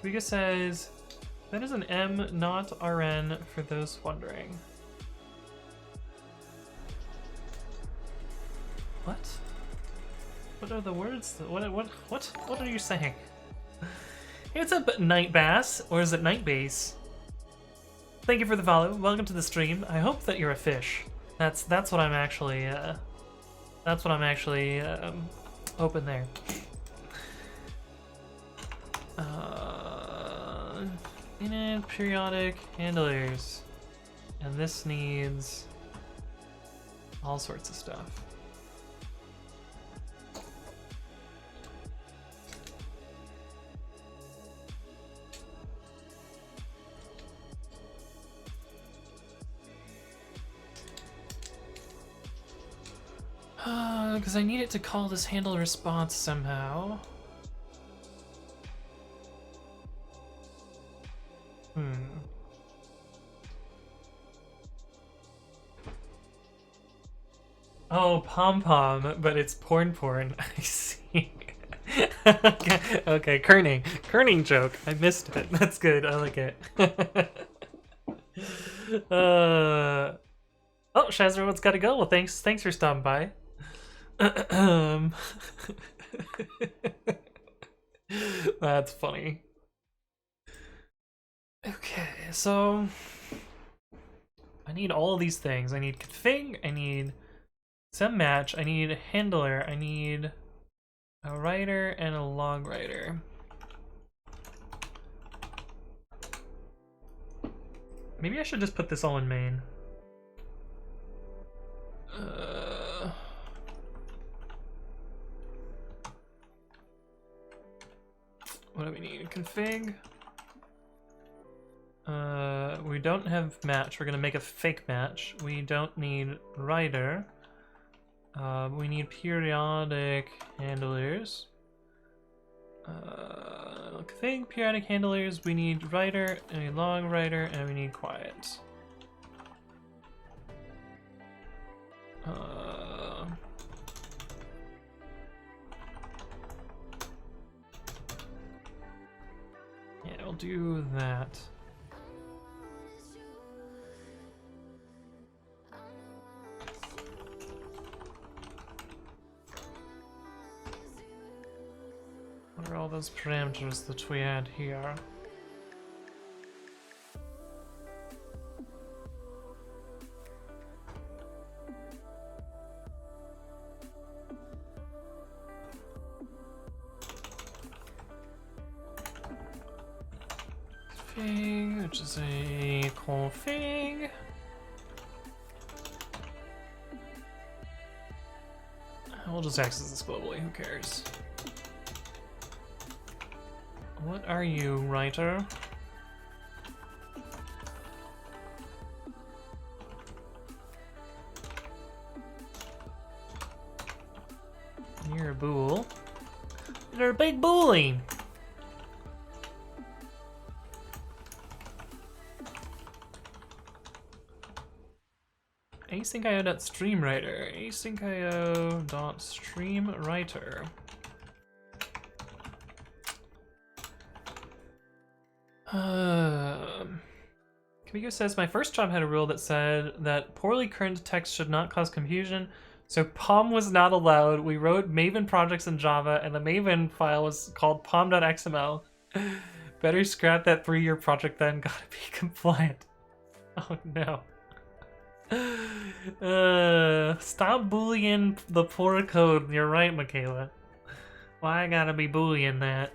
Kavika says, that is an M, not RN, for those wondering. What? What are the words? What are you saying? Hey, what's up, Night Bass? Or is it Night Base? Thank you for the follow. Welcome to the stream. I hope that you're a fish. That's what I'm actually open there. Init periodic handlers, and this needs all sorts of stuff. Because I need it to call this handle response somehow. Oh, pom-pom, but it's porn. I see. Okay, kerning joke. I missed it. That's good. I like it. Oh, Shazarwood's gotta go. Well, thanks for stopping by. That's funny. Okay, so I need all these things. I need config, I need some match, I need a handler, I need a writer and a log writer. Maybe I should just put this all in main. What do we need? Config. We don't have match. We're gonna make a fake match. We don't need writer. We need periodic handlers. Config periodic handlers. We need writer, and we need log writer, and we need quiet. Yeah, we'll do that. What are all those parameters that we had here? Config, which is a config. We'll just access this globally, who cares? What are you, writer? You're a bool. You're a big bully! asyncio.streamwriter. asyncio.streamwriter. Kamiko says, my first job had a rule that said that poorly kerned text should not cause confusion, so POM was not allowed. We wrote Maven projects in Java, and the Maven file was called pom.xml. Better scrap that 3-year project then, gotta be compliant. Oh no. Stop bullying the poor code. You're right, Michaela. Why I gotta be bullying that?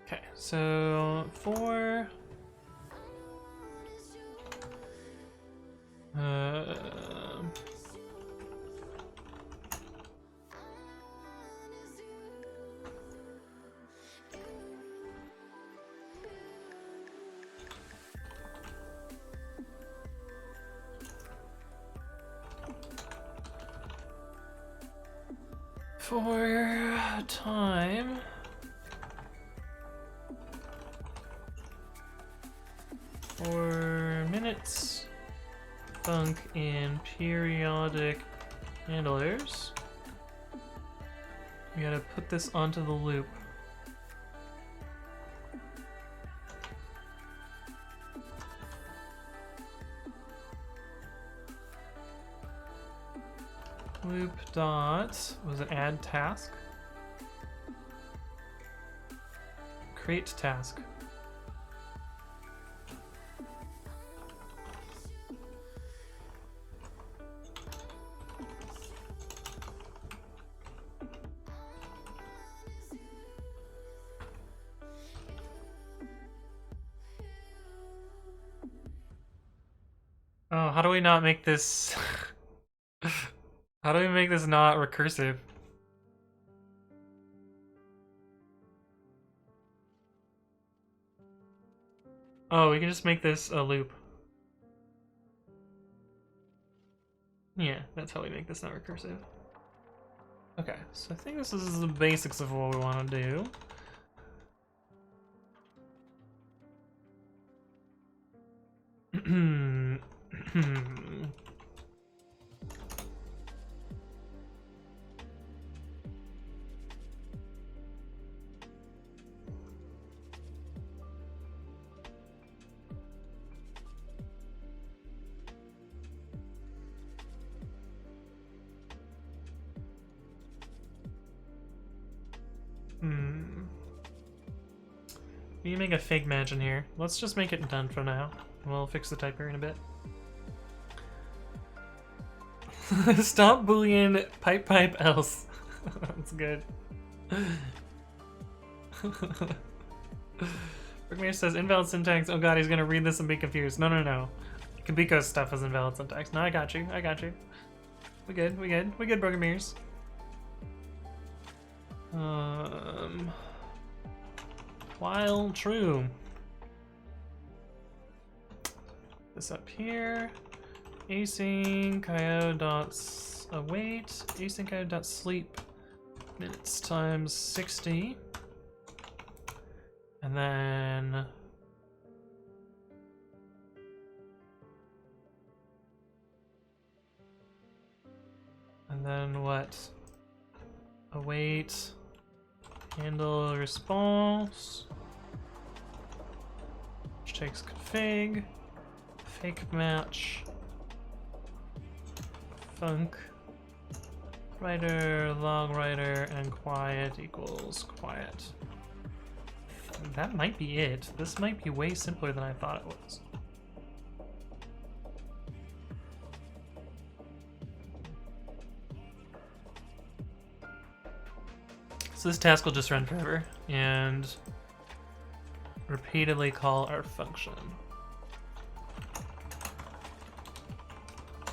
Okay, so for time for minutes func in periodic handlers, we gotta put this onto the loop. Loop dot, was it add task? Create task. Oh, how do we not make this... How do we make this not recursive? Oh, we can just make this a loop. Yeah, that's how we make this not recursive. Okay, so I think this is the basics of what we want to do. We can make a fake match in here. Let's just make it done for now. We'll fix the typer in a bit. Stop bullying pipe else. That's good. Brickmayer says invalid syntax. Oh god, he's gonna read this and be confused. No. Kabiko's stuff is invalid syntax. No, I got you. We good, Brickmayers. While true. This up here. Async io.await. Async io.sleep. Minutes times 60. And then what? Await handle response, which takes config, fake match, func, writer, log writer, and quiet equals quiet. That might be it. This might be way simpler than I thought it was. So this task will just run forever and repeatedly call our function.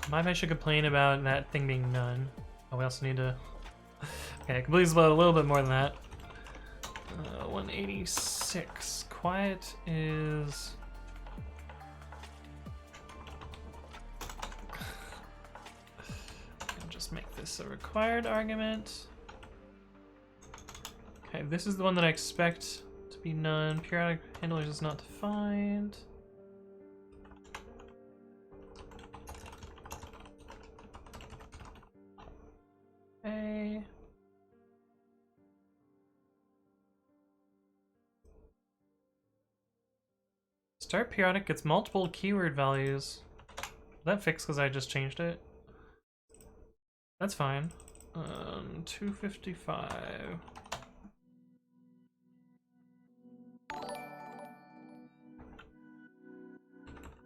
Might I should complain about that thing being none. Oh, we also need to... Okay, complete is about a little bit more than that. 186. Quiet is... I'll just make this a required argument. Okay, this is the one that I expect to be none. Periodic handlers is not defined. Okay. Start periodic gets multiple keyword values. That fixed because I just changed it. That's fine. 255.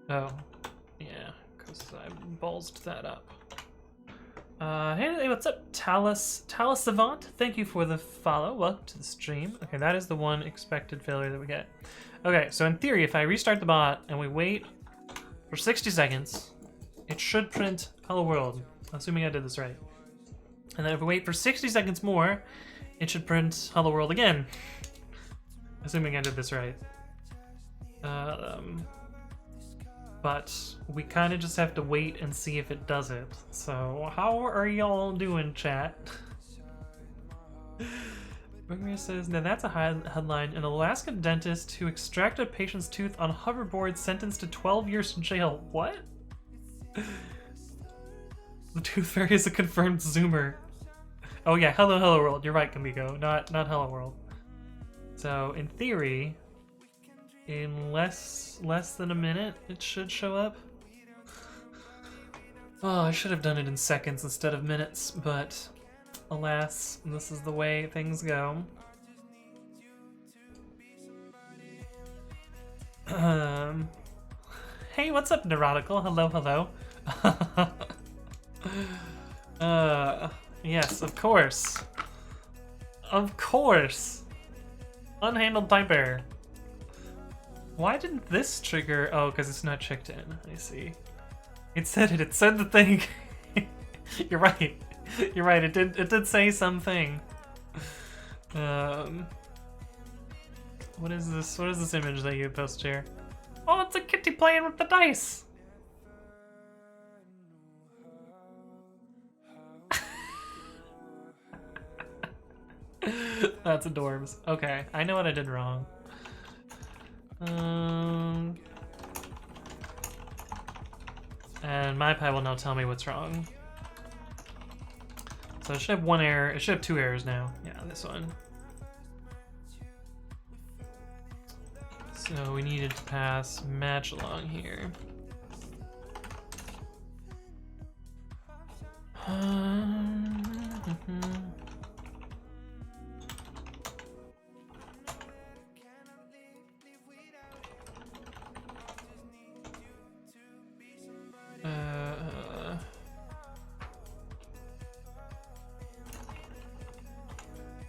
Oh, yeah, because I ballsed that up. Hey, what's up, Talus Savant? Thank you for the follow. Welcome to the stream. Okay, that is the one expected failure that we get. Okay, so in theory, if I restart the bot and we wait for 60 seconds, it should print Hello World, assuming I did this right. And then if we wait for 60 seconds more, it should print Hello World again, assuming I did this right. But we kind of just have to wait and see if it does it. So how are y'all doing, chat? Boomer says, now that's a headline. An Alaska dentist who extracted a patient's tooth on hoverboard sentenced to 12 years in jail. What? The tooth fairy is a confirmed Zoomer. Oh yeah, hello world. You're right, Kamiko. Not hello world. So in theory, in less than a minute, it should show up. Oh, I should have done it in seconds instead of minutes, but alas, this is the way things go. Hey, what's up, Neurotical? Hello. Yes, of course. Of course. Unhandled type error. Why didn't this trigger? Oh, because it's not checked in. I see. It said it. It said the thing. You're right. You're right. It did say something. What is this? What is this image that you posted here? Oh, it's a kitty playing with the dice. That's adorbs. Okay, I know what I did wrong. And MyPy will now tell me what's wrong. So it should have one error. It should have two errors now. Yeah, this one. So we needed to pass match along here.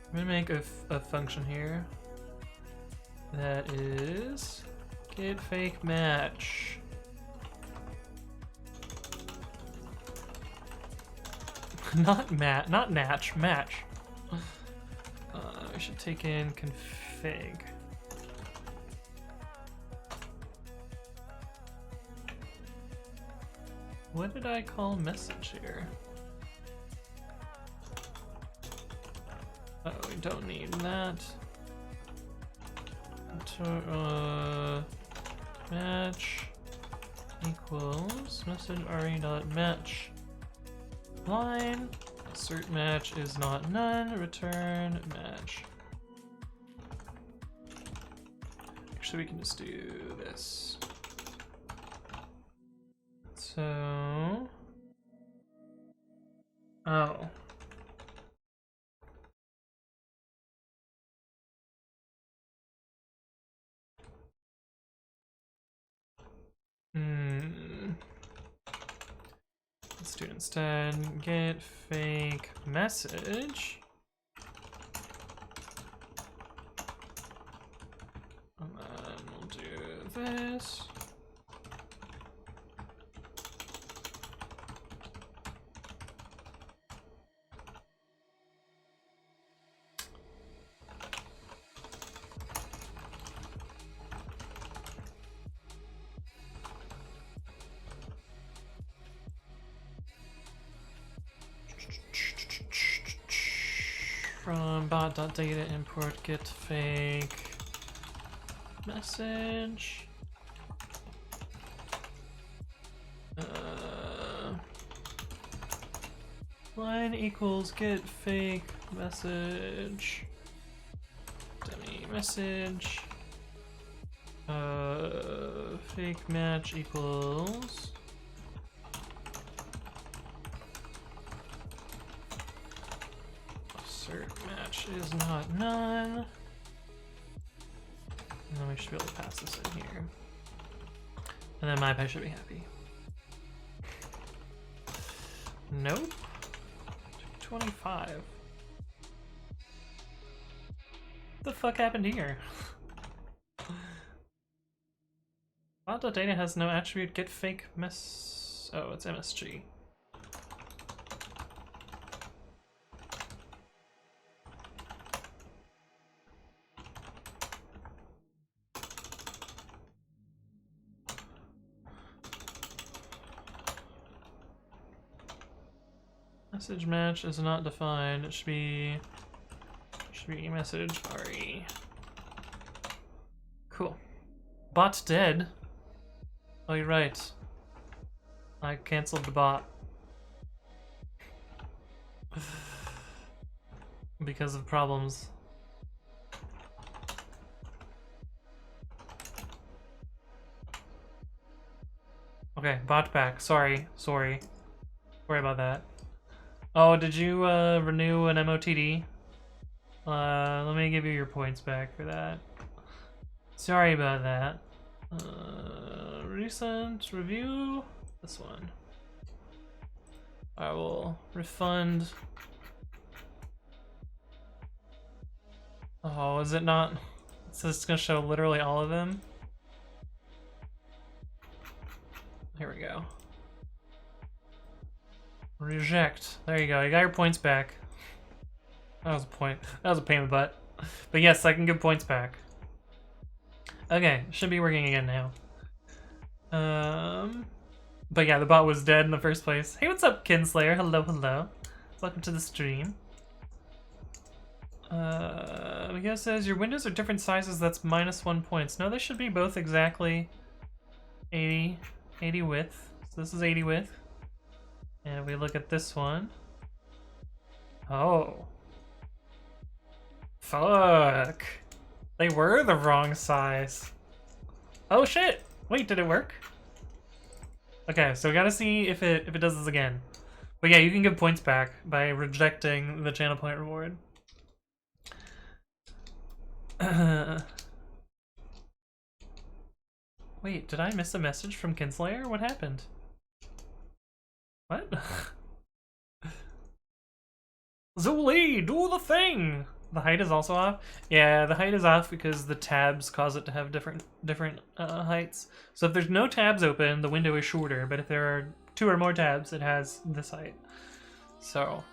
I'm gonna make a function here that is get fake match. Not match. We should take in config. What did I call message here? Oh, we don't need that. Match equals message re.match line. Assert match is not none. Return match. Actually, we can just do this. So, oh. Let's do it instead. Get fake message. And then we'll do this. From bot.data import get fake message. Line equals get fake message. Dummy message. Fake match equals which is not none. And then we should be able to pass this in here. And then MyPy should be happy. Nope. 25. What the fuck happened here? Bot.data has no attribute get fake mess. Oh, it's MSG. Message match is not defined. It should be message RE. Cool. Bot dead. Oh, you're right. I canceled the bot because of problems. Okay, bot back. Sorry about that. Oh, did you renew an MOTD? Let me give you your points back for that. Sorry about that. Recent review. This one. I will refund. Oh, is it not? So it's gonna show literally all of them. Here we go. Reject. There you go. You got your points back. That was a point. That was a pain in the butt. But yes, I can give points back. Okay, should be working again now. But yeah, the bot was dead in the first place. Hey, what's up, Kinslayer? Hello, hello. Welcome to the stream. Miguel says your windows are different sizes. That's -1 points. No, they should be both exactly 80 width. So this is 80 width. And if we look at this one. Oh. Fuck. They were the wrong size. Oh shit! Wait, did it work? Okay, so we gotta see if it does this again. But yeah, you can give points back by rejecting the channel point reward. Wait, did I miss a message from Kinslayer? What happened? What? Zuli, do the thing! The height is also off? Yeah, the height is off because the tabs cause it to have different heights. So if there's no tabs open, the window is shorter, but if there are 2 or more tabs, it has this height. So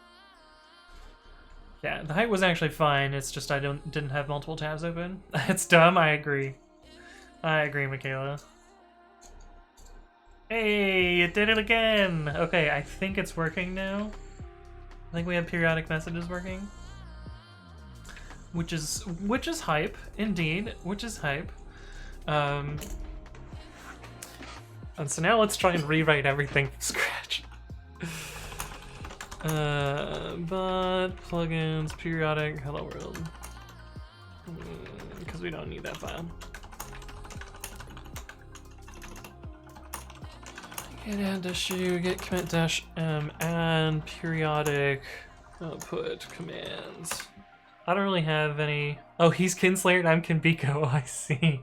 yeah, the height was actually fine, it's just I didn't have multiple tabs open. It's dumb, I agree. I agree, Michaela. Hey, it did it again! Okay, I think it's working now. I think we have periodic messages working. Which is hype, indeed, which is hype. And so now let's try and rewrite everything from scratch. But plugins, periodic, hello world. Because we don't need that file. Get add issue, get commit dash m, and periodic output commands. I don't really have any. Oh, he's Kinslayer and I'm Kinbiko. I see.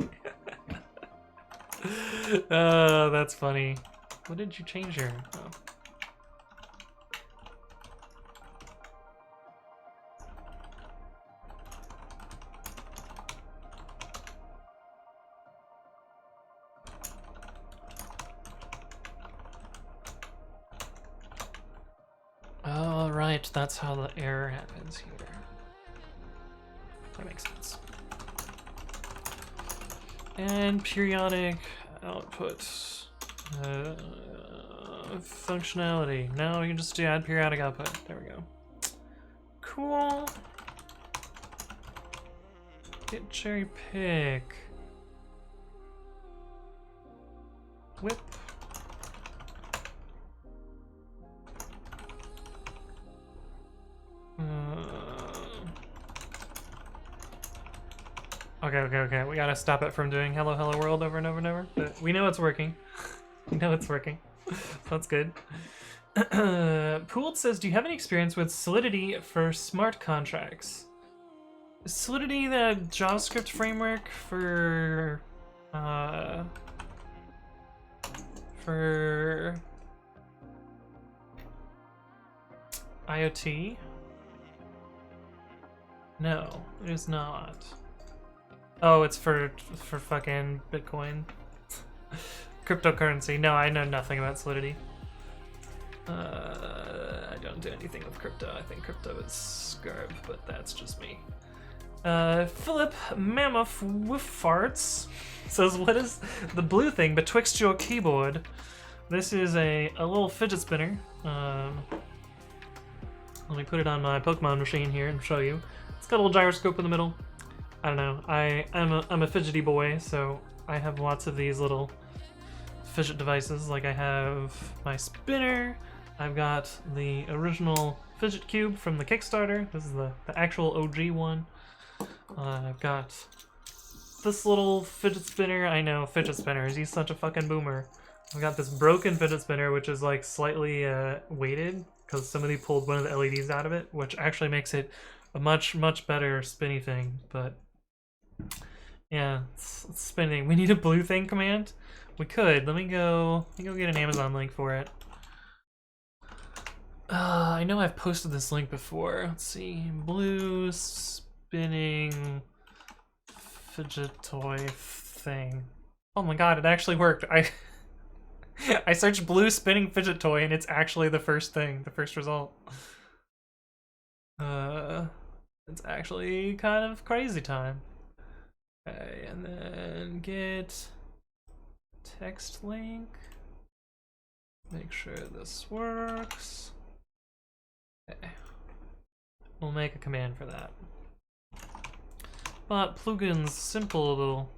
Oh, that's funny. What did you change here? Oh. All right, that's how the error happens here. That makes sense. And periodic output functionality. Now we can just do add periodic output. There we go. Cool. Get cherry pick. Whip. Okay. We gotta stop it from doing hello world over and over and over. But we know it's working. We know it's working. That's good. Pooled says, do you have any experience with Solidity for smart contracts? Is Solidity the JavaScript framework for IoT? No, it is not. Oh, it's for fucking Bitcoin. Cryptocurrency. No, I know nothing about Solidity. I don't do anything with crypto. I think crypto is scarb, but that's just me. Philip Mammoth with farts says, what is the blue thing betwixt your keyboard? This is a little fidget spinner. Let me put it on my Pokemon machine here and show you. It's got a little gyroscope in the middle. I don't know. I'm a fidgety boy, so I have lots of these little fidget devices. Like I have my spinner. I've got the original fidget cube from the Kickstarter. This is the actual OG one. I've got this little fidget spinner. I know, fidget spinners. He's such a fucking boomer. I've got this broken fidget spinner, which is like slightly weighted because somebody pulled one of the LEDs out of it, which actually makes it a much better spinny thing. But yeah, it's spinning. We need a blue thing command. We could. Let me go get an Amazon link for it. I know I've posted this link before. Let's see. Blue spinning fidget toy thing. Oh my god, it actually worked. I searched blue spinning fidget toy and it's actually the first thing, the first result. It's actually kind of crazy time. Okay, and then get text link. Make sure this works. Okay. We'll make a command for that. But plugin's simple little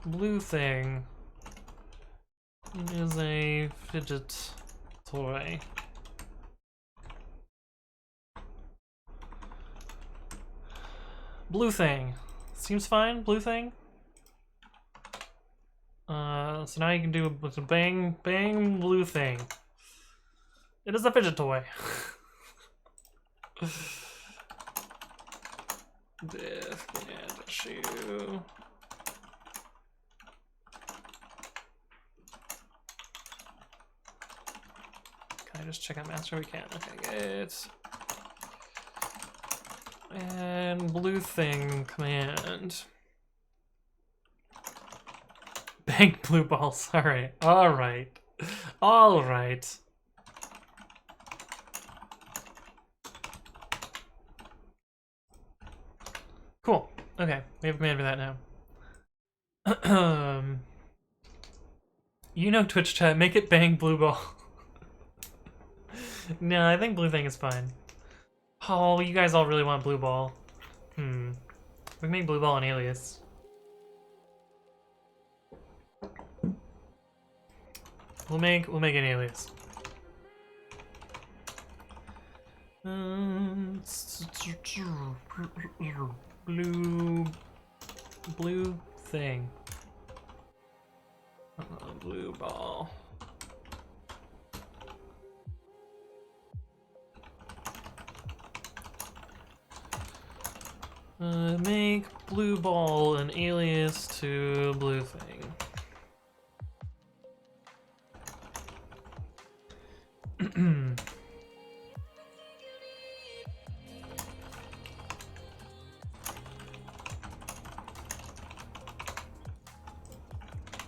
blue thing is a fidget toy. Blue thing. Seems fine, blue thing. So now you can do a bang blue thing. It is a fidget toy. Diff and shoe. Can I just check out master? We can. Okay, good. And blue thing command. Bang blue balls. Alright. Alright. Alright. Cool. Okay, we have a command for that now. You know Twitch chat, make it bang blue ball. No, I think blue thing is fine. Oh, you guys all really want blue ball. We can make blue ball an alias. We'll make an alias. Blue thing. Blue ball. Make blue ball an alias to blue thing.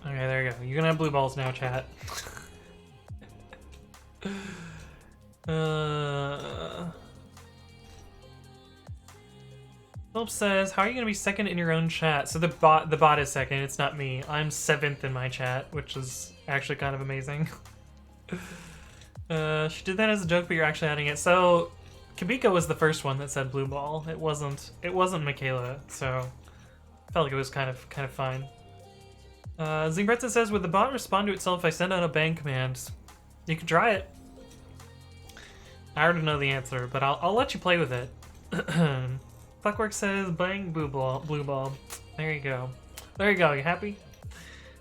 Okay, there you go. You're gonna have blue balls now, chat. Philip says, how are you gonna be second in your own chat? So the bot is second, it's not me. I'm 7th in my chat, which is actually kind of amazing. She did that as a joke, but you're actually adding it. So Kabiko was the first one that said blue ball. It wasn't Michaela, so I felt like it was kind of fine. Zingbretza says, would the bot respond to itself if I send out a bang command? You can try it. I already know the answer, but I'll let you play with it. Clockwork says, bang blue ball. There you go. There you go, you happy?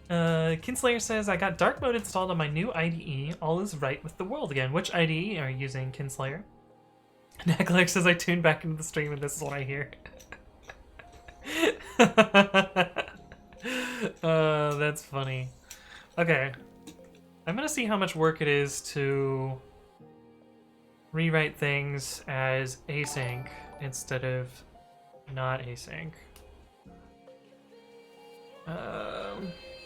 Kinslayer says, I got dark mode installed on my new IDE. All is right with the world again. Which IDE are you using, Kinslayer? Necklace says I tuned back into the stream and this is what I hear. That's funny. Okay. I'm gonna see how much work it is to rewrite things as async instead of not async.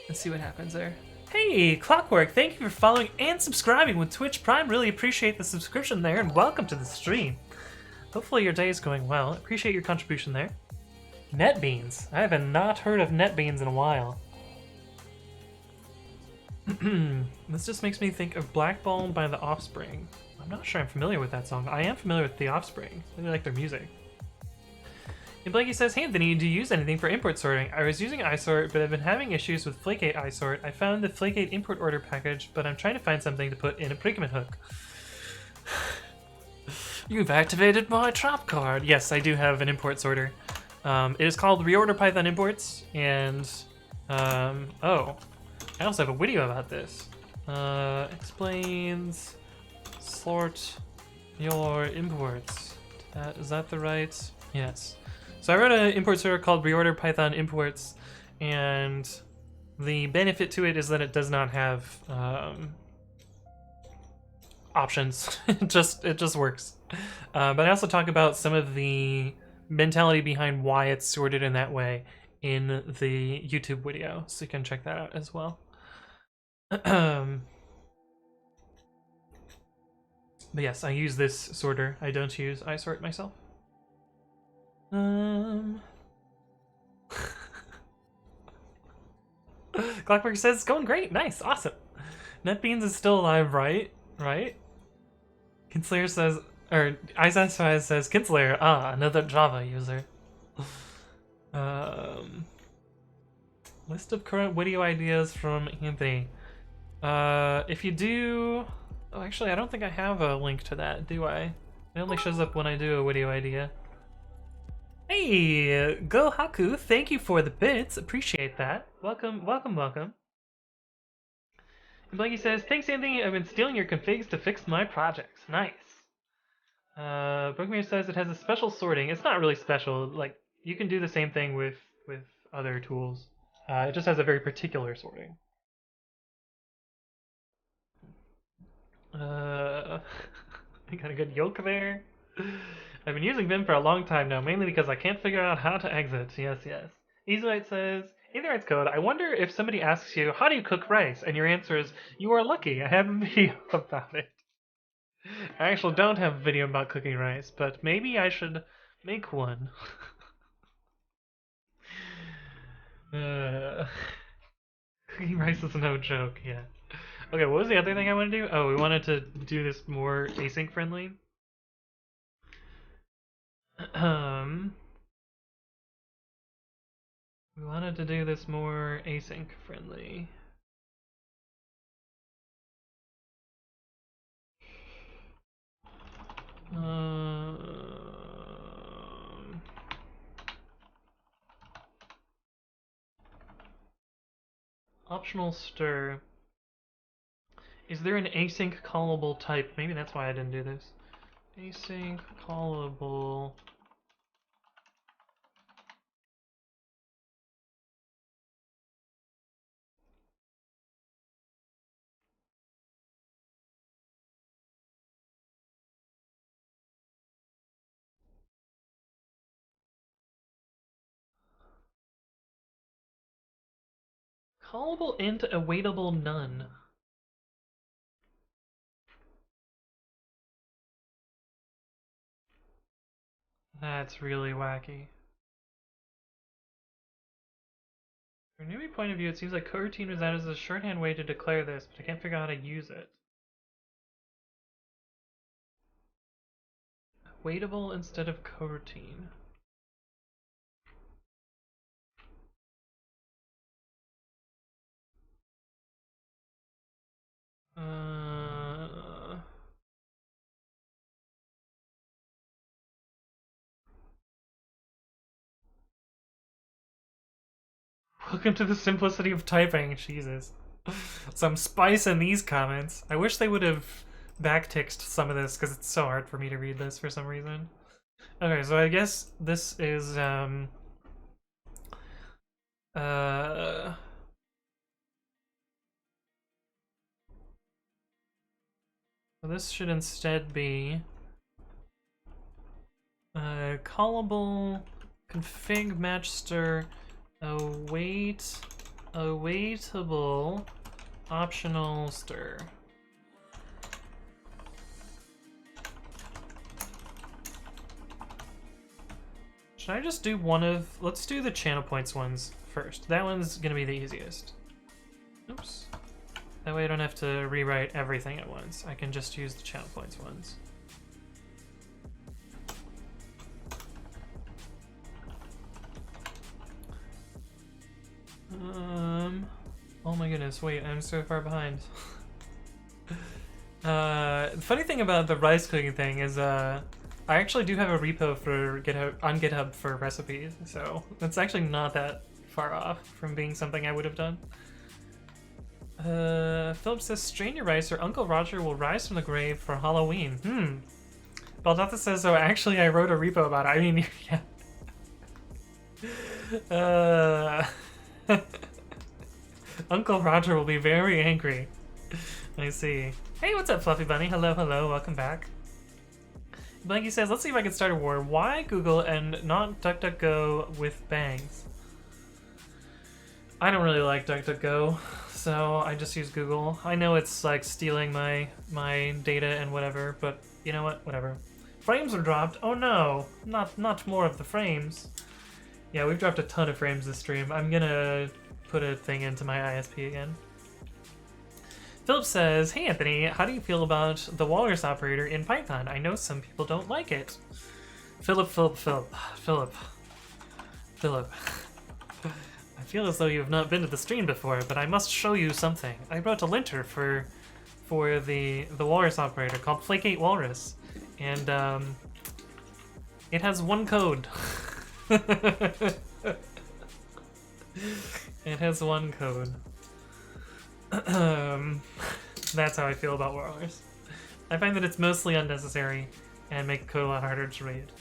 Let's see what happens there. Hey, Clockwork, thank you for following and subscribing with Twitch Prime. Really appreciate the subscription there, and welcome to the stream. Hopefully your day is going well. Appreciate your contribution there. NetBeans. I have not heard of NetBeans in a while. This just makes me think of Blackballed by The Offspring. I'm not sure I'm familiar with that song. I am familiar with The Offspring. I really like their music. And Blakey says, hey Anthony, do you use anything for import sorting? I was using iSort, but I've been having issues with Flake8 iSort. I found the Flake8 import order package, but I'm trying to find something to put in a pre-commit hook. You've activated my trap card. Yes, I do have an import sorter. It is called Reorder Python Imports, and oh, I also have a video about this. Explains sort your imports. Is that the right? Yes. So I wrote an import sorter called Reorder Python Imports, and the benefit to it is that it does not have options. it just works. But I also talk about some of the mentality behind why it's sorted in that way in the YouTube video, so you can check that out as well. But yes, I use this sorter. I don't use iSort myself. Clockwork says it's going great. Nice, awesome. NetBeans is still alive, right? Right? Kinslayer says, or asyncify says, Kinslayer, another Java user. List of current video ideas from Anthony. If you do... Oh, actually, I don't think I have a link to that, do I? It only shows up when I do a video idea. Hey, Go Haku, thank you for the bits. Appreciate that. Welcome, welcome, welcome. And Blakey says, thanks Anthony, I've been stealing your configs to fix my projects. Nice. Bookmere says it has a special sorting. It's not really special. Like, you can do the same thing with other tools. It just has a very particular sorting. I got a good yoke there. I've been using Vim for a long time now, mainly because I can't figure out how to exit. Yes, yes. EasyWhite says, Ethernett's code, I wonder if somebody asks you, how do you cook rice? And your answer is, you are lucky, I have a video about it. I actually don't have a video about cooking rice, but maybe I should make one. Cooking rice is no joke, yeah. Okay, what was the other thing I wanted to do? Oh, we wanted to do this more async friendly. We wanted to do this more async friendly. Optional stir. Is there an async callable type? Maybe that's why I didn't do this. Async callable. Callable int awaitable none. That's really wacky. From a newbie point of view, it seems like coroutine was added as a shorthand way to declare this, but I can't figure out how to use it. Awaitable instead of coroutine. Welcome to the simplicity of typing, Jesus. Some spice in these comments. I wish they would have backticked some of this because it's so hard for me to read this for some reason. Okay, so I guess this is so this should instead be callable config match stir awaitable optional stir. Should I just do one of... Let's do the channel points ones first. That one's gonna be the easiest. Oops. That way I don't have to rewrite everything at once. I can just use the channel points ones. Oh my goodness, wait, I'm so far behind. The funny thing about the rice cooking thing is, I actually do have a repo for on GitHub for recipes, so it's actually not that far off from being something I would have done. Philip says, strain your rice or Uncle Roger will rise from the grave for Halloween. Baldata says, so actually I wrote a repo about it. I mean, yeah. Uncle Roger will be very angry. I see. Hey, what's up, Fluffy Bunny? Hello, hello, welcome back. Blanky says, let's see if I can start a war. Why Google and not DuckDuckGo with bangs? I don't really like DuckDuckGo, so I just use Google. I know it's like stealing my data and whatever, but you know what? Whatever. Frames are dropped. Oh no, not more of the frames. Yeah, we've dropped a ton of frames this stream. I'm gonna put a thing into my ISP again. Philip says, hey Anthony, how do you feel about the walrus operator in Python? I know some people don't like it. Philip. I feel as though you have not been to the stream before, but I must show you something. I wrote a linter for the walrus operator called Flake8 Walrus, and it has one code. It has one code. That's how I feel about Walrus. I find that it's mostly unnecessary and make code a lot harder to read.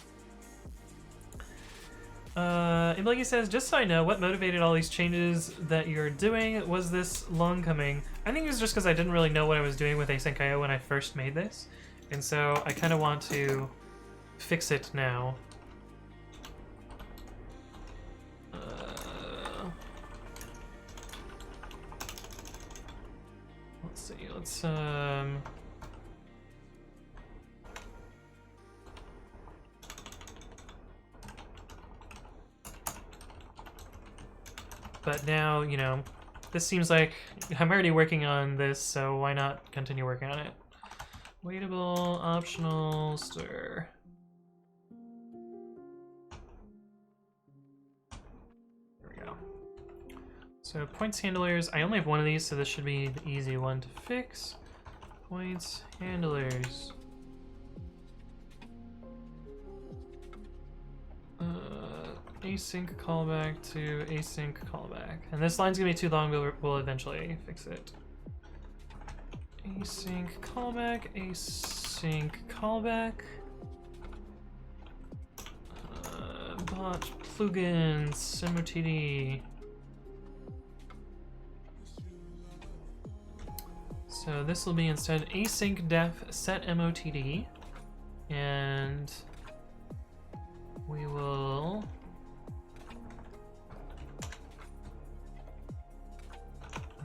Imblegi says, just so I know, what motivated all these changes that you're doing? Was this long coming? I think it was just because I didn't really know what I was doing with asyncify when I first made this, and so I kind of want to fix it now. Let's see, let's but now, you know, this seems like I'm already working on this, so why not continue working on it? Waitable, optional, stir. There we go. So points handlers, I only have one of these, so this should be the easy one to fix. Points handlers. Async callback to async callback. And this line's gonna be too long, but we'll eventually fix it. Async callback, async callback. Bot plugins, motd. So this will be instead async def set motd, and we will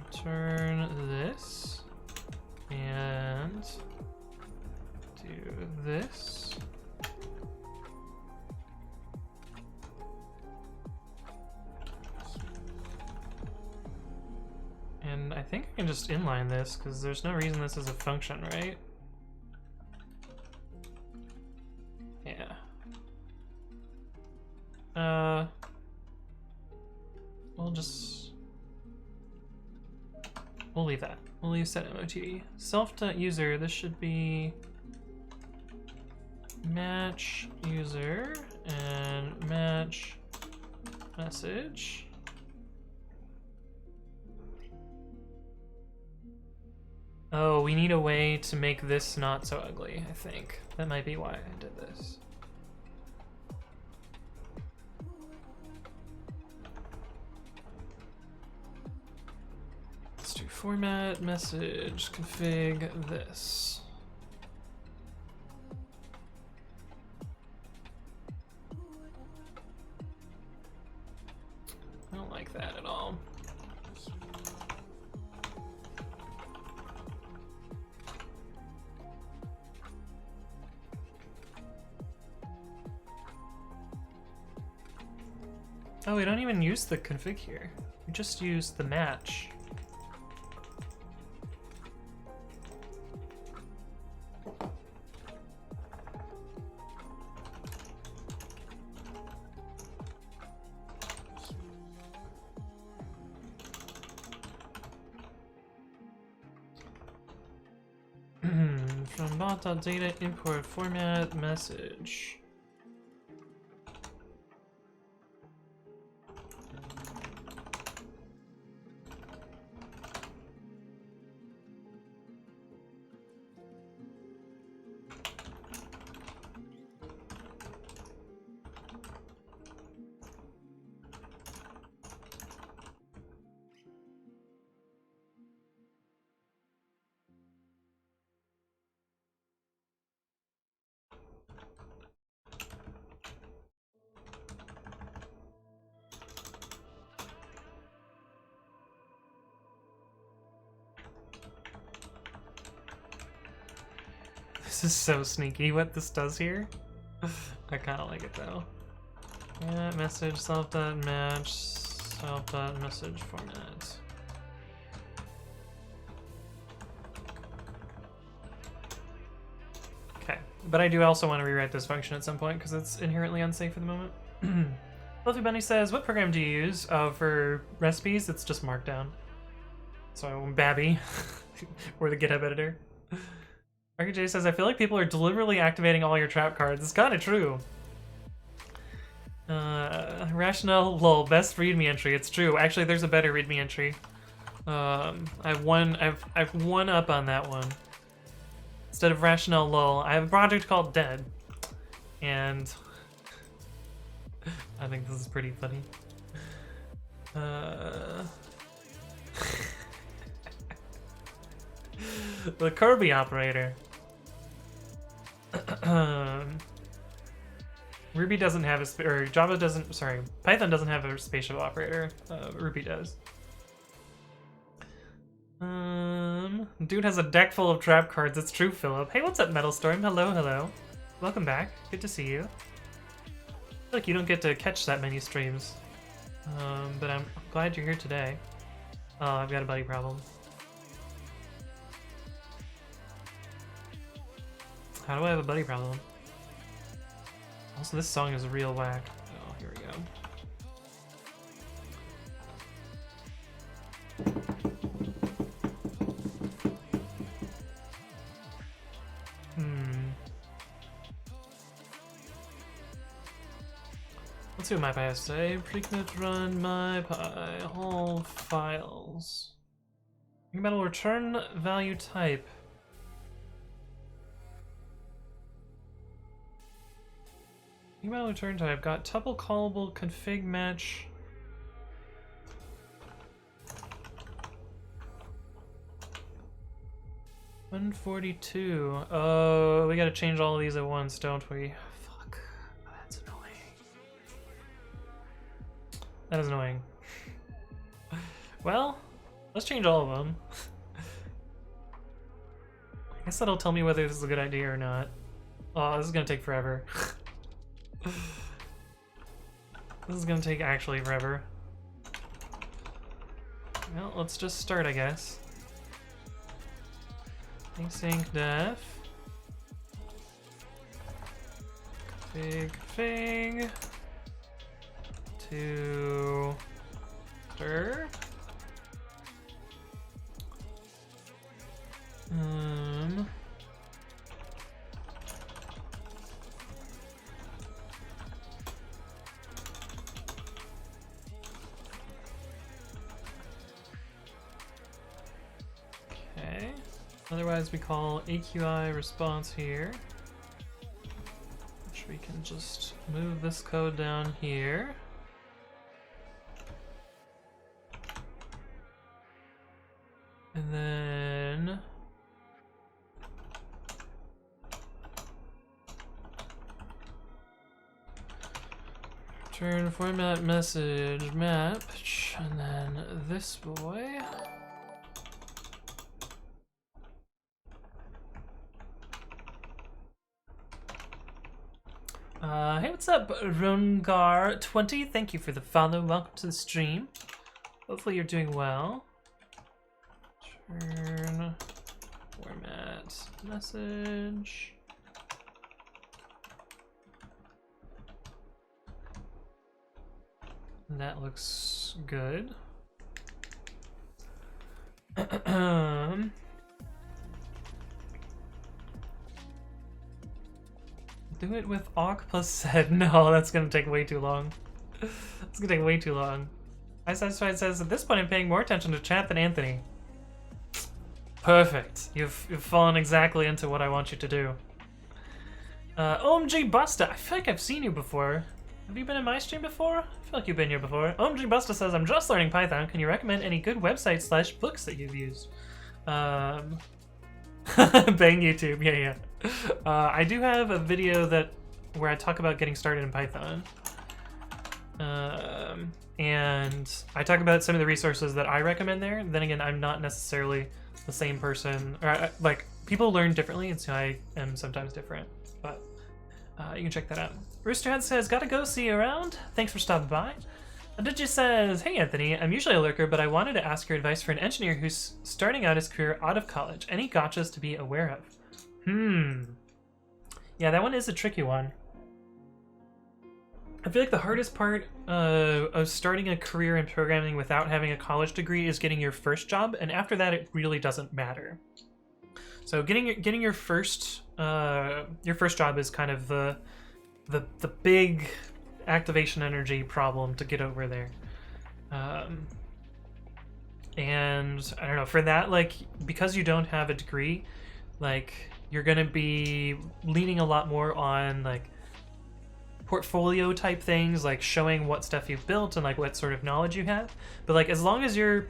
return this and do this. And I think I can just inline this because there's no reason this is a function, right? Yeah. We'll leave that. We'll leave set motd. Self.user, this should be match user and match message. Oh, we need a way to make this not so ugly, I think. That might be why I did this. Let's do format, message, config, this. I don't like that at all. Oh, we don't even use the config here. We just use the match. From bot.data import format message. This is so sneaky what this does here. I kind of like it though. Yeah, message self.match self.message format. Okay, but I do also want to rewrite this function at some point because it's inherently unsafe at the moment. Fluffy Bunny says, what program do you use for recipes? It's just Markdown. So Babby, or the GitHub editor. RKJ says, I feel like people are deliberately activating all your trap cards. It's kind of true. Rationale, lol, best readme entry. It's true. Actually, there's a better readme entry. I've one up on that one. Instead of rationale, lol, I have a project called Dead, and I think this is pretty funny. The Kirby operator. Ruby doesn't have a or Java doesn't. Sorry, Python doesn't have a spatial operator. Ruby does. Dude has a deck full of trap cards. It's true, Philip. Hey, what's up, Metalstorm? Hello, hello. Welcome back. Good to see you. I feel like you don't get to catch that many streams, but I'm glad you're here today. Oh, I've got a buddy problem. How do I have a buddy problem? Also, this song is real whack. Oh, here we go. Let's see what MyPy has to say. Pre-commit run MyPy all files. Metal return value type. Email return type got tuple callable config match. $142. Oh, we gotta change all of these at once, don't we? Fuck. That's annoying. That is annoying. Well, let's change all of them. I guess that'll tell me whether this is a good idea or not. Oh, this is gonna take forever. This is gonna take actually forever. Well, let's just start, I guess. Async def. Config to stir. Okay. Otherwise we call AQI response here, which we can just move this code down here. And then return format message map, and then this boy. Hey, what's up, Rongar20? Thank you for the follow. Welcome to the stream. Hopefully you're doing well. Turn format message. That looks good. Do it with awk plus sed. No, that's gonna take way too long. It's gonna take way too long. iSatisfied says, at this point I'm paying more attention to chat than Anthony. Perfect. You've fallen exactly into what I want you to do. OMG Busta, I feel like I've seen you before. Have you been in my stream before? I feel like you've been here before. OMG Busta says, I'm just learning Python. Can you recommend any good websites / books that you've used? Bang YouTube, yeah. I do have a video where I talk about getting started in Python. And I talk about some of the resources that I recommend there. Then again, I'm not necessarily the same person, or like people learn differently, and so I am sometimes different, but you can check that out. Roosterhead says, gotta go, see you around. Thanks for stopping by. Aditya says, hey Anthony, I'm usually a lurker, but I wanted to ask your advice for an engineer who's starting out his career out of college. Any gotchas to be aware of? Yeah, that one is a tricky one. I feel like the hardest part of starting a career in programming without having a college degree is getting your first job, and after that it really doesn't matter. So getting your first job is kind of the big activation energy problem to get over there. And I don't know, for that, like, because you don't have a degree, like, you're gonna be leaning a lot more on like portfolio type things, like showing what stuff you've built and like what sort of knowledge you have. But like as long as you're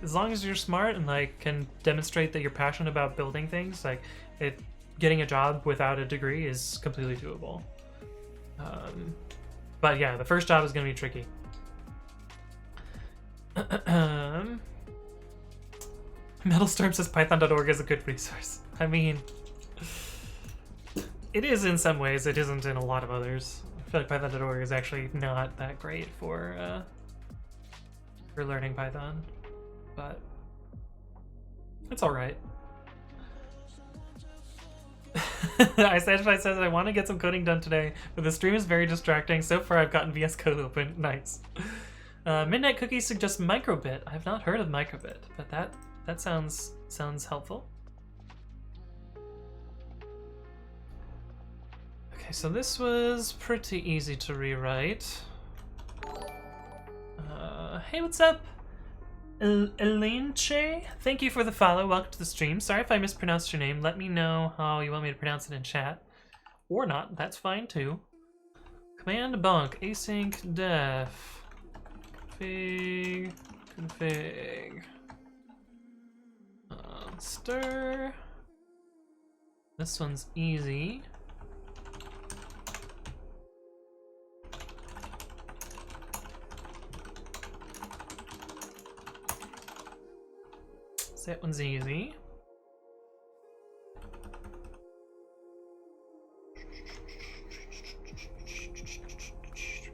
smart and like can demonstrate that you're passionate about building things, like getting a job without a degree is completely doable. But yeah, the first job is gonna be tricky. Metalstorm says python.org is a good resource. I mean, it is in some ways, it isn't in a lot of others. I feel like python.org is actually not that great for learning Python, but it's all right. iSatisfy says, I want to get some coding done today, but the stream is very distracting. So far, I've gotten VS Code open. Nice. Midnight Cookies suggests microbit. I've not heard of microbit, but that sounds helpful. Okay, so this was pretty easy to rewrite. Hey, what's up? Elaine Che? Thank you for the follow. Welcome to the stream. Sorry if I mispronounced your name. Let me know how you want me to pronounce it in chat. Or not, that's fine too. Command bonk, async def, config, stir. This one's easy. That one's easy.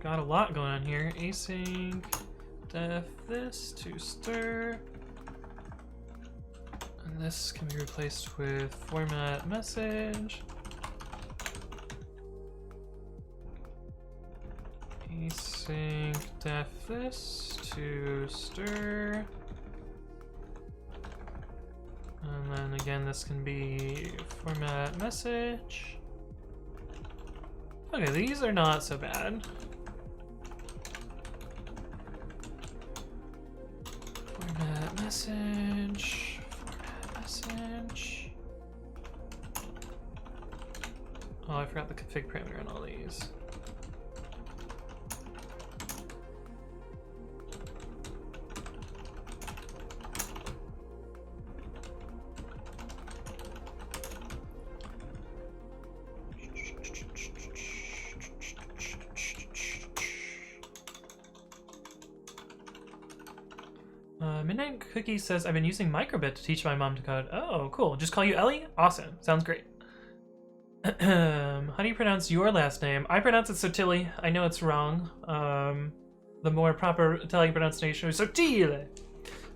Got a lot going on here. Async def this to stir. And this can be replaced with format message. Async def this to stir. And then again, this can be format message. Okay, these are not so bad. Format message, format message. Oh, I forgot the config parameter on all these. Midnight Cookie says, I've been using Microbit to teach my mom to code. Oh, cool. Just call you Ellie? Awesome. Sounds great. How do you pronounce your last name? I pronounce it Sotili. I know it's wrong. The more proper Italian pronunciation is Sotile,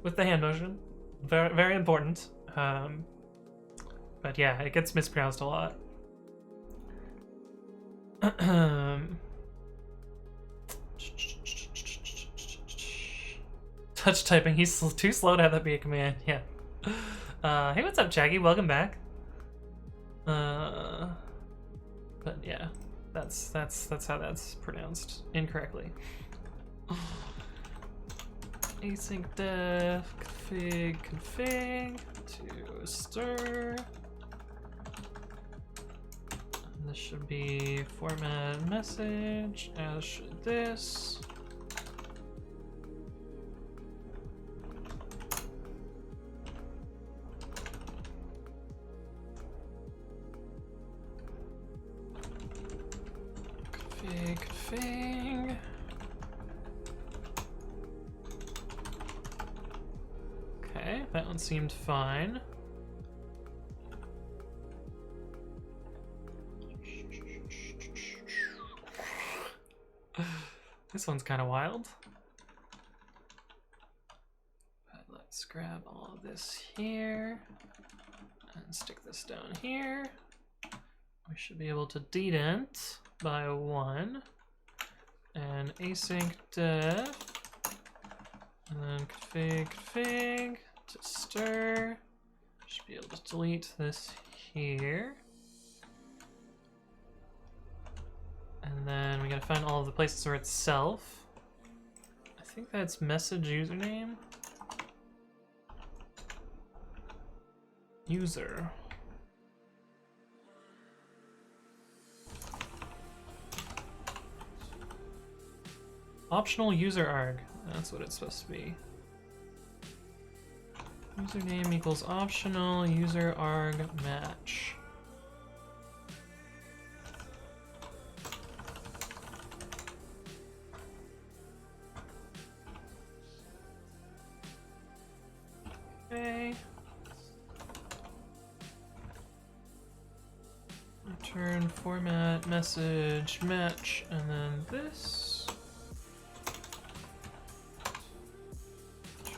with the hand motion. Very, very important. But yeah, it gets mispronounced a lot. Touch typing, he's too slow to have that be a command, yeah. Hey, what's up, Chaggy? Welcome back. But yeah, that's how that's pronounced incorrectly. Async def config to stir. And this should be format message, as should this. Config. Okay, that one seemed fine. This one's kind of wild. But let's grab all of this here and stick this down here. We should be able to dedent by 1 and async def and then config to stir. Should be able to delete this here. And then we gotta find all of the places where it's self. I think that's message username. User. Optional user arg. That's what it's supposed to be. Username equals optional user arg match. Okay. Return format message match and then this.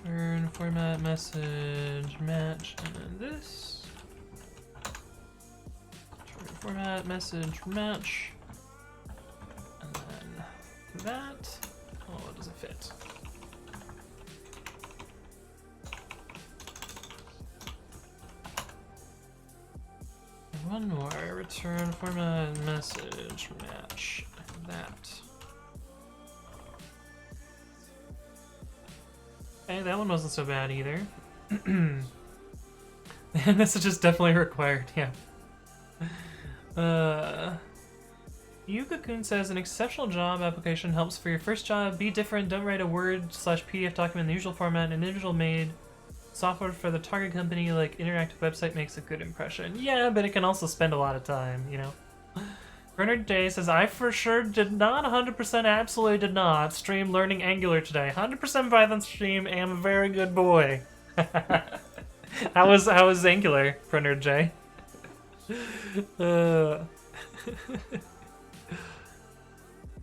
Return format message match and then this. Return format message match and then that. Oh, it doesn't fit. One more. Return format message match and that. Hey, that one wasn't so bad either. Message is definitely required, yeah. Yuka-kun says, an exceptional job application helps for your first job. Be different, don't write a Word/PDF document in the usual format. An individual made software for the target company like interactive website makes a good impression. Yeah, but it can also spend a lot of time, you know? Bernard Day says, I for sure did not, 100% absolutely did not stream learning Angular today. 100% Python stream, am a very good boy. How was Angular, Bernard J? And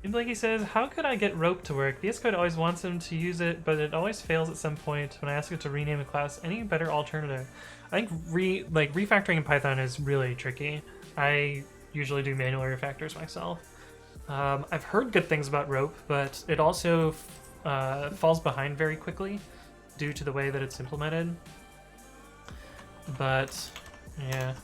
Blakey says, how could I get rope to work? VS Code always wants him to use it, but it always fails at some point when I ask it to rename a class. Any better alternative? I think refactoring in Python is really tricky. I usually do manual refactors myself. I've heard good things about rope, but it also falls behind very quickly due to the way that it's implemented. But yeah.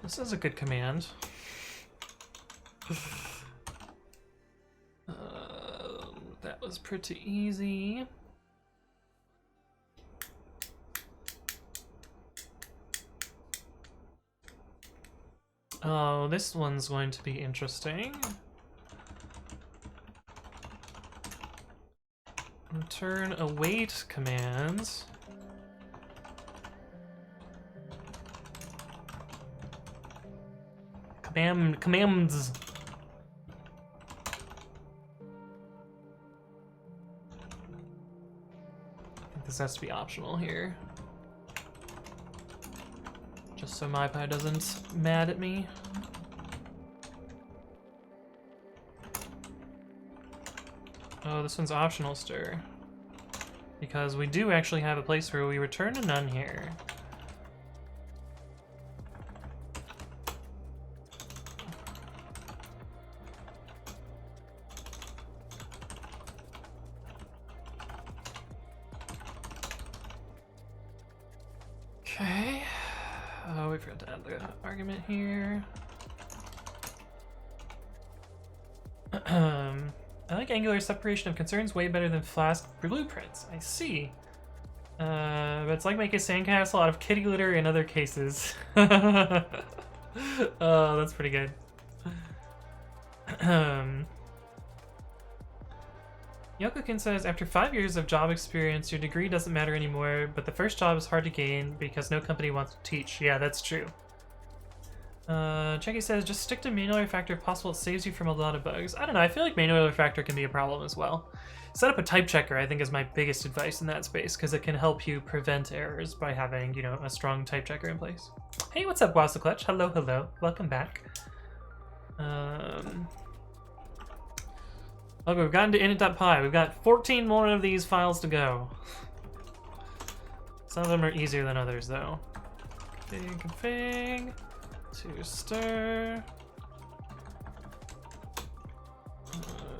This is a good command. was pretty easy. Oh, this one's going to be interesting. Return await commands. Commands. I think this has to be optional here. Just so MyPy doesn't mad at me. Oh, this one's optional stir. Because we do actually have a place where we return a none here. Okay. Oh, we forgot to add the argument here. I like Angular separation of concerns way better than Flask blueprints. I see. But it's like making a sandcastle out of kitty litter in other cases. Oh, that's pretty good. Yokokin says, after 5 years of job experience, your degree doesn't matter anymore, but the first job is hard to gain because no company wants to teach. Yeah, that's true. Checky says, just stick to manual refactor if possible, it saves you from a lot of bugs. I don't know, I feel like manual refactor can be a problem as well. Set up a type checker, I think, is my biggest advice in that space, because it can help you prevent errors by having, you know, a strong type checker in place. Hey, what's up, Wasa Clutch? Hello, hello. Welcome back. Okay, we've gotten to init.py. We've got 14 more of these files to go. Some of them are easier than others, though. Config. To stir.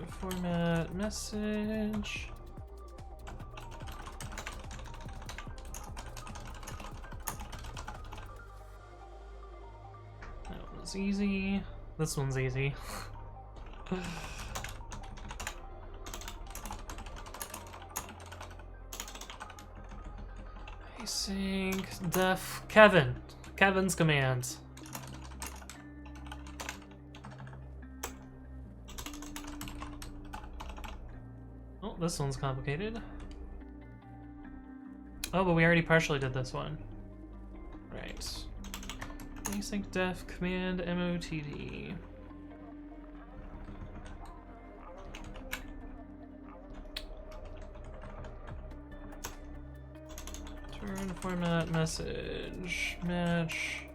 Format message. That was easy. This one's easy. Async def Kevin. Kevin's commands. Oh, this one's complicated. Oh, but we already partially did this one. Right. Async def command motd. Turn format message match.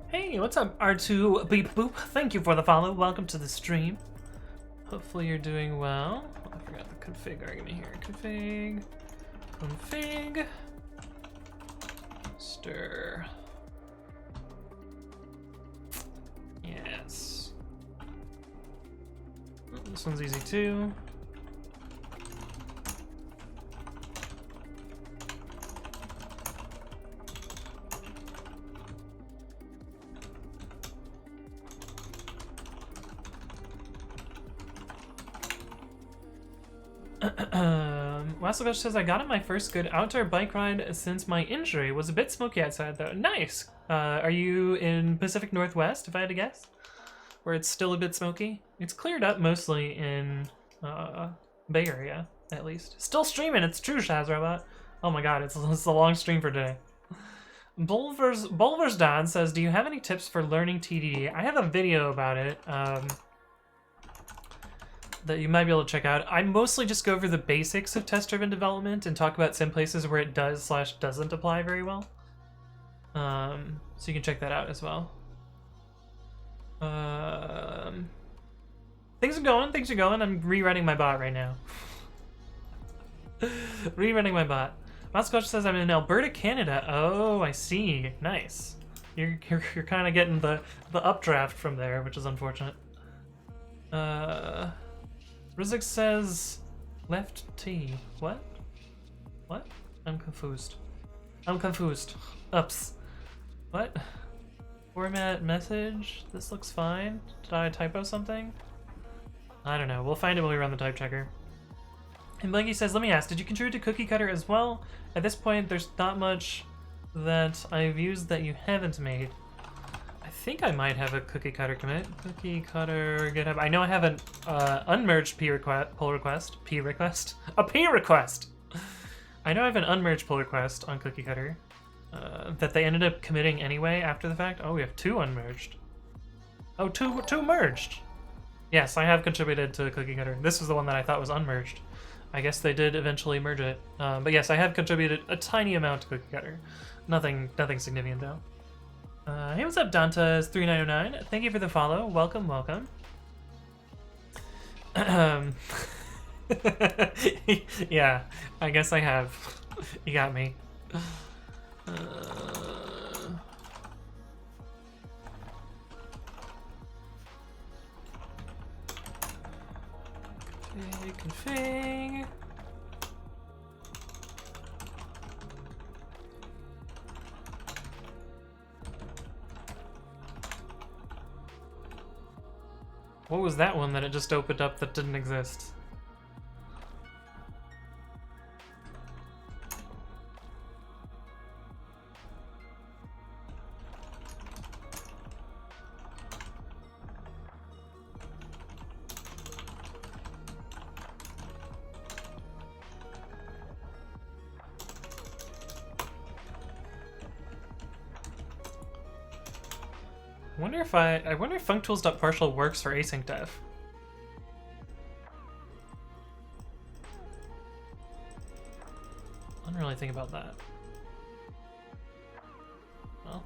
Hey, what's up, R2 Beep Boop? Thank you for the follow. Welcome to the stream. Hopefully you're doing well. Oh, I forgot the config argument here. Config. Stir. Yes. Oh, this one's easy too. Wasselgush says, I got on my first good outdoor bike ride since my injury. Was a bit smoky outside though. Nice! Are you in Pacific Northwest, if I had to guess? Where it's still a bit smoky? It's cleared up mostly in Bay Area, at least. Still streaming, it's true, Shazrobot. Oh my god, it's a long stream for today. Bulver's Dad says, do you have any tips for learning TDD? I have a video about it. That you might be able to check out. I mostly just go over the basics of test-driven development and talk about some places where it does/doesn't apply very well. So you can check that out as well. Things are going. I'm rewriting my bot right now. Rewriting my bot. Moscow says I'm in Alberta, Canada. Oh, I see. Nice. You're kind of getting the updraft from there, which is unfortunate. Rizik says left T. What? What? I'm confused. Oops. What? Format message. This looks fine. Did I typo something? I don't know. We'll find it when we run the type checker. And Blanky says, let me ask, did you contribute to Cookie Cutter as well? At this point, there's not much that I've used that you haven't made. I think I might have a Cookie Cutter commit. Cookie Cutter GitHub. I know I have an unmerged pull request. A P request! I know I have an unmerged pull request on Cookie Cutter that they ended up committing anyway after the fact. Oh, we have 2 unmerged. Oh, two merged. Yes, I have contributed to Cookie Cutter. This was the one that I thought was unmerged. I guess they did eventually merge it. But yes, I have contributed a tiny amount to Cookie Cutter. Nothing significant though. Hey, what's up, Dantas3909? Thank you for the follow. Welcome, welcome. Yeah, I guess I have. You got me. Config. What was that one that it just opened up that didn't exist? I wonder if functools.partial works for async def. I don't really think about that. Well,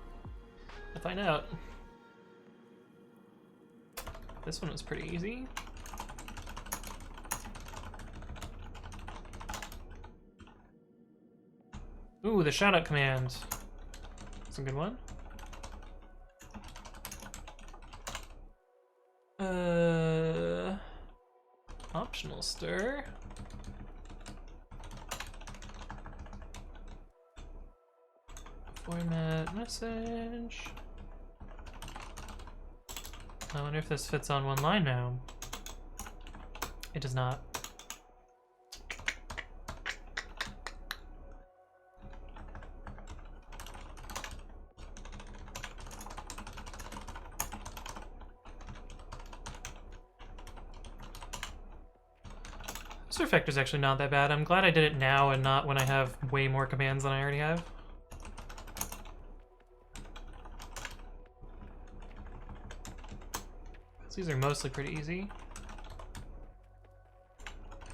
I'll find out. This one was pretty easy. Ooh, the shoutout command. That's a good one. Optional stir. Format message. I wonder if this fits on one line now. It does not. This refactor is actually not that bad. I'm glad I did it now and not when I have way more commands than I already have. These are mostly pretty easy.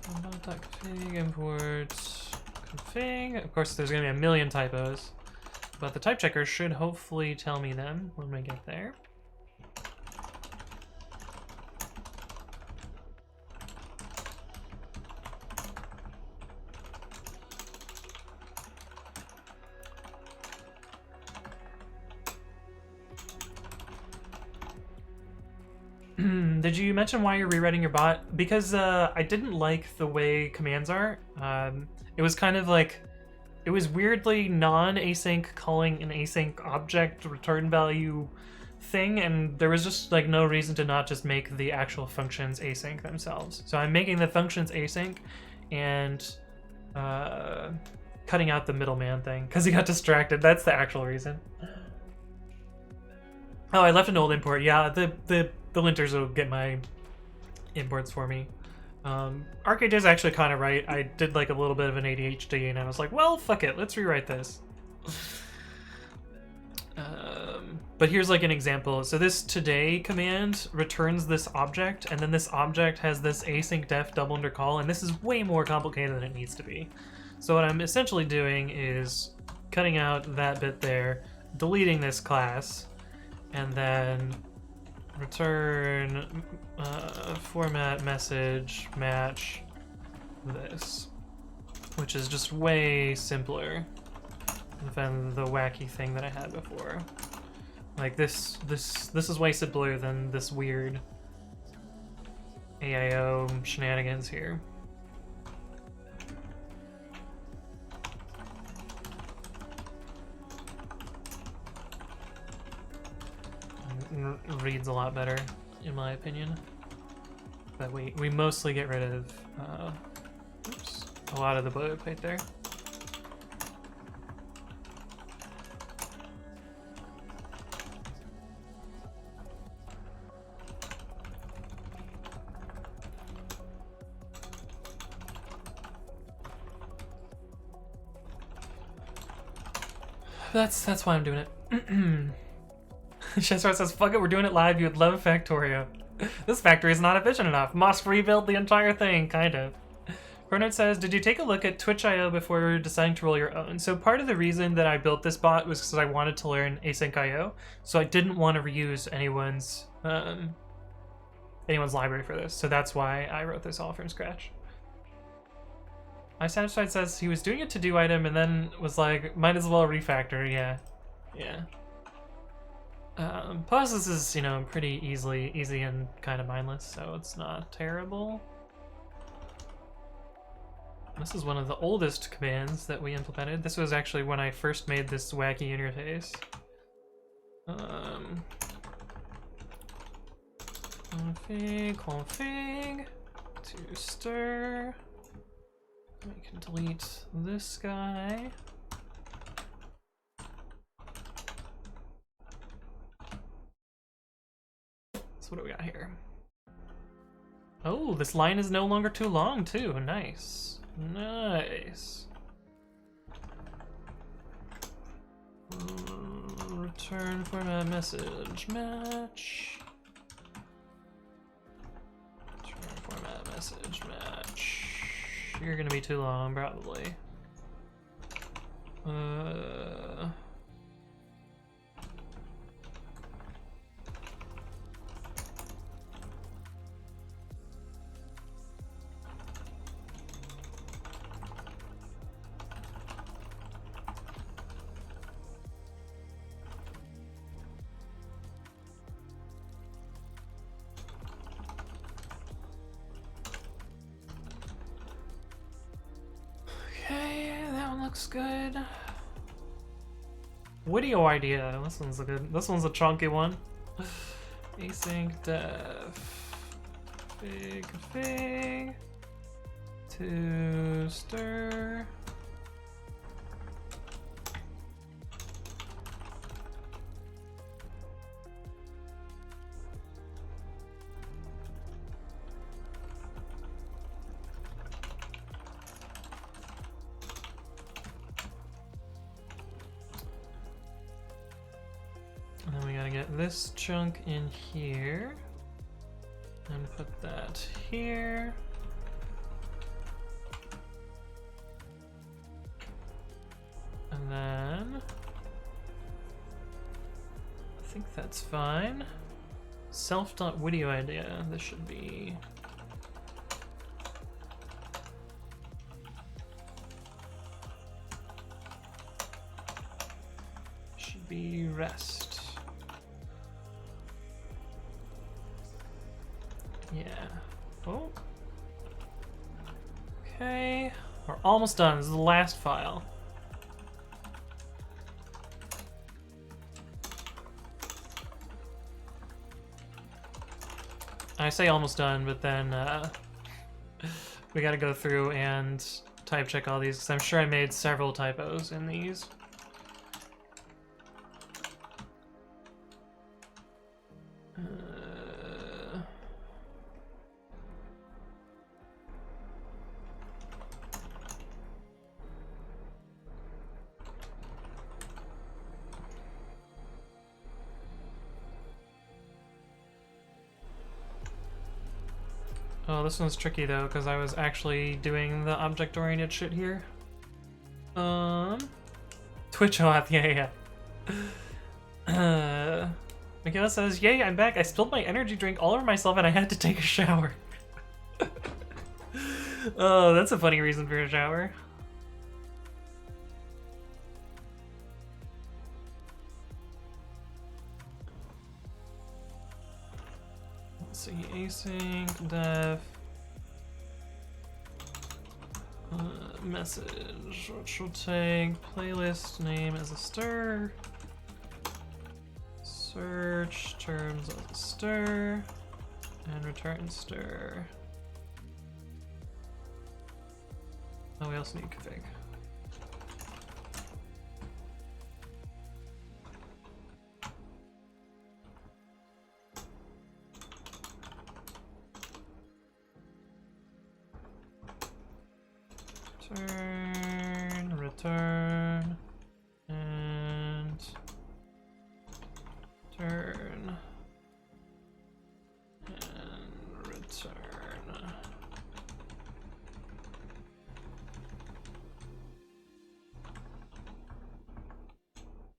Config, import, config. Of course, there's going to be a million typos, but the type checker should hopefully tell me them when we get there. Did you mention why you're rewriting your bot? Because I didn't like the way commands are. It was kind of like, it was weirdly non-async calling an async object return value thing, and there was just like no reason to not just make the actual functions async themselves. So I'm making the functions async and cutting out the middleman thing because he got distracted. That's the actual reason. Oh, I left an old import. Yeah, the linters will get my imports for me. Arcade is actually kind of right. I did like a little bit of an ADHD and I was like, well, fuck it, let's rewrite this. But here's like an example. So this today command returns this object, and then this object has this async def double undercall, and this is way more complicated than it needs to be. So what I'm essentially doing is cutting out that bit there, deleting this class, and then return format message match this, which is just way simpler than the wacky thing that I had before. Like this is way simpler than this weird AIO shenanigans here. reads a lot better, in my opinion. But we mostly get rid of oops, a lot of the boilerplate there. That's why I'm doing it. Chestar says, fuck it, we're doing it live, you would love Factorio. This factory is not efficient enough. Must rebuild the entire thing, kind of. Bernard says, did you take a look at Twitch.io before deciding to roll your own? So part of the reason that I built this bot was because I wanted to learn async.io, so I didn't want to reuse anyone's library for this, so that's why I wrote this all from scratch. iSatisfied says he was doing a to-do item and then was like, might as well refactor, yeah. Plus this is, you know, pretty easy and kind of mindless, so it's not terrible. This is one of the oldest commands that we implemented. This was actually when I first made this wacky interface. Config to stir. We can delete this guy. So what do we got here? Oh, this line is no longer too long too. Nice. Nice. Return format message match. Return format message match. You're gonna be too long, probably. Looks good. Video idea. This one's a good. This one's a chunky one. Async def config to stir. This chunk in here and put that here. And then I think that's fine. Self.video idea. This should be rest. Yeah. Oh. Okay. We're almost done. This is the last file. I say almost done, but then we gotta go through and type check all these because I'm sure I made several typos in these. Oh, this one's tricky though, because I was actually doing the object-oriented shit here. Twitch auth, yeah. Michaela says, yay, I'm back. I spilled my energy drink all over myself and I had to take a shower. Oh, that's a funny reason for a shower. Let's see, async def message, which will take playlist name as a stir. Search terms of the stir and return stir. Oh, we also need config. Return, and turn, and return.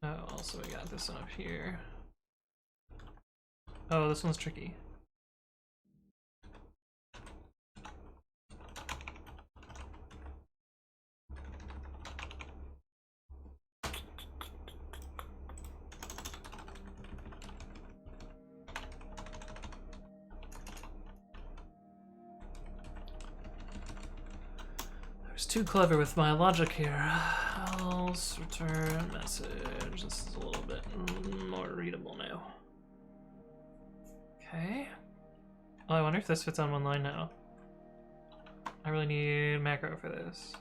Oh, also we got this one up here. Oh, this one's tricky. Too clever with my logic here. Else return message. This is a little bit more readable now. Okay. Oh, I wonder if this fits on one line now. I really need macro for this.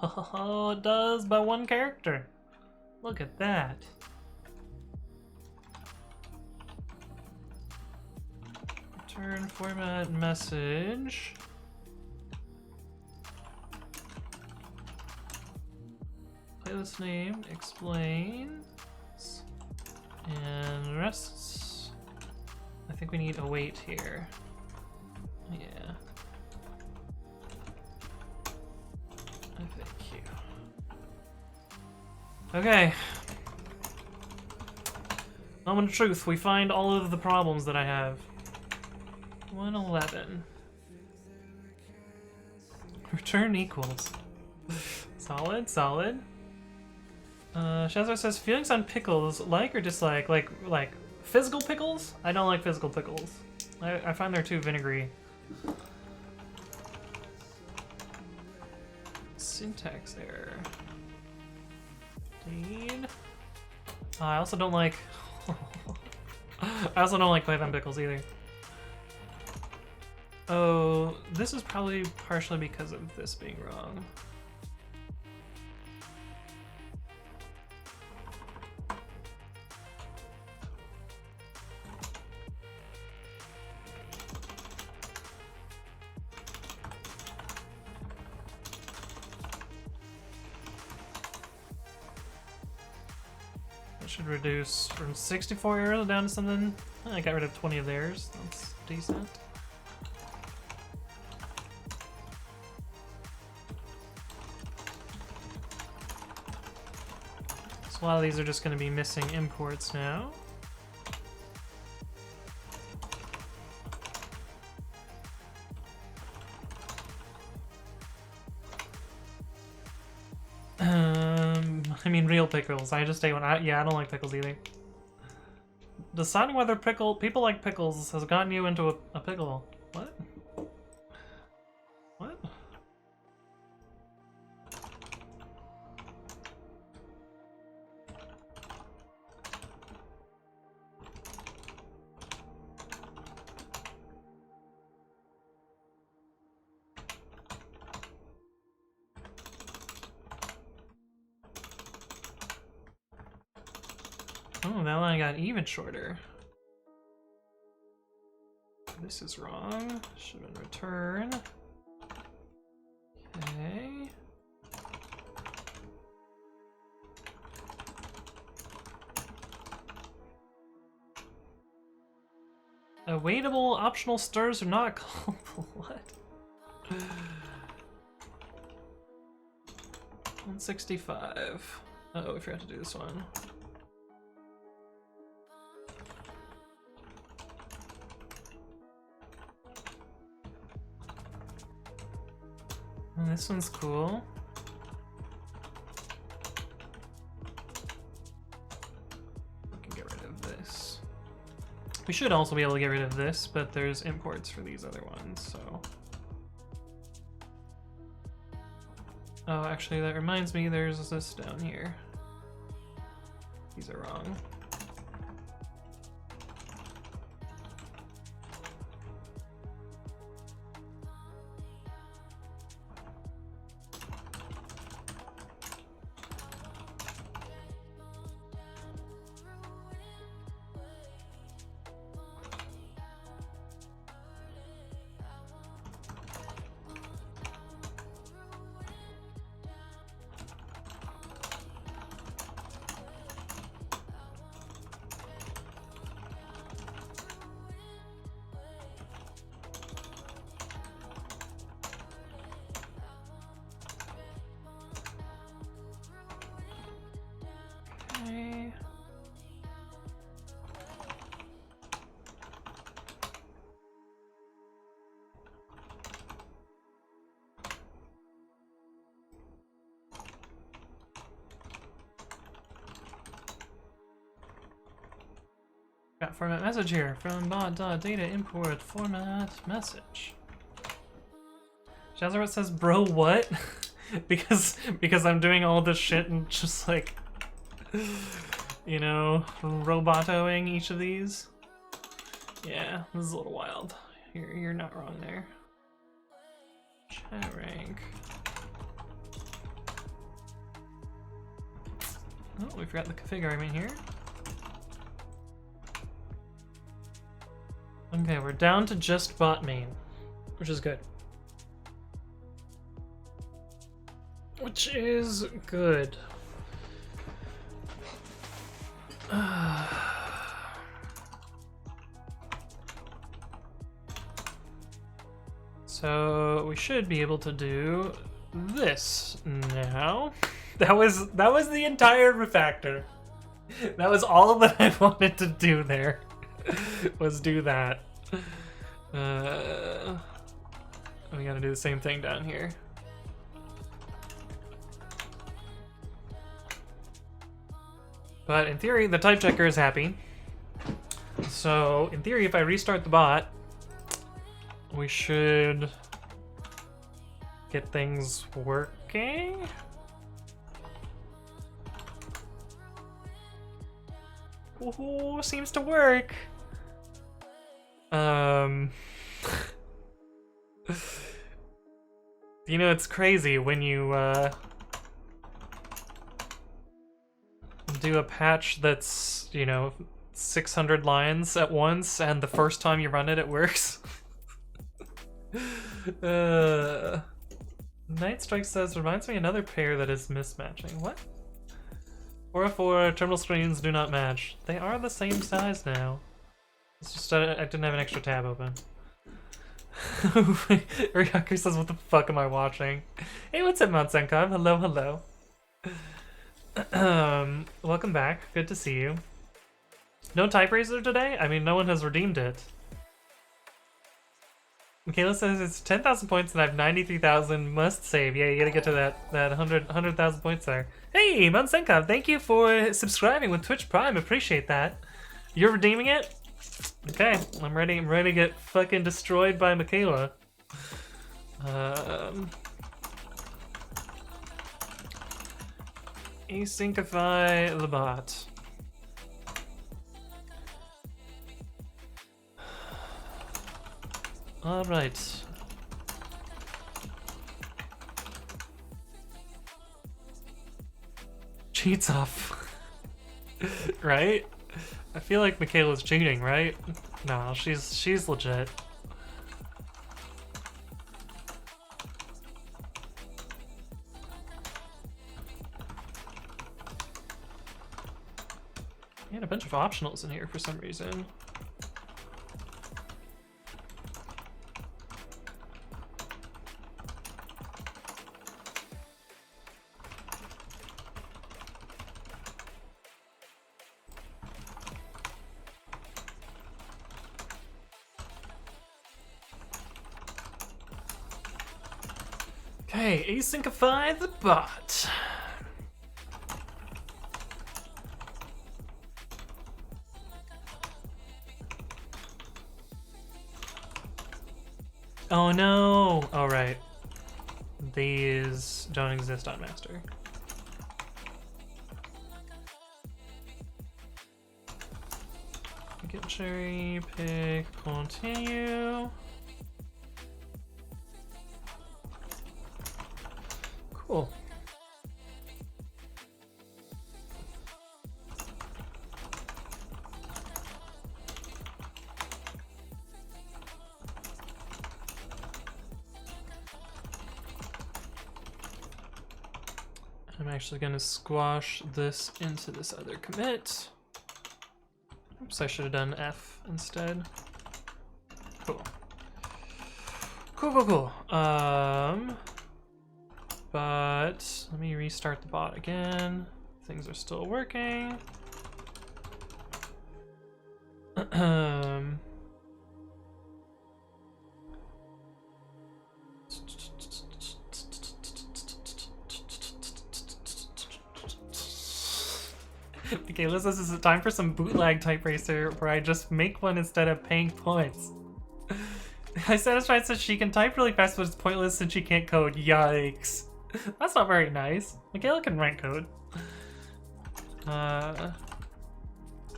Oh, it does by one character. Look at that. Return format message. Playlist name explains and rests. I think we need await here. Yeah. FAQ. Okay. Moment of truth. We find all of the problems that I have. 111. Return equals. Solid, solid. Shazar says, feelings on pickles, like or dislike? Like physical pickles? I don't like physical pickles. I find they're too vinegary. Syntax error. Indeed. I also don't like... I also don't like Python pickles either. Oh, this is probably partially because of this being wrong. Should reduce from 64 errors down to something. I got rid of 20 of theirs. That's decent. So a lot of these are just going to be missing imports now. I mean real pickles. I just ate one. Yeah, I don't like pickles either. Deciding whether people like pickles has gotten you into a pickle. What? What? Oh, that line got even shorter. This is wrong. Should have been return. Okay. Awaitable optional stirs are not callable. What? 165. Uh-oh, we forgot to do this one. This one's cool. We can get rid of this. We should also be able to get rid of this, but there's imports for these other ones, so... Oh, actually, that reminds me, there's this down here. These are wrong. format message here from bot.data import format message. Jazzaret says, bro, what? because I'm doing all this shit and just like, you know, robotoing each of these. Yeah, this is a little wild. You're not wrong there. Chat rank. Oh, we forgot the config argument here. Okay, we're down to just bot main, which is good. Which is good. So we should be able to do this now. That was the entire refactor. That was all that I wanted to do there. Was do that. We gotta do the same thing down here. But in theory, the type checker is happy. So in theory, if I restart the bot, we should get things working. Ooh, seems to work. You know, it's crazy when you do a patch that's, you know, 600 lines at once, and the first time you run it, it works. Night Strike says, reminds me another pair that is mismatching. What? 404 terminal screens do not match. They are the same size now. It's just I didn't have an extra tab open. Ryaku says, what the fuck am I watching? Hey, what's up, Mount Senkov? Hello, hello. Welcome back. Good to see you. No type razor today? I mean, no one has redeemed it. Michaela says it's 10,000 points and I have 93,000 must save. Yeah, you gotta get to that 100,000 points there. Hey, Mount Senkov, thank you for subscribing with Twitch Prime. Appreciate that. You're redeeming it? Okay, I'm ready to get fucking destroyed by Michaela. Asyncify the bot. Alright. Cheats off. Right? I feel like Michaela's cheating, right? No, she's legit. We had a bunch of optionals in here for some reason. Okay, asyncify the bot. Oh no! All right. These don't exist on master. Get cherry pick, continue. Cool. I'm actually going to squash this into this other commit. Oops, I should have done F instead. Cool. Cool. But let me restart the bot again. Things are still working. Michaela says, is it time for some bootleg type racer where I just make one instead of paying points? Asyncify says she can type really fast, but it's pointless since she can't code. Yikes. That's not very nice. Michaela can write code.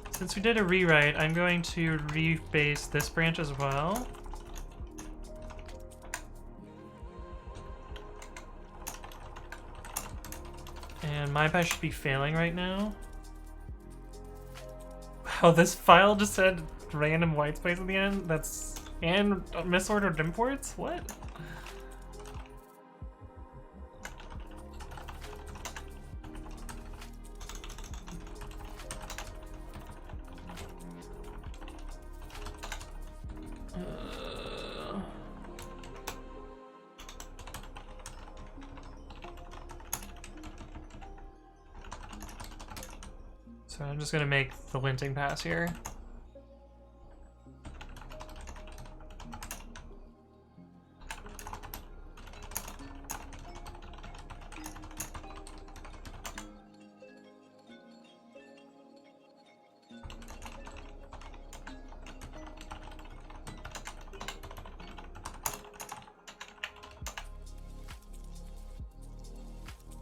Since we did a rewrite, I'm going to rebase this branch as well. And my patch should be failing right now. Wow, this file just said random white space at the end? That's... and misordered imports? What? So I'm just gonna make the linting pass here.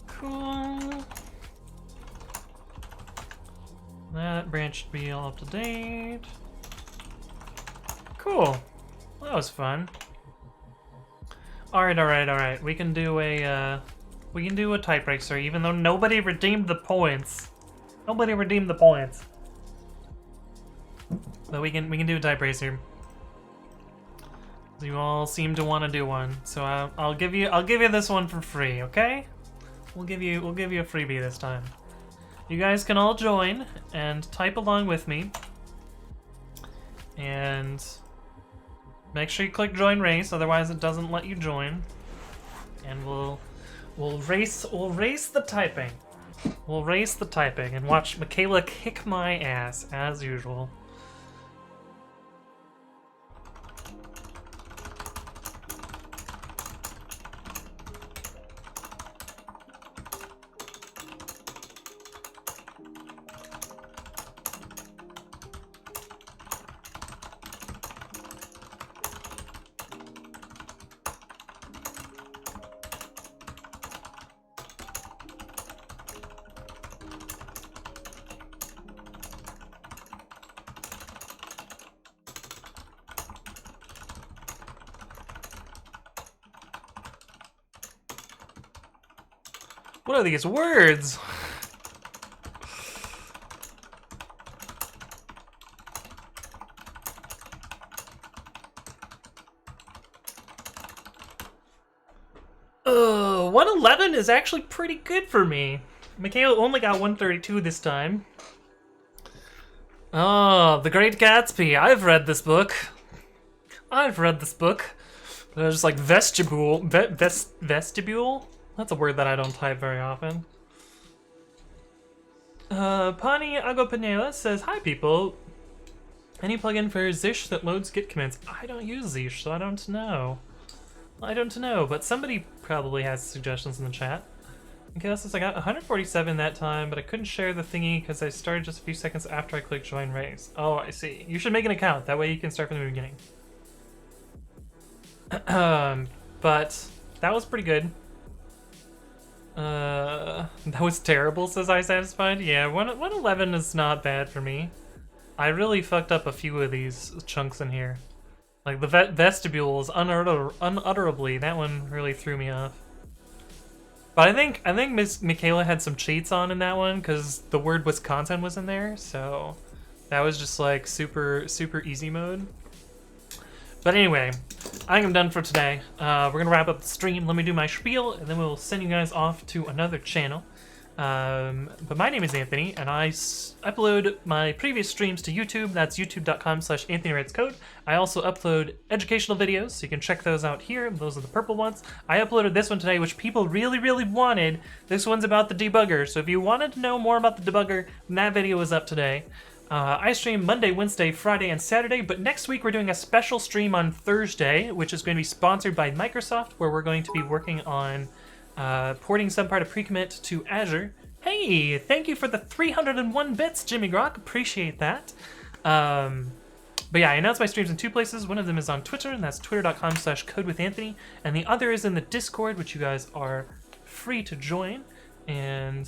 Cool. That branch should be all up to date. Cool. Well, that was fun. Alright. We can do a type racer, even though nobody redeemed the points. Nobody redeemed the points. But we can do a type racer. You all seem to want to do one, so I'll give you this one for free, okay? We'll give you a freebie this time. You guys can all join and type along with me. And make sure you click join race, otherwise it doesn't let you join. And we'll race the typing. We'll race the typing and watch Michaela kick my ass as usual. What are these words? 111 is actually pretty good for me. Michaela only got 132 this time. Oh, The Great Gatsby. I've read this book. There's just like vestibule. Vestibule? That's a word that I don't type very often. Pani Agopanela says, hi people. Any plugin for Zish that loads git commits? I don't use Zish, so I don't know. But somebody probably has suggestions in the chat. Okay, this is, I got 147 that time, but I couldn't share the thingy because I started just a few seconds after I clicked join race. Oh, I see. You should make an account. That way you can start from the beginning. But that was pretty good. That was terrible, says iSatisfied. Yeah, 111 is not bad for me. I really fucked up a few of these chunks in here. Like the vestibule is unutterably, that one really threw me off. But I think Miss Michaela had some cheats on in that one because the word Wisconsin was in there, so that was just like super easy mode. But anyway, I think I'm done for today. We're gonna wrap up the stream. Let me do my spiel, and then we'll send you guys off to another channel. But my name is Anthony, and I upload my previous streams to YouTube. That's youtube.com/AnthonyWritesCode. I also upload educational videos, so you can check those out here. Those are the purple ones. I uploaded this one today, which people really wanted. This one's about the debugger, so if you wanted to know more about the debugger, that video is up today. I stream Monday, Wednesday, Friday, and Saturday, but next week we're doing a special stream on Thursday, which is going to be sponsored by Microsoft, where we're going to be working on porting some part of pre-commit to Azure. Hey, Hey, thank you for the 301 bits, Jimmy Grok. Appreciate that. But yeah, I announce my streams in 2 places. One of them is on Twitter, and that's twitter.com/codewithanthony. And the other is in the Discord, which you guys are free to join. And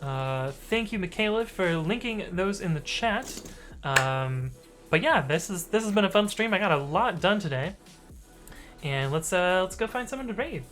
thank you, Michaela, for linking those in the chat. But yeah, this has been a fun stream. I got a lot done today. And let's go find someone to raid.